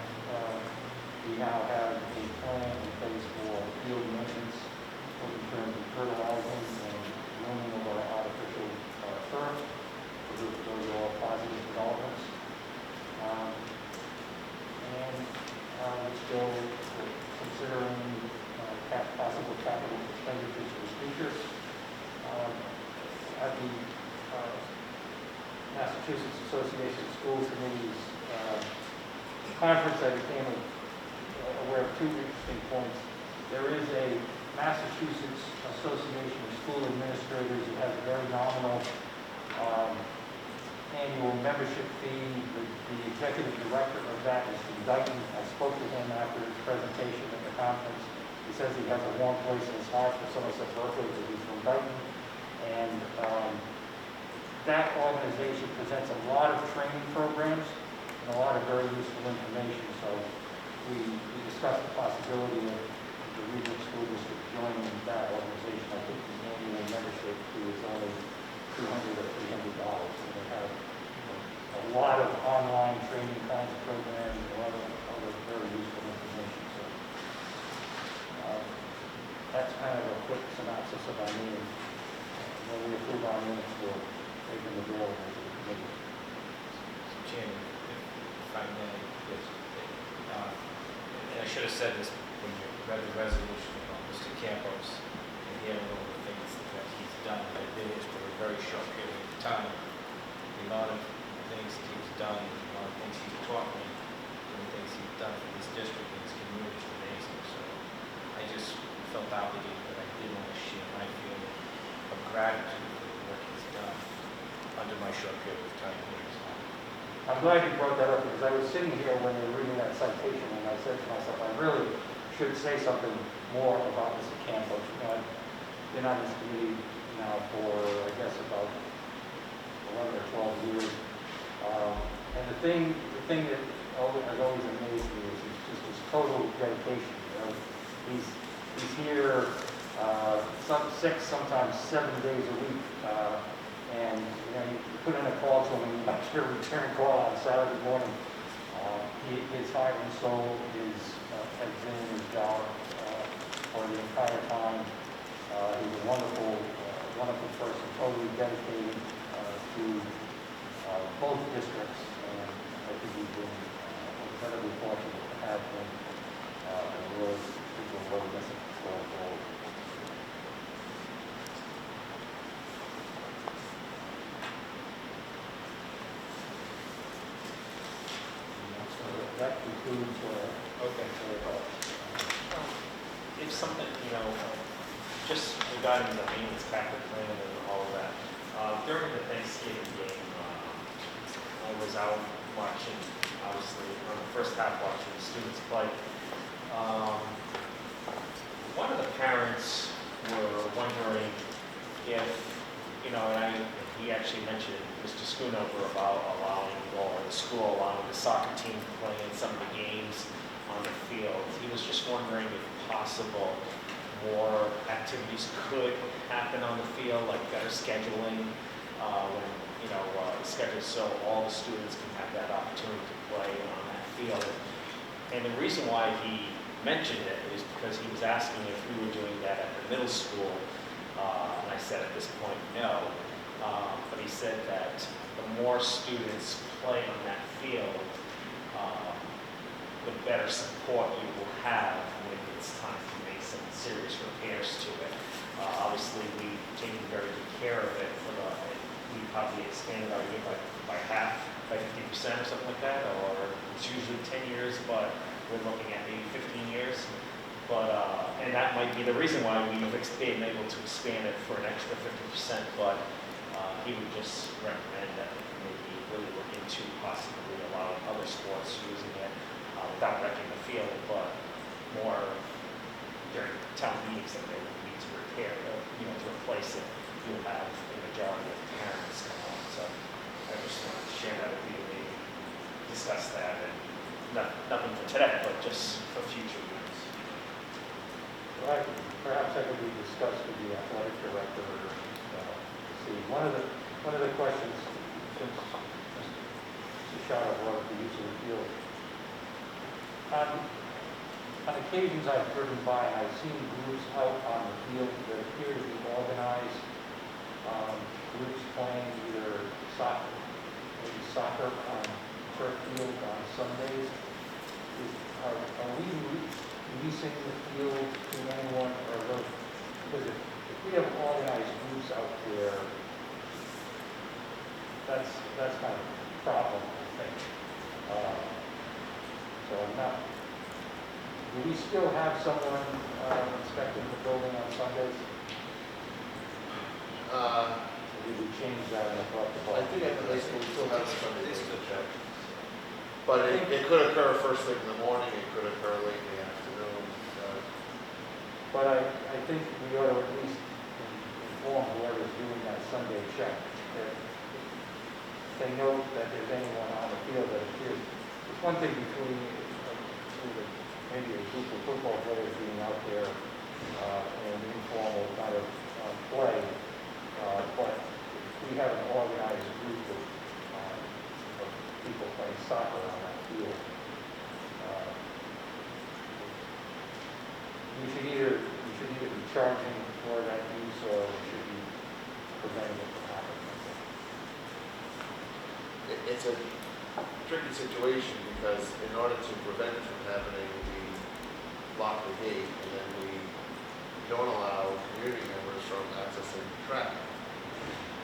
we now have a plan in place for field maintenance, both in terms of fertilizing and grooming of our artificial turf. So those are all positive developments. And we're still considering possible capital expenditures for the future. At the Massachusetts Association of School Committees conference, I became aware of two interesting points. There is a Massachusetts Association of School Administrators who has a very nominal annual membership fee. The executive director of that is from Dayton. I spoke to him after his presentation at the conference. He says he has a warm place in his heart for Somerset Berkley because he's from Dayton. And that organization presents a lot of training programs and a lot of very useful information. So we discussed the possibility of the regional school district joining that organization. I think the annual membership fee is only $200 or $300, and they have a lot of online training kinds of programs and a lot of other very useful information. So that's kind of a quick synopsis of our meeting. when we approve our minutes, we'll make them available to the committee. Chairman, if I may, yes. And I should have said this when you read the resolution, Mr. Campos, and hearing all the things that he's done, I did it for a very short period of time. The amount of things that he's done, the amount of things he's taught me, and the things he's done for this district and this community is amazing. So I just felt obligated that I did want to share my feeling of gratitude for the work he's done under my short period of time here. I'm glad you brought that up because I was sitting here when you were reading that citation and I said to myself, I really should say something more about Mr. Campos. You know, I've been on this committee now for, I guess, about 11 or 12 years. And the thing that has always amazed me is just his total dedication. You know, he's here some 6, sometimes 7 days a week. And you know, you put in a call to him and you got your return call on Saturday morning. His heart and soul has been in his job for the entire time. He's a wonderful person, totally dedicated to both districts. And I think we've been incredibly fortunate to have him. And really, people will miss him going forward. That concludes Okay. If something, just regarding the maintenance capital plan and all of that, during the Thanksgiving game, I was out watching, obviously, on the first half watching the students play. One of the parents were wondering if, and he actually mentioned Mr. Schoonover about allowing, or the school allowing the soccer team to play in some of the games on the field. He was just wondering if possible more activities could happen on the field, like better scheduling, when, the schedule so all the students can have that opportunity to play on that field. And the reason why he mentioned it is because he was asking if we were doing that at the middle school, and I said at this point, no. But he said that the more students play on that field, the better support you will have when it's time to make some serious repairs to it. Obviously, we've taken very good care of it. We probably expanded our year by half, by 50% or something like that, or it's usually 10 years, but we're looking at maybe 15 years. But, and that might be the reason why we've been able to expand it for an extra 50%, but he would just recommend that maybe really look into possibly allowing other sports using it without wrecking the field, but more during town meetings that they would need to repair, to replace it. You'll have the majority of parents come on. So I just wanted to share that with you, maybe discuss that, and nothing for today, but just for future years. Right. Perhaps that could be discussed with the athletic director. See, one of the questions, since Mr. Shara brought up the use of the field, on occasions I've driven by and I've seen groups out on the field that appear to be organized, groups playing either soccer on turf field on Sundays. Are we leasing the field to anyone, or because if we have organized groups out there, that's kind of a problem, I think. So I'm not. Do we still have someone inspecting the building on Sundays? Did we change that and above the ball? I think at the high school we still have Sundays to check. But it could occur first thing in the morning, it could occur late in the afternoon. But I think we ought to at least inform whoever's doing that Sunday check. If they know that there's anyone on the field that appears. It's one thing between maybe a group of football players being out there in an informal kind of play, but we have an organized group of people playing soccer on that field. We should either be charging for that use, or we should be preventing it from happening. It's a tricky situation because in order to prevent it from happening, we lock the gate and then we don't allow community members from accessing the track.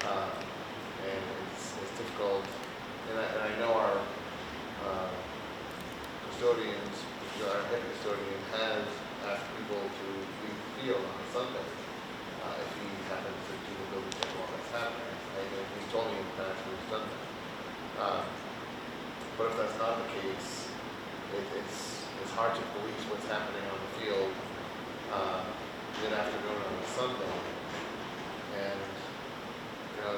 And it's difficult. And I know our custodians, our head custodian has asked people to leave the field on a Sunday if he happens to do the building check while that's happening. He's told me in the past he's done that. But if that's not the case, it's hard to police what's happening on the field mid-afternoon on a Sunday. And, you know,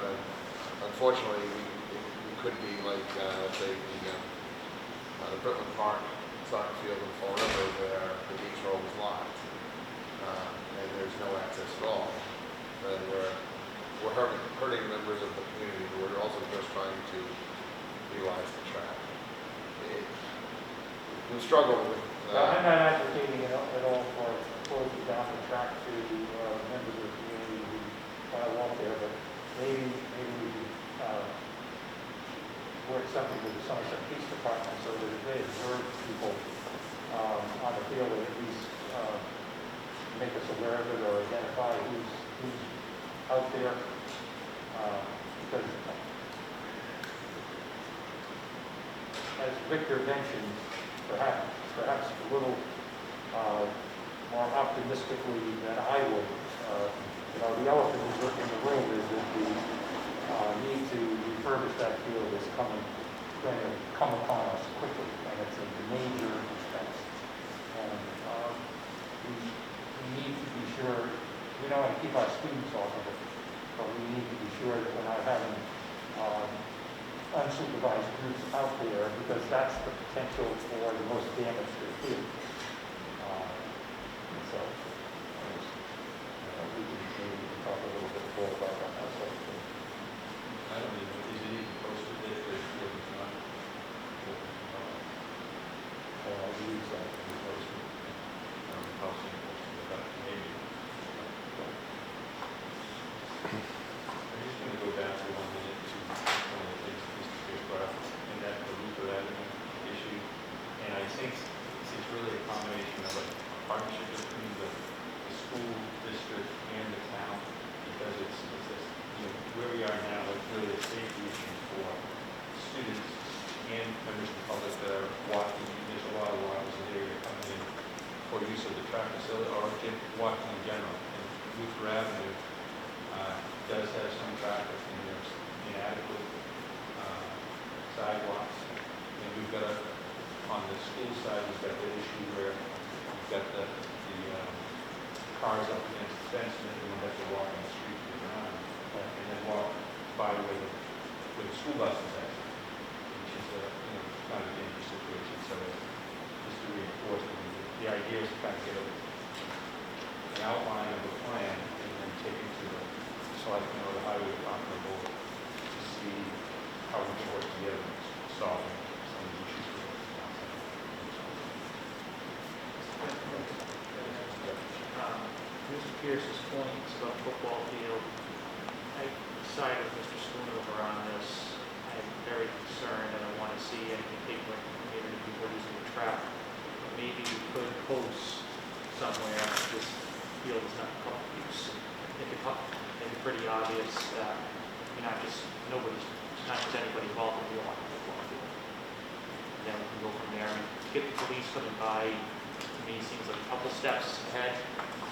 unfortunately, we could be like, let's say, the Brooklyn Park soccer field in Fall River where the gates are always locked and there's no access at all. And we're hurting members of the community who are also just trying to utilize the track. We struggle with. I'm not advocating at all for closing down the track to members of the community who want to walk there, but maybe we could work something with the Somerset Police Department so that if they observe people on the field, at least make us aware of it or identify who's out there. Because as Victor mentioned, perhaps a little more optimistically than I would, the elephant in the room is that the need to refurbish that field is going to come upon us quickly, and it's a major expense. And we need to be sure, we don't want to keep our students off of it, but we need to be sure that we're not having unsupervised groups out there, because that's the potential for the most damage to the field. So, we can talk a little bit more about that myself. I don't even know if he's even posted it, but it's not. We use that to be posted. Posted, but maybe. I'm just going to go back for 1 minute to one of the things Mr. Pierce brought up, and that's the Luther Avenue issue. And I think it's really a combination of a partnership between the school district and the town, because it's this, where we are now, it's really a safety issue for students and members of the public that are walking. There's a lot of walkers in the area coming in for use of the track facility or just walking in general. And Luther Avenue does have some traffic, and there's inadequate sidewalks. And we've got on the school side, we've got the issue where we've got the cars up against the fence, and then we have to walk on the street to the ground, and then walk by where the school buses are, which is kind of a dangerous situation. So just to reinforce it, the idea is to kind of get an outline of the plan and then take it to the selectmen or the highway department board to see how we can work together in solving some of the issues with the Mr. Pierce's points about football field, I side with Mr. Schoonover on this. I'm very concerned, and I want to see anything take away from community people using the track. Maybe we could post somewhere this field is not public use. Make it pretty obvious that you're not just anybody involved in the football field. Then we can go from there and get the police coming by. To me, seems like a couple steps ahead.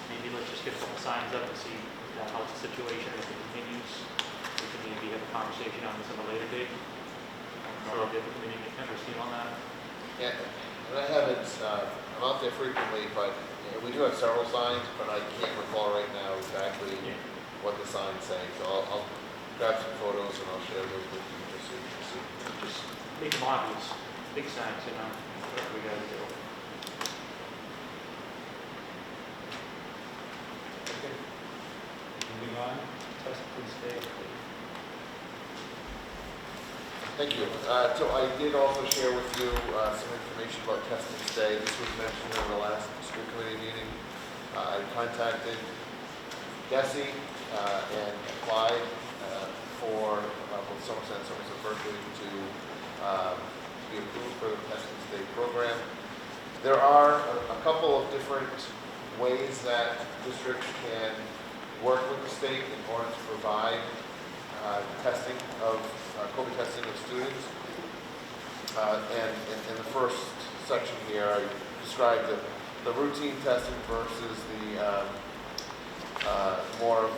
Maybe let's just get some signs up and see if that helps the situation. If it continues, we can maybe have a conversation on this at a later date. I don't know if the community members see on that. Yeah, and I haven't, I'm out there frequently, but we do have several signs, but I can't recall right now exactly what the signs say. So I'll grab some photos and I'll share those with you just so you can see. Just make them obvious. Big signs, whatever we gotta do. Okay. Moving on, test please stay. Thank you. So I did also share with you some information about testing today. This was mentioned in the last school committee meeting. I contacted Desi and applied for both Somerset and Somerset Berkley to be approved for the Test and Stay program. There are a couple of different ways that districts can work with the state in order to provide testing of COVID testing of students. And in the first section here, I described the routine testing versus the more of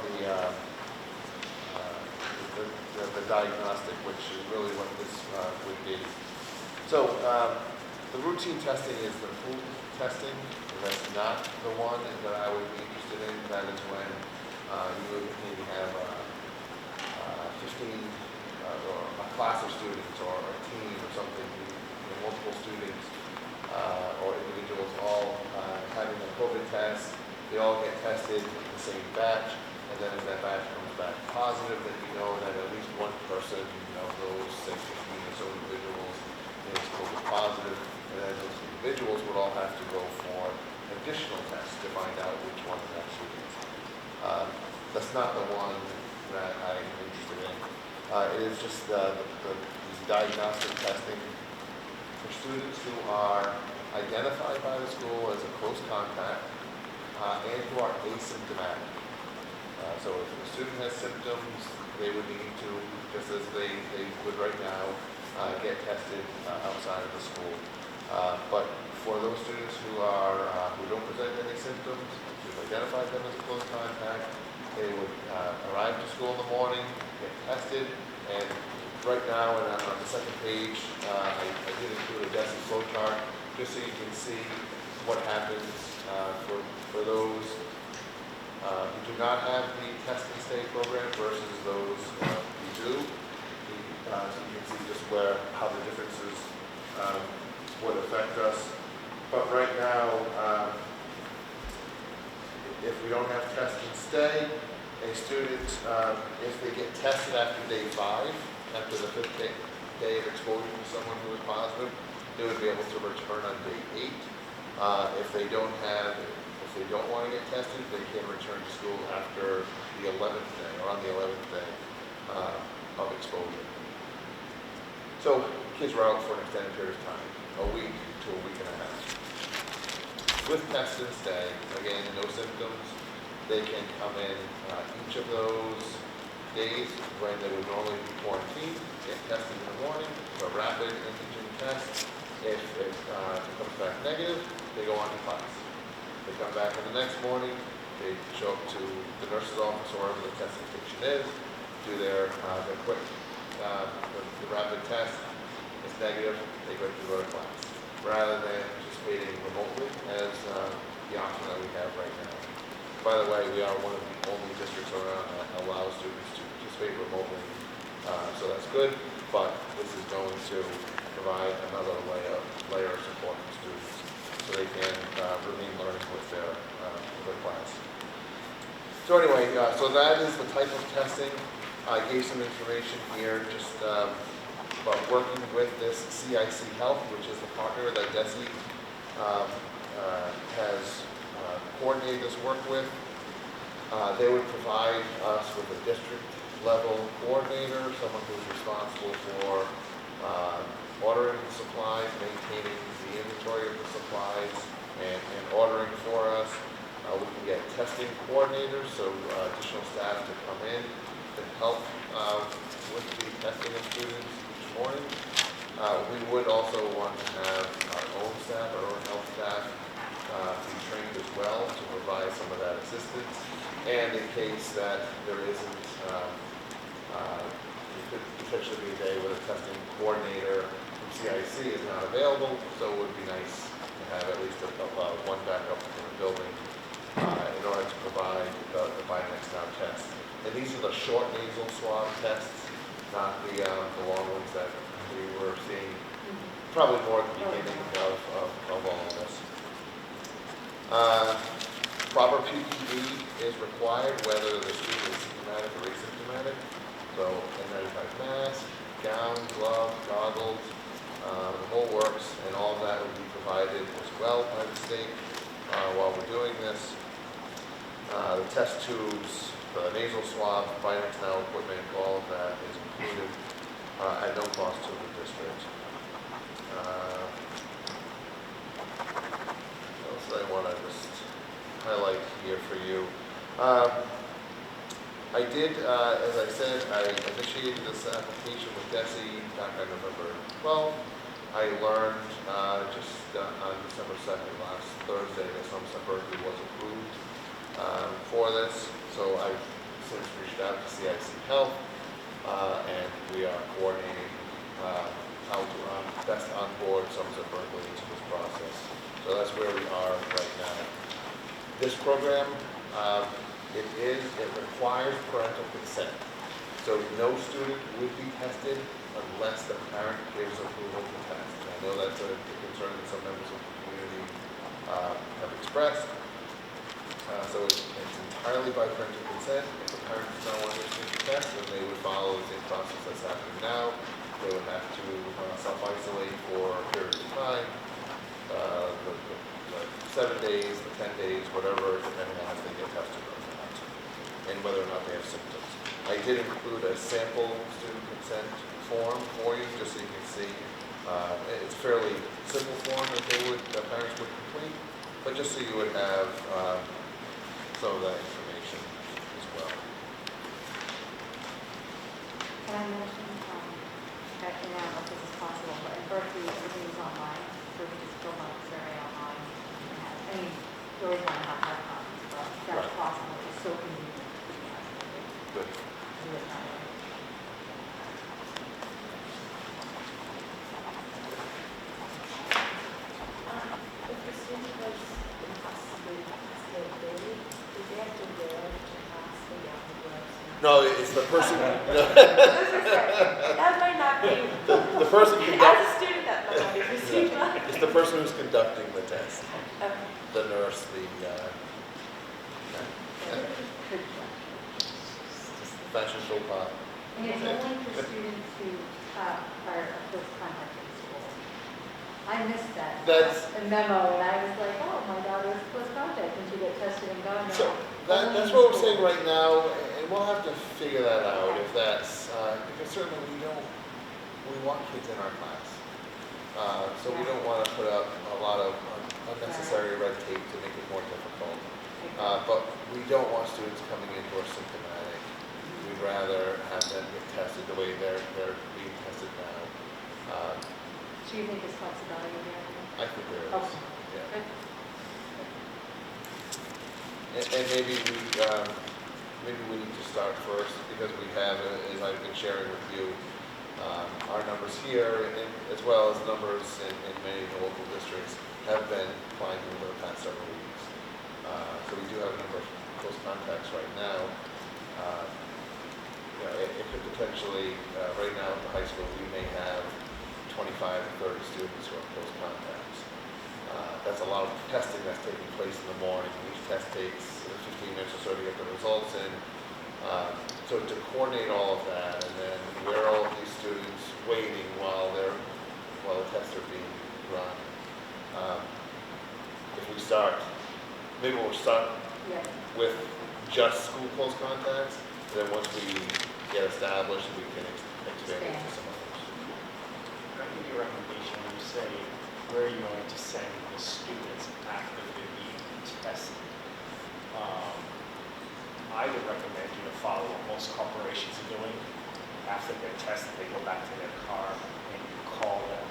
the diagnostic, which is really what this would be. So the routine testing is the pool testing. That's not the one that I would be interested in. That is when you would maybe have 15 or a class of students or a team or something, multiple students or individuals all having a COVID test. They all get tested in the same batch, and then if that batch comes back positive, then you know that at least one person, those 15 or so individuals is COVID positive, and then those individuals would all have to go for additional tests to find out which one it actually is. That's not the one that I'm interested in. It is just these diagnostic testing for students who are identified by the school as a close contact and who are asymptomatic. So if a student has symptoms, they would need to, just as they would right now, get tested outside of the school. But for those students who don't present any symptoms, we've identified them as a close contact, they would arrive to school in the morning, get tested, and right now, and on the second page, I did include a DESI flow chart, just so you can see what happens for those who do not have the Test and Stay program versus those who do. So you can see just how the differences would affect us. But right now, if we don't have Test and Stay, a student, if they get tested after day 5, after the 5th day of exposure to someone who is positive, they would be able to return on day 8. If they don't want to get tested, they can return to school after the 11th day, or on the 11th day of exposure. So kids were out for an extended period of time, a week to a week and a half. With Test and Stay, again, no symptoms, they can come in each of those days when they would normally be quarantined, get tested in the morning, a rapid antigen test. If it comes back negative, they go on to class. They come back in the next morning, they show up to the nurse's office or wherever the testing station is, do their quick, the rapid test. It's negative, they go to class, rather than participating remotely as the option that we have right now. By the way, we are one of the only districts around that allows students to participate remotely, so that's good, but this is going to provide another layer of support for students so they can remain learning with their class. So anyway, so that is the type of testing. I gave some information here just about working with this CIC Health, which is the partner that DESI has coordinated this work with. They would provide us with a district level coordinator, someone who's responsible for ordering the supplies, maintaining the inventory of the supplies, and ordering for us. We can get testing coordinators, so additional staff to come in to help with the testing of students each morning. We would also want to have our own staff, our own health staff, be trained as well to provide some of that assistance. And in case that there isn't, it could potentially be a day where the testing coordinator from CIC is not available, so it would be nice to have at least one backup in the building in order to provide the Buy Next Now test. And these are the short nasal swab tests, not the long ones that we were seeing probably more at the beginning of all of this. Proper PPE is required whether the student is symptomatic or asymptomatic. So N95 mask, gown, gloves, goggles, the whole works, and all of that would be provided as well by the state while we're doing this. The test tubes for the nasal swab, Binax now equipment, all of that is included at no cost to the district. What else I want to just highlight here for you? I did, as I said, I initiated this application with DESE back on November 12th. I learned just on December 2nd, last Thursday, that Somerset Berkley was approved for this. So I've since reached out to CIC Health, and we are coordinating how to best onboard Somerset Berkley into this process. So that's where we are right now. This program, it requires parental consent. So no student would be tested unless the parent gives approval to test. And I know that's a concern that some members of the community have expressed. So it's entirely by parental consent. If the parent does not want their student to test, then they would follow the same process that's happening now. They would have to self-isolate for a period of time, the 7 days, the 10 days, whatever, depending on if they get tested or not, and whether or not they have symptoms. I did include a sample student consent form for you, just so you can see. It's a fairly simple form that parents would complete, but just so you would have some of that information as well. Can I mention, I don't know if this is possible, but in Berkeley, everything is online, so we just fill out the survey online. I mean, you always want to have hard copies, but if that's Right. possible, it's so convenient. Good. Do it that way. If the student was impossibly tested daily, did they have to wear to pass the yellow gloves? No, it's the person. That might not be. The person As conducting. a student, that might not be received. It's the person who's conducting the test. Okay. The nurse, the fashion show pot. And it's only for students who are a close contact in school. I missed that. That's- A memo, and I was like, oh, my daughter was close contact, and she got tested and gone. So that's what we're saying right now, and we'll have to figure that out if that's, because certainly we want kids in our class. So we don't want to put up a lot of unnecessary red tape to make it more difficult. But we don't want students coming in who are symptomatic. We'd rather have them get tested the way they're being tested now. So you think there's flexibility there? I think there is. Okay. Yeah. Good. And maybe we need to start first, because we have, as I've been sharing with you, our numbers here, and as well as numbers in many of the local districts, have been climbing over the past several weeks. So we do have a number of close contacts right now. It could potentially, right now at the high school, we may have 25 to 30 students who are close contacts. That's a lot of testing that's taking place in the morning. Each test takes 15 minutes or so to get the results in. So to coordinate all of that, and then where all of these students waiting while the tests are being run. If we start, maybe we'll start with just school close contacts, then once we get established, we can expand it to some others. Can I give you a recommendation when you say where are you going to send the students after they're being tested? I would recommend you to follow what most corporations are doing. After they're tested, they go back to their car and you call them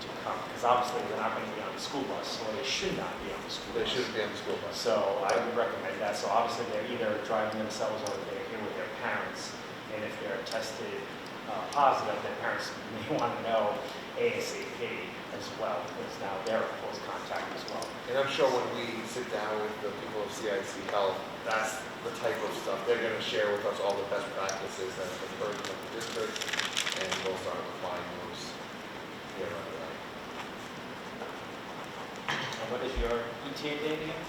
to come. Because obviously they're not going to be on the school bus, or they should not be on the school bus. They shouldn't be on the school bus. So I would recommend that. So obviously they're either driving themselves or they're here with their parents. And if they're tested positive, their parents may want to know ASAP as well, because now they're a close contact as well. And I'm sure when we sit down with the people of CIC Health, that's the type of stuff they're going to share with us, all the best practices that have been heard in the district, and we'll start applying those here and there. And what is your ETA date again?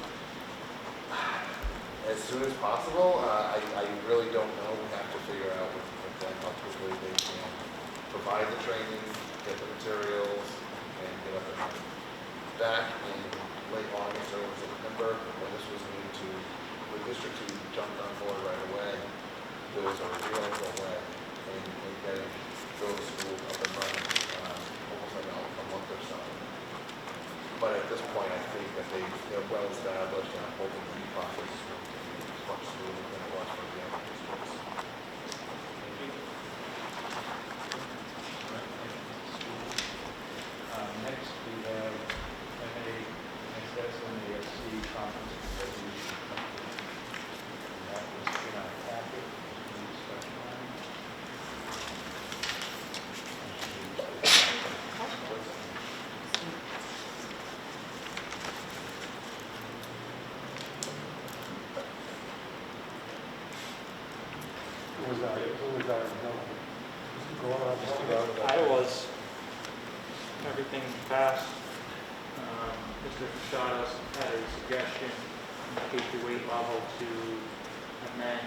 As soon as possible. I really don't know. We have to figure out with them how quickly they can provide the training, get the materials, and get up and running. Back in late August, early September, when this was new to the the districts who jumped on board right away, there was a real delay in getting those schools up and running, almost like a month or so. But at this point, I think that they're well established, and I'm hoping the process is going to be much smoother than it was for the other districts. Next, we have NASC conference resolution. And that was in our packet. Any discussion on it? Who was our, Mr. Gordon? I was, everything passed. Mr. Shadas had a suggestion in the K through 8 level to amend,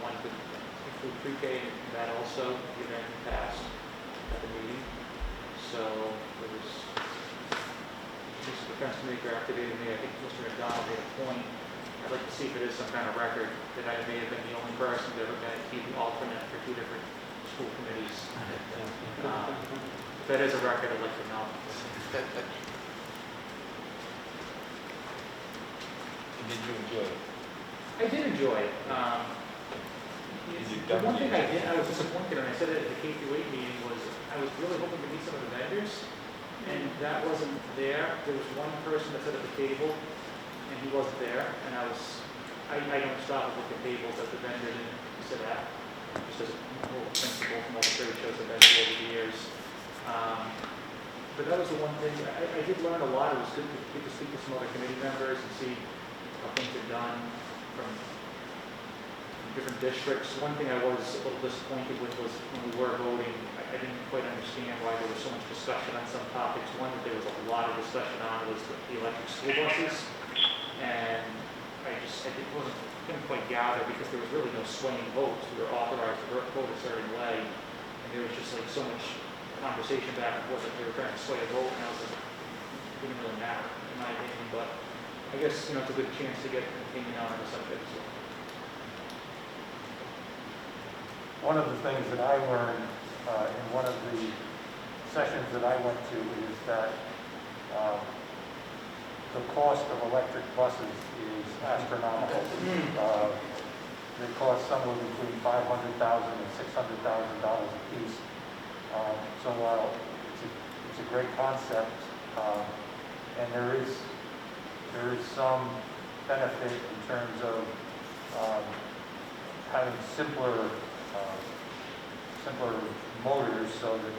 one to include pre-K, and that also even passed at the meeting. So there was, Mr. Defense Maker activated me, I think Mr. McDonald made a point. I'd like to see if it is some kind of record that I may have been the only person that ever got to be the alternate for 2 different school committees. If that is a record, I'd like to know. Did you enjoy it? I did enjoy it. The one thing I was disappointed, and I said it at the K through 8 meeting, was I was really hoping to meet some of the vendors, and that wasn't there. There was one person that sat at the table, and he wasn't there, and I don't stop and look at tables that the vendor didn't sit at, just as a whole principle from all the trade shows I've been to over the years. But that was the one thing, I did learn a lot. It was good to get to speak to some other committee members and see how things are done from different districts. One thing I was a little disappointed with was when we were voting, I didn't quite understand why there was so much discussion on some topics. One that there was a lot of discussion on was the electric school buses. And I couldn't quite gather because there was really no swaying votes. We were authorized to vote a certain way. And there was just like so much conversation back and forth that they were trying to sway a vote, and I was like, it didn't really matter, in my opinion, but I guess, it's a good chance to get an opinion on the subject as well. One of the things that I learned in one of the sessions that I went to is that the cost of electric buses is astronomical. They cost somewhere between $500,000 and $600,000 a piece. So while it's a great concept, and there is some benefit in terms of having simpler motors so that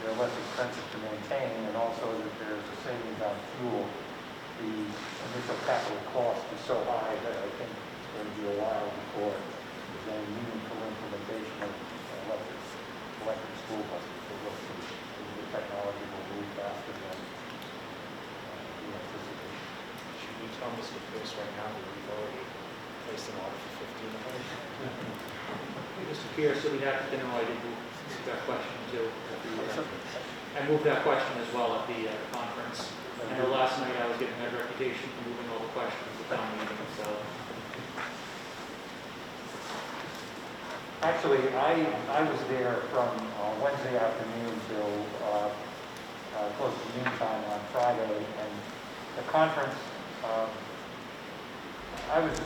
they're less expensive to maintain, and also that there's a savings on fuel. The initial capital cost is so high that I think it's going to be a while before there's any meaningful implementation of electric school buses. So we'll see. The technology will move faster than we anticipate. Should we tell Mr. Pierce right now that we've already placed an order for 15 of them? Mr. Pierce, so we have to know, I did move that question too. I moved that question as well at the conference. I know last night I was getting that reputation for moving all the questions at town meeting, so. Actually, I was there from Wednesday afternoon till close to noontime on Friday, and the conference, I was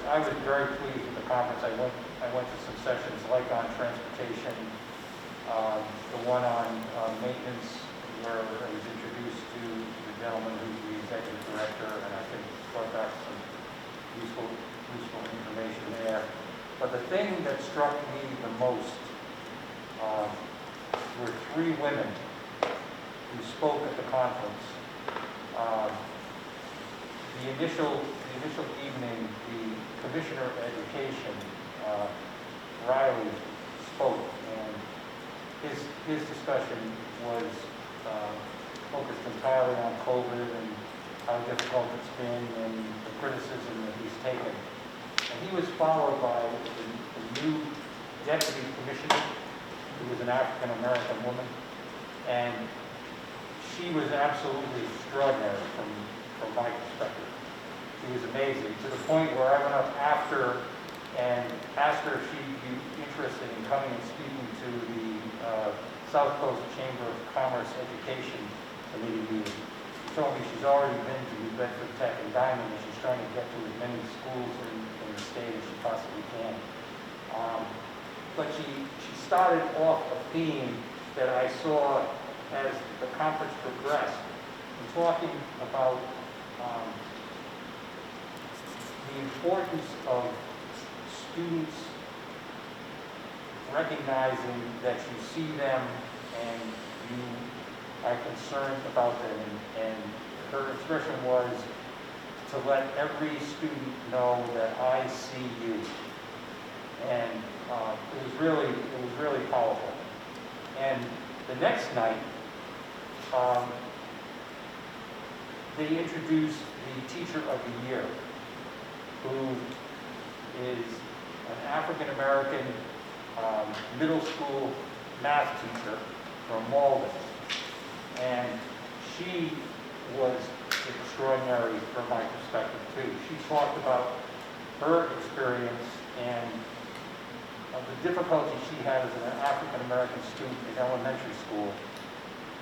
very pleased with the conference. I went to some sessions like on transportation, the one on maintenance, where I was introduced to the gentleman who's the executive director, and I think brought back some useful information there. But the thing that struck me the most were 3 women who spoke at the conference. The initial evening, the Commissioner of Education, Riley, spoke, and his discussion was focused entirely on COVID and how difficult it's been and the criticism that he's taken. And he was followed by the new Deputy Commissioner, who was an African-American woman, and she was absolutely extraordinary from my perspective. She was amazing, to the point where I went up after and asked her if she'd be interested in coming and speaking to the South Coast Chamber of Commerce Education Committee meeting. She told me she's already been to New Bedford Tech and Diamond, and she's trying to get to as many schools in the state as she possibly can. But she started off a theme that I saw as the conference progressed, and talking about the importance of students recognizing that you see them and you are concerned about them. And her expression was to let every student know that I see you. And it was really powerful. And the next night, they introduced the Teacher of the Year, who is an African-American middle school math teacher from Malden. And she was extraordinary from my perspective too. She talked about her experience and the difficulty she had as an African-American student in elementary school,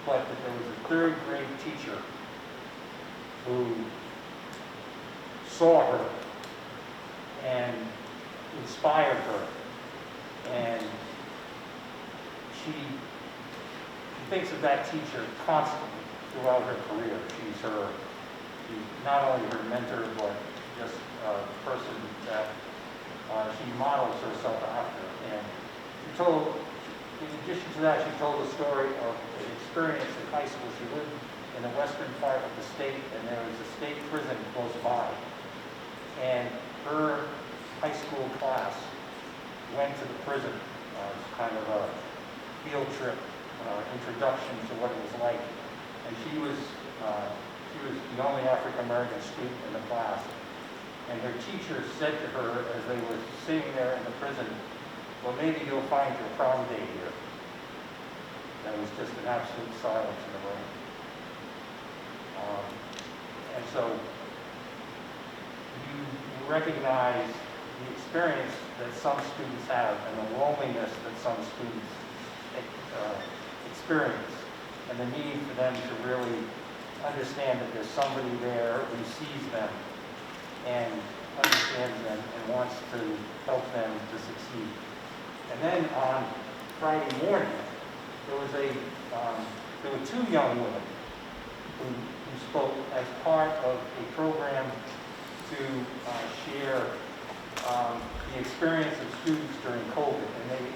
but that there was a third grade teacher who saw her and inspired her, and she thinks of that teacher constantly throughout her career. She's not only her mentor, but just a person that she models herself after. And she told, in addition to that, she told a story of an experience in high school. She lived in the western part of the state, and there was a state prison close by. And her high school class went to the prison. It's kind of a field trip, introduction to what it was like. And she was the only African-American student in the class. And her teacher said to her as they were sitting there in the prison, well, maybe you'll find your prom date here. There was just an absolute silence in the room. And so you recognize the experience that some students have and the loneliness that some students experience, and the need for them to really understand that there's somebody there who sees them and understands them and wants to help them to succeed. And then on Friday morning, there were two young women who spoke as part of a program to share the experience of students during COVID. And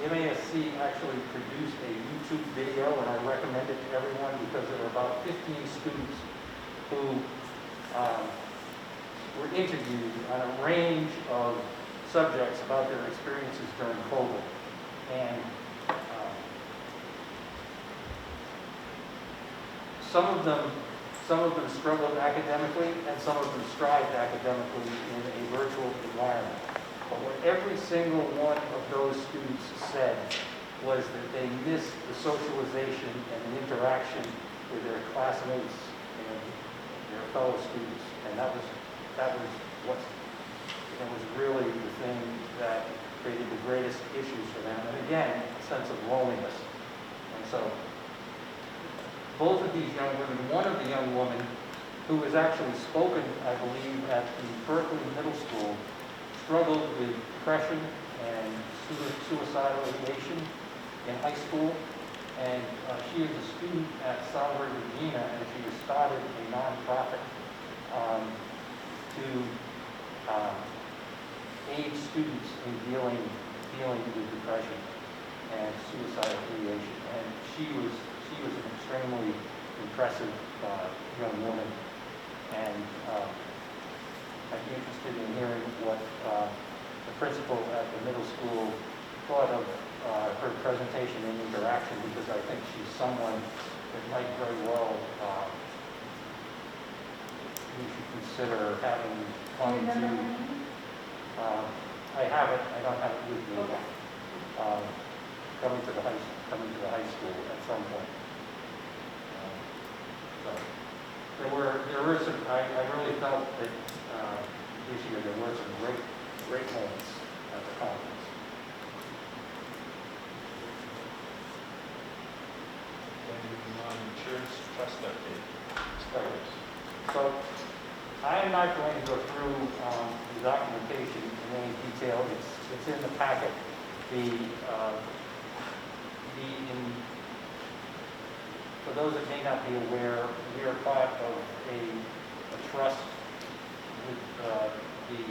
the MASC actually produced a YouTube video, and I recommend it to everyone because there were about 15 students who were interviewed on a range of subjects about their experiences during COVID. And some of them struggled academically, and some of them thrived academically in a virtual environment. But what every single one of those students said was that they missed the socialization and the interaction with their classmates and their fellow students. And that was what was really the thing that created the greatest issues for them. And again, a sense of loneliness. And so both of these young women, one of the young women who was actually spoken, I believe, at the Berkeley Middle School, struggled with depression and suicidal ideation in high school. And she is a student at Somerset Berkley, and she has started a nonprofit to aid students in dealing with depression and suicidal ideation. And she was an extremely impressive young woman, and I'd be interested in hearing what the principal at the middle school thought of her presentation and interaction, because I think she's someone that might very well we should consider having come to. I have it. I don't have it with me. Okay. Coming to the high school at some point. So I really felt that this year there were some great moments at the conference. Then moving on, insurance trust update. So I am not going to go through the documentation in any detail. It's in the packet. For those that may not be aware, we are part of a trust with the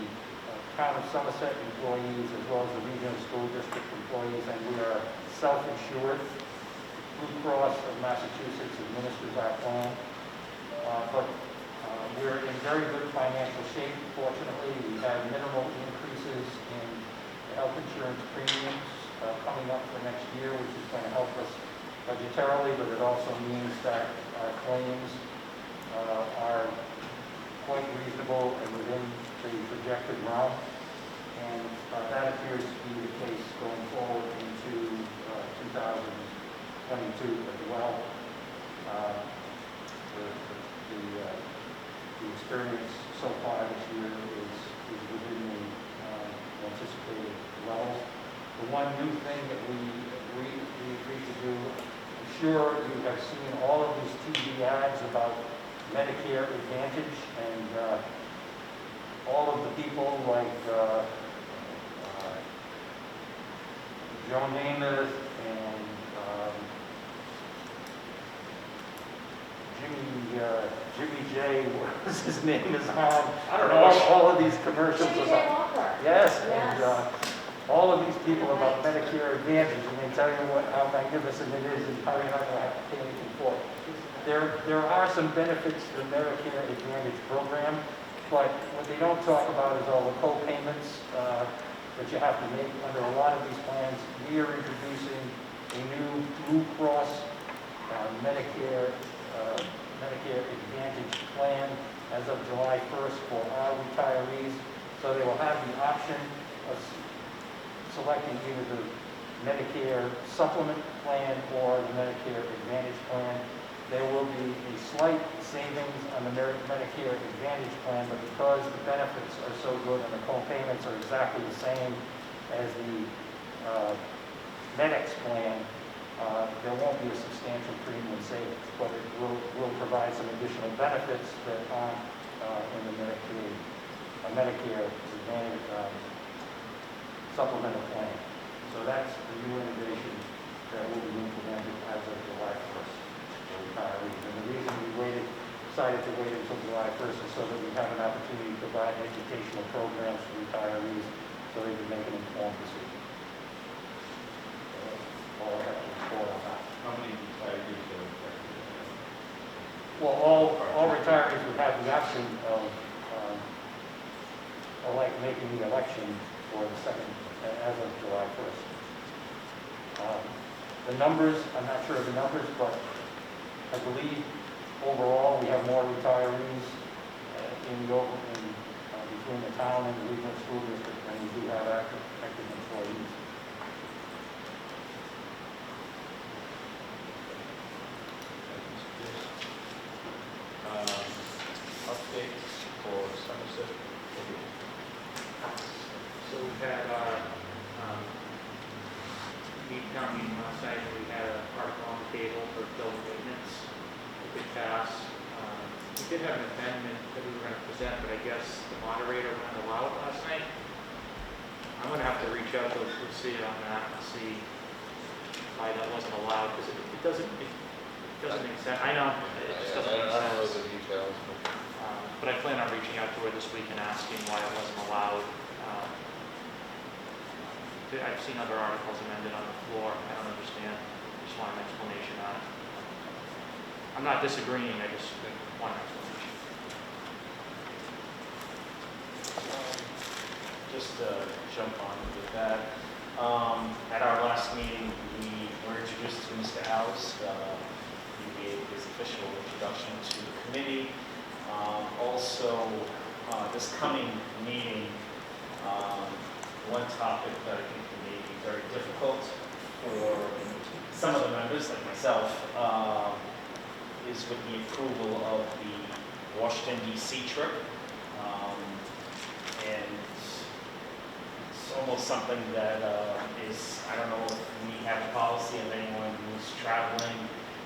town of Somerset employees as well as the regional school district employees, and we are self-insured. Blue Cross of Massachusetts administers our plan, but we're in very good financial shape. Fortunately, we have minimal increases in health insurance premiums coming up for next year, which is going to help us budgetarily, but it also means that our claims are quite reasonable and within the projected realm. And that appears to be the case going forward into 2022 as well. The experience so far this year is within the anticipated levels. The one new thing that we agreed to do, I'm sure you have seen all of these TV ads about Medicare Advantage, and all of the people like Joe Namath and Jimmy J, what was his name, is on. I don't know. All of these commercials Jimmy J. about. Walker. Yes, Yes. and all of these people about Medicare Advantage, and they tell you how magnificent it is and how you're not going to have to pay anything for it. There are some benefits to the Medicare Advantage program, but what they don't talk about is all the co-payments that you have to make under a lot of these plans. We are introducing a new Blue Cross Medicare Advantage plan as of July 1st for our retirees. So they will have the option of selecting either the Medicare supplement plan or the Medicare Advantage plan. There will be a slight savings on the Medicare Advantage plan, but because the benefits are so good and the co-payments are exactly the same as the MedX plan, there won't be a substantial premium savings, but it will provide some additional benefits that aren't in the Medicare Advantage supplemental plan. So that's the new innovation that will be implemented as of July 1st for retirees. And the reason we decided to wait until July 1st is so that we have an opportunity to provide educational programs for retirees so they can make an informed decision. All I have to report on that. How many retirees are affected? Well, all retirees would have the option of like making the election for the second, as of July 1st. The numbers, I'm not sure of the numbers, but I believe overall we have more retirees between the town and the regional school district than we do have active employees. Updates for Somerset. So we had our town meeting last night, and we had an article on the table for building maintenance. It did pass. We did have an amendment that we were going to present, but I guess the moderator wouldn't allow it last night. I'm going to have to reach out to Lucia on that and see why that wasn't allowed, because it doesn't make sense. I know, it just doesn't make sense. I don't know the details. But I plan on reaching out to her this week and asking why it wasn't allowed. I've seen other articles amended on the floor. I don't understand. I just want an explanation on it. I'm not disagreeing. I just want an explanation. Just to jump on with that, at our last meeting, we were introduced to Mr. House. He gave his official introduction to the committee. Also, this coming meeting, one topic that I think may be very difficult for some of the members, like myself, is with the approval of the Washington DC trip. And it's almost something that is, I don't know if we have a policy of anyone who's traveling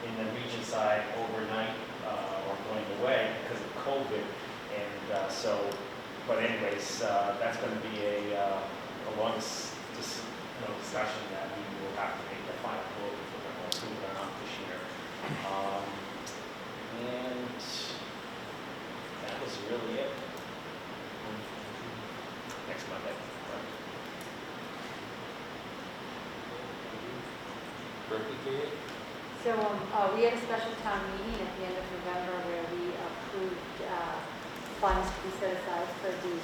in the region side overnight or going away because of COVID. And but anyways, that's going to be a long discussion that we will have to make the final vote if we're going to approve it or not this year. And that was really it. Next Monday. Berkeley Kate? So we had a special town meeting at the end of November where we approved funds to be set aside for the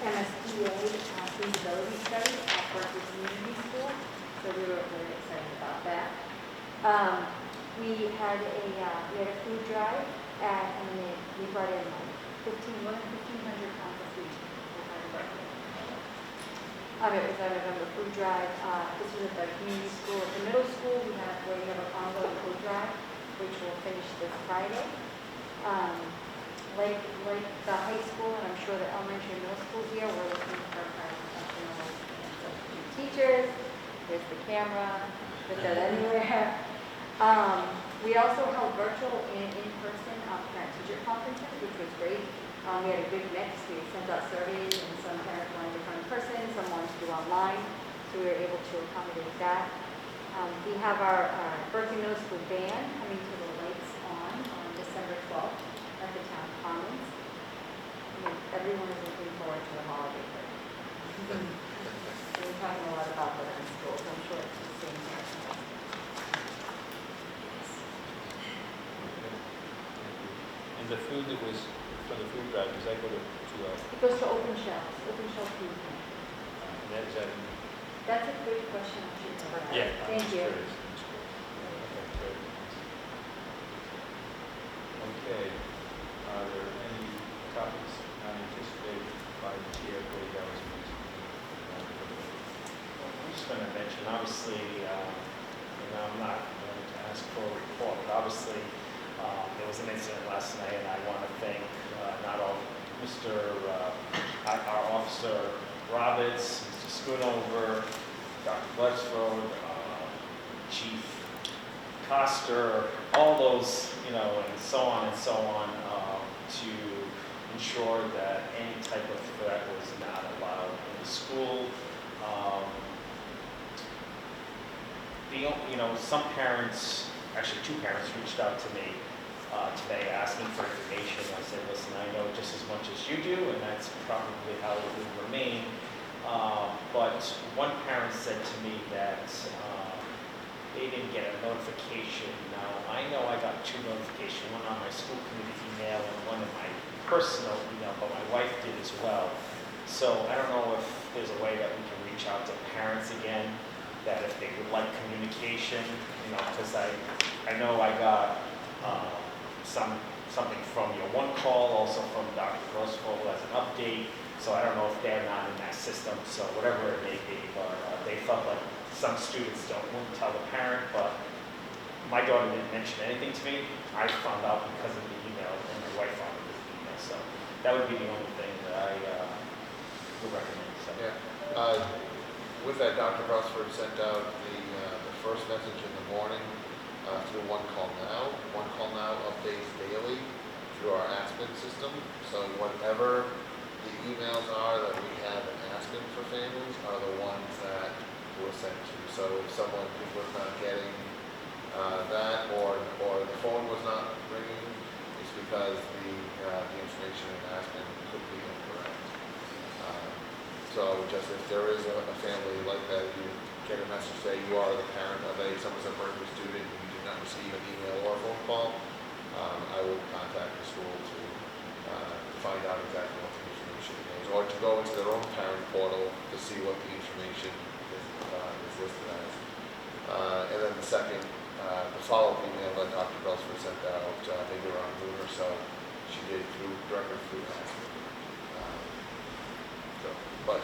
MSDA feasibility study at Berkeley Community School. So we were very excited about that. We had a food drive and we brought in like 1,500 pounds of food. It was at November food drive. This was at the community school. At the middle school, we have an ongoing food drive, which will finish this Friday. Like the high school, and I'm sure the elementary and middle school here, we're looking for professionals and substitute teachers. There's the camera, put that anywhere. We also held virtual and in-person parent-teacher conferences, which was great. We had a good mix. We sent out surveys, and some parents wanted to come in person, some wanted to do online, so we were able to accommodate that. We have our Berkeley Middle School band coming to the lights on December 12th at the Town Commons. Everyone is looking forward to the holiday break. We're talking a lot about that in school, so I'm sure it's the same here. And the food that was for the food drive, does that go to It goes to open shelves food. is that That's a good question. I should know that. yeah. Thank you. Okay, good. Okay, are there any topics not anticipated by the chair for the hours meeting? I'm just going to mention, obviously, I'm not going to ask for a report, but obviously there was an incident last night, and I want to thank not all our officer Roberts, Mr. Schoonover, Dr. Bletchford, Chief Coster, all those, and so on to ensure that any type of threat was not allowed in the school. Some parents, actually two parents, reached out to me today asking for information. I said, listen, I know just as much as you do, and that's probably how it will remain. But one parent said to me that they didn't get a notification. Now, I know I got two notifications, one on my school committee email and one in my personal email, but my wife did as well. So I don't know if there's a way that we can reach out to parents again, that if they would like communication, because I know I got something from your one call, also from Dr. Grossfold as an update. So I don't know if they're not in that system, so whatever it may be, but they felt like some students wouldn't tell the parent, but my daughter didn't mention anything to me. I found out because of the email, and my wife found it with the email, so that would be the only thing that I would recommend. So. Yeah. With that, Dr. Brosford sent out the first message in the morning through One Call Now. One Call Now updates daily through our Aspen system. So whatever the emails are that we have in Aspen for families are the ones that we're sent to. So if someone was not getting that or the phone was not ringing, it's because the information in Aspen could be incorrect. So just if there is a family like that, you get a message say you are the parent of a Somerset Berkley student and you did not receive an email or a phone call, I will contact the school to find out exactly what the information is, or to go into their own parent portal to see what the information is listed as. And then the second, the follow-up email that Dr. Brosford sent out maybe around noon or so, she did directly through Aspen. But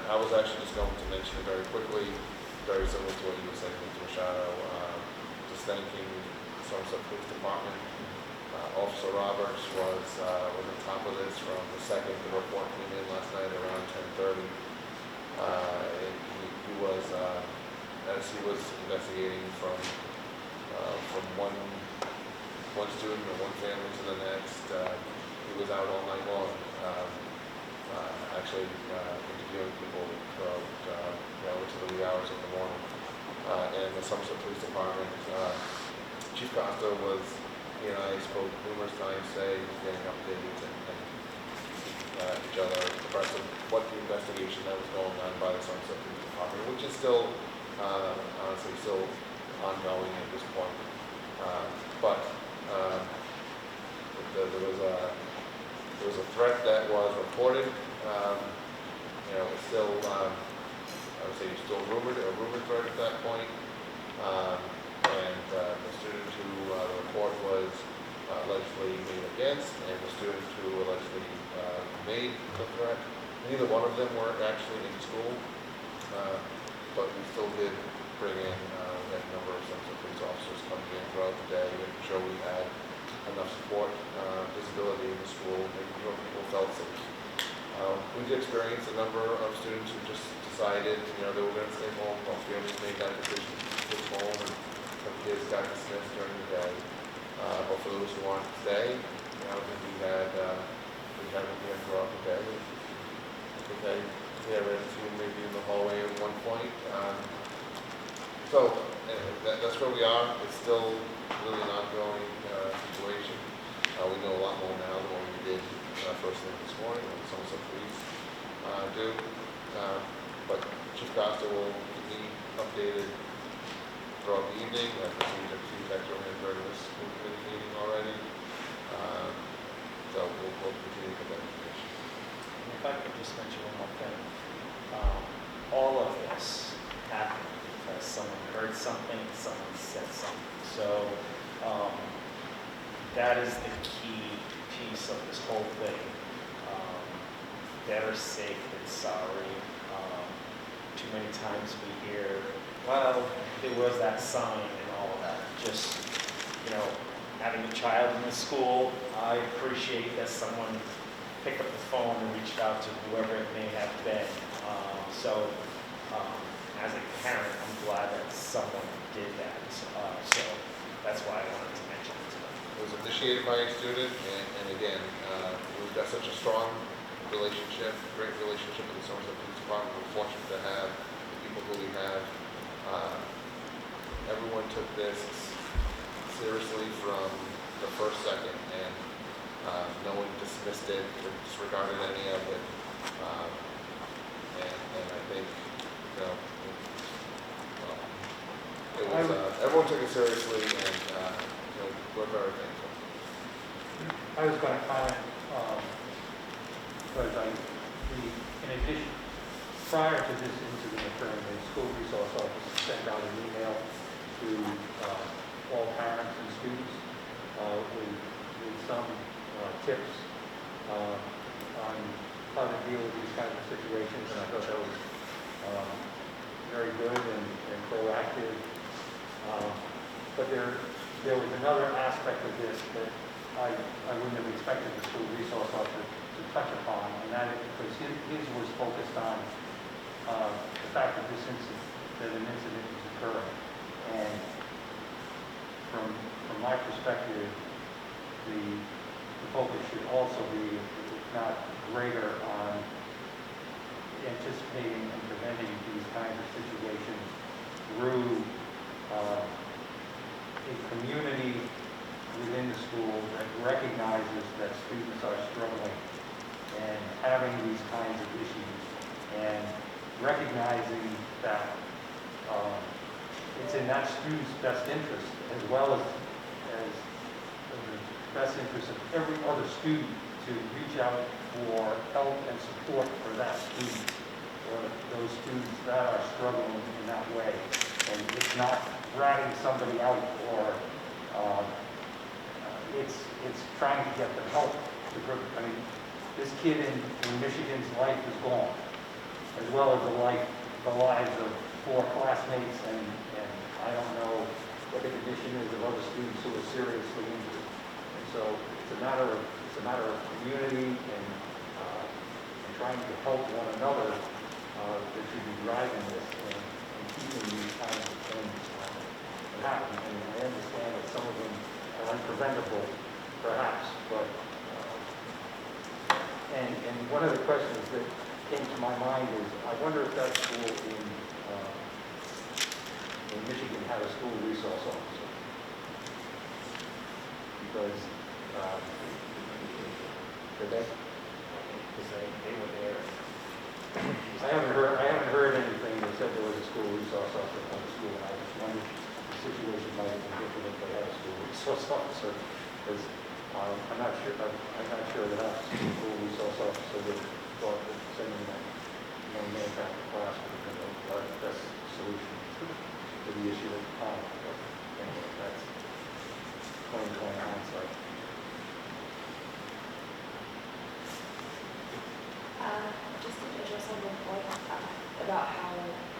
I was actually just going to mention it very quickly, very similar to what you were saying, Mr. Machado, just thanking the Somerset Police Department Officer Roberts was on top of this from the second. The report came in last night around 10:30. And he was, as he was investigating from one student or one family to the next, he was out all night long, actually interviewing people throughout, into the wee hours of the morning. And the Somerset Police Department, Chief Costa was, he and I spoke numerous times today, he's getting updates and each other abreast of what the investigation that was going on by the Somerset Police Department, which is still, honestly, still ongoing at this point. But there was a threat that was reported. It's still, I would say, still a rumored threat at that point. And the student who the report was allegedly made against, and the student who allegedly made the threat, neither one of them were actually in school, but we still did bring in a number of Somerset police officers coming in throughout the day, making sure we had enough support, visibility in the school, making sure people felt safe. We did experience a number of students who just decided, they were going to stay home. While families made that decision to stay home, and some kids got dismissed during the day. But for those who wanted to stay, we had them here throughout the day. I think I ran into maybe in the hallway at one point. So that's where we are. It's still really an ongoing situation. We know a lot more now than what we did first thing this morning, when some of the police do. But Chief Costa will be updated throughout the evening. I've received a feedback from him during this school committee meeting already. So we'll continue to get that information. If I could just mention one more thing. All of this happened because someone heard something, someone said something. So that is the key piece of this whole thing. Better safe than sorry. Too many times we hear, well, there was that sign and all of that. Just, having a child in the school, I appreciate that someone picked up the phone and reached out to whoever it may have been. As a parent, I'm glad that someone did that. So that's why I wanted to mention it today. It was initiated by a student, and again, we've got such a strong relationship, great relationship with the Somerset Police Department. We're fortunate to have the people who we have. Everyone took this seriously from the first second, and no one dismissed it or disregarded any of it. And I think, it was, everyone took it seriously, and we're very thankful. I was going to comment, because in addition, prior to this incident occurring, the school resource office sent out an email to all parents and students with some tips on how to deal with these kinds of situations, and I thought that was very good and proactive. But there was another aspect of this that I wouldn't have expected the school resource officer to touch upon, and that is because his was focused on the fact that an incident is occurring. And from my perspective, the focus should also be, if not greater, on anticipating and preventing these kinds of situations through a community within the school that recognizes that students are struggling and having these kinds of issues, and recognizing that it's in that student's best interest, as well as the best interest of every other student, to reach out for help and support for that student, or those students that are struggling in that way. And it's not ratting somebody out, or it's trying to get them help. I mean, this kid in Michigan's life is gone, as well as the lives of 4 classmates, and I don't know what the condition is of other students who are seriously injured. And so it's a matter of community and trying to help one another that should be driving this and keeping these kinds of things from happening. And I understand that some of them are unpreventable, perhaps, but and one of the questions that came to my mind is, I wonder if that school in Michigan had a school resource officer. Because they were there. I haven't heard anything that said there was a school resource officer from the school. I just wondered if the situation might have been different if they had a school resource officer. Because I'm not sure that a school resource officer would thought that sending that young man back to class would have been the best solution to the issue at the time. But anyway, that's 2020 hindsight. Just to address on the point about how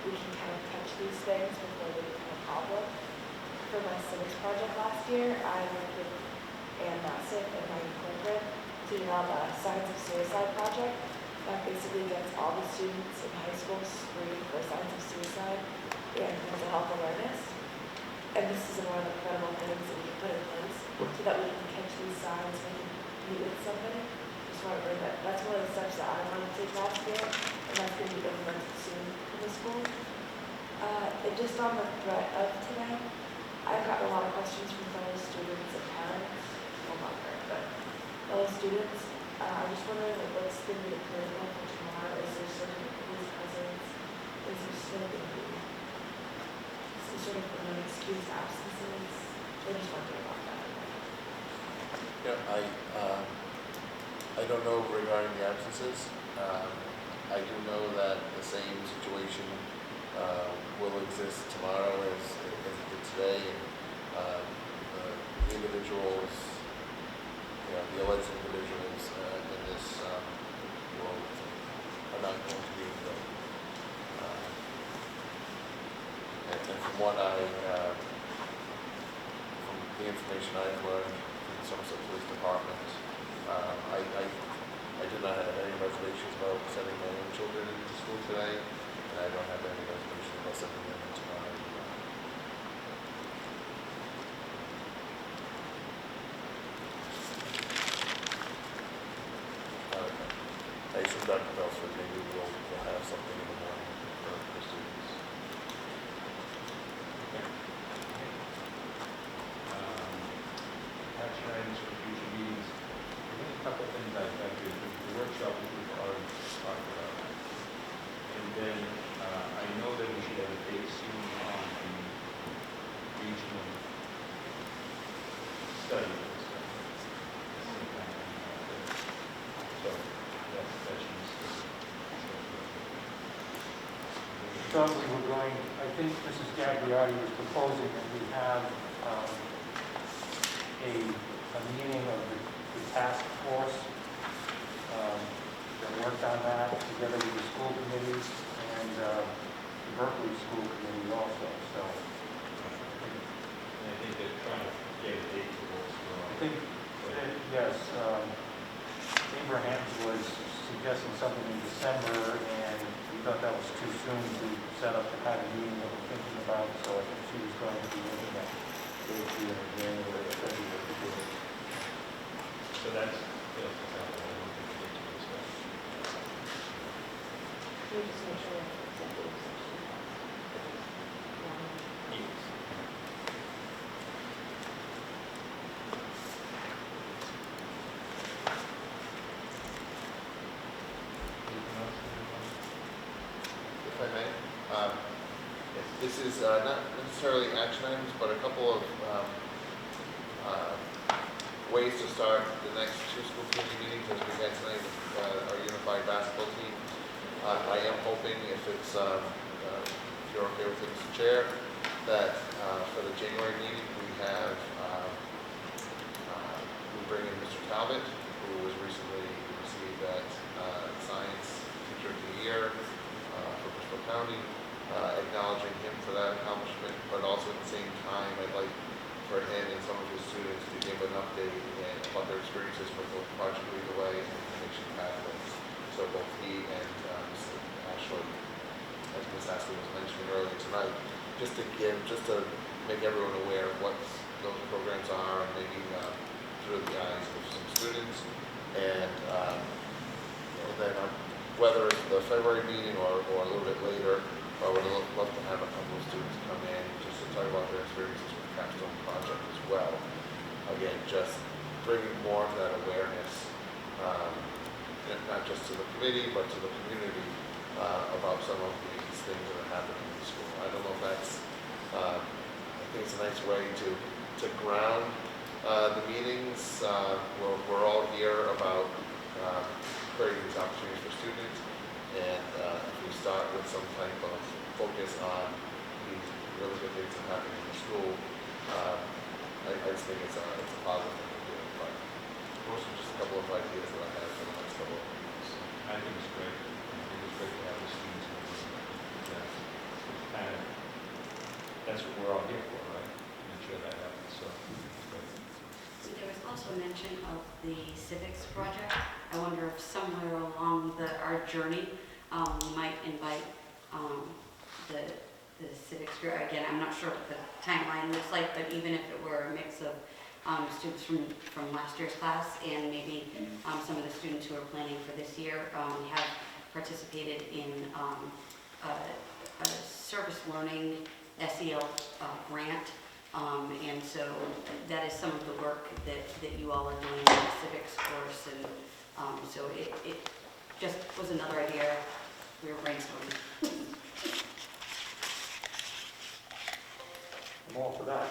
we can kind of catch these things before they become a problem. For my civics project last year, I worked with Ann Nassif and Ryan Corcoran to develop a Signs of Suicide project that basically gets all the students in high school screened for signs of suicide and mental health awareness. And this is one of the incredible things that we can put in place so that we can catch these signs when we meet with somebody. That's one of the steps that I wanted to take last year, and that's going to be implemented soon in the school. And just on the threat of today, I've gotten a lot of questions from fellow students and parents, well not parents, but fellow students. I'm just wondering what's going to be the protocol for tomorrow. Is there certain police presence? Is there still going to be some sort of unexcused absences? I'm just wondering about that. Yeah, I don't know regarding the absences. I do know that the same situation will exist tomorrow as it did today. And the individuals, the alleged individuals in this are not going to be in the building. And from what from the information I've learned from the Somerset Police Department, I did not have any reservations about sending my own children into school today, and I don't have any reservations about sending them in tomorrow. I assume Dr. Belford, maybe we'll have something in the morning for students. Action items for future meetings. There's a couple things I'd like to do. The workshop we've already talked about. And then I know that we should have a date soon on the regional study. So that should be scheduled. Thought we were going, I think Mrs. Gagliotti was proposing that we have a meeting of the task force that worked on that together with the school committee and the Berkeley School Committee also. So And I think they're trying to get a date for us. I think, yes, Abraham was suggesting something in December, and we thought that was too soon to set up the kind of meeting that we're thinking about. So I think she was going to be looking at dates either in January or February. So that's example. I don't think we get to discuss. We just make sure that executive session. Meetings. Anything else? If I may, this is not necessarily action items, but a couple of ways to start the next two school committee meetings as we had tonight with our unified basketball team. I am hoping, if it's if you're okay with it, Mr. Chair, that for the January meeting we have we bring in Mr. Talbot, who was recently received that Science Teacher of the Year for Bristol County, acknowledging him for that accomplishment, but also at the same time I'd like for him and some of his students to give an update about their their experiences with both Project Lead the Way and Information Pathways. So both he and Ashley, as Ms. Ashley was mentioning earlier tonight, just to make everyone aware of what those programs are, and maybe through the eyes of some students. And then whether it's the February meeting or a little bit later, I would love to have a couple of students come in just to talk about their experiences with the Capstone Project as well. Again, just bringing more of that awareness, not just to the committee, but to the community about some of these things that are happening in the school. I don't know if that's, I think it's a nice way to ground the meetings. We're all here about creating these opportunities for students, and if we start with some type of focus on these really good things that happen in the school, I just think it's a positive thing to do. But those are just a couple of ideas that I have for the next couple of weeks. I think it's great. I think it's great to have the students. That's what we're all here for, right? Make sure that happens. So it's great. There was also mention of the civics project. I wonder if somewhere along our journey, we might invite the civics group. Again, I'm not sure what the timeline looks like, but even if it were a mix of students from last year's class and maybe some of the students who are planning for this year, we have participated in a service learning SEL grant. And so that is some of the work that you all are doing in the civics course, and so it just was another idea we were brainstorming. I'm all for that.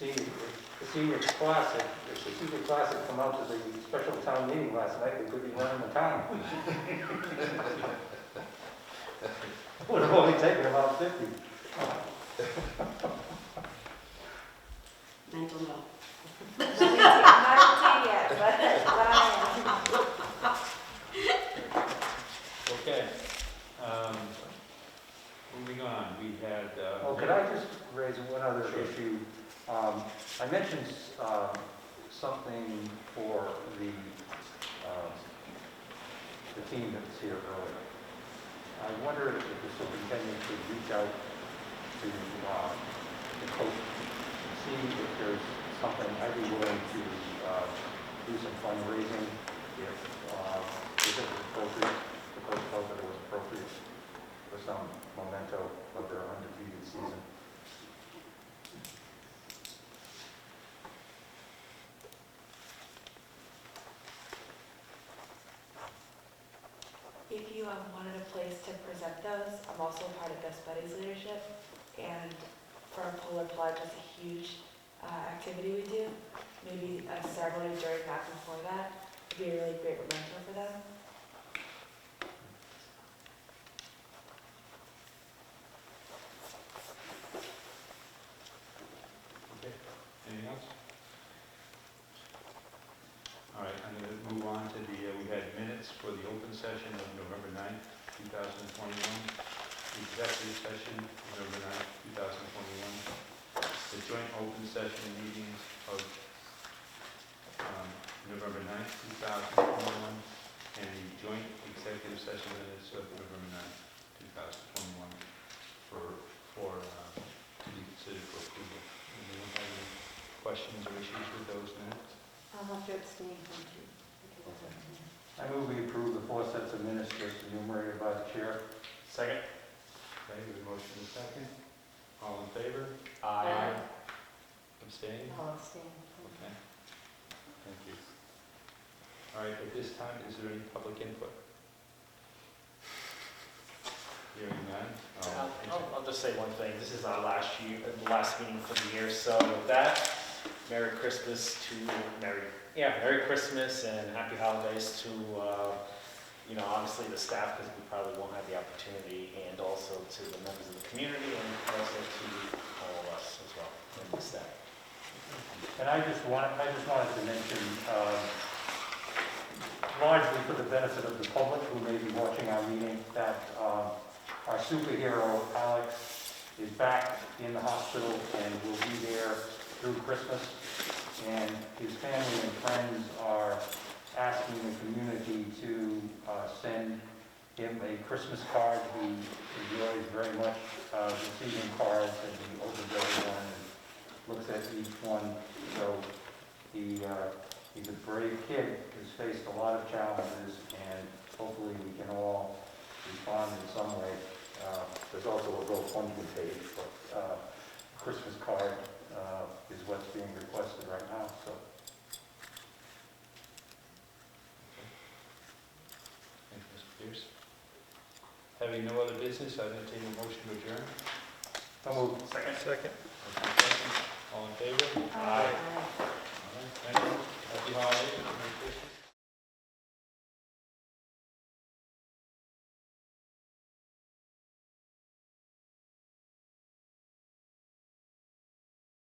The senior class, if the senior class had come out to the special town meeting last night, they could be running the town. Would have only taken about 50. Mental note. Not yet, but I am. Okay. Moving on, we had. Could I just raise one other issue? I mentioned something for the team that was here earlier. I wonder if the superintendent could reach out to the coach and see if there's something. I'd be willing to do some fundraising if it was appropriate. The coach felt that it was appropriate for some memento of their undefeated season. If you wanted a place to present those, I'm also part of Best Buddies leadership, and for a Polar Pledge, that's a huge activity we do. Maybe a ceremony during that before that would be a really great memento for them. Okay. Anything else? All right, I'm going to move on to we had minutes for the open session of November 9th, 2021, the executive session November 9th, 2021, the joint open session meetings of November 9th, 2021, and the joint executive session minutes of November 9th, 2021 to be considered for approval. Anyone have any questions or issues with those minutes? I'll have to abstain from two. I move we approve the 4 sets of minutes just enumerated by the chair. Second? Okay, we have a motion and a second. All in favor? Aye. Abstain? I'll abstain. Okay. Thank you. All right, at this time, is there any public input? Hearing none. I'll just say one thing. This is our last last meeting for the year. So with that, Merry Christmas Merry Christmas and Happy Holidays to obviously the staff, because we probably won't have the opportunity, and also to the members of the community, and also to all of us as well, and the staff. And I just wanted to mention, largely for the benefit of the public who may be watching our meeting, that our superhero Alex is back in the hospital and will be there through Christmas, and his family and friends are asking the community to send him a Christmas card. He enjoys very much receiving cards, and he opens every one and looks at each one. So he's a brave kid who's faced a lot of challenges, and hopefully we can all respond in some way. There's also a GoFundMe page, but Christmas card is what's being requested right now. So. Thank you, Mr. Pierce. Having no other business, I entertain a motion to adjourn. So moved. Second. All in favor? Aye. All right, thank you. Happy holidays. Merry Christmas.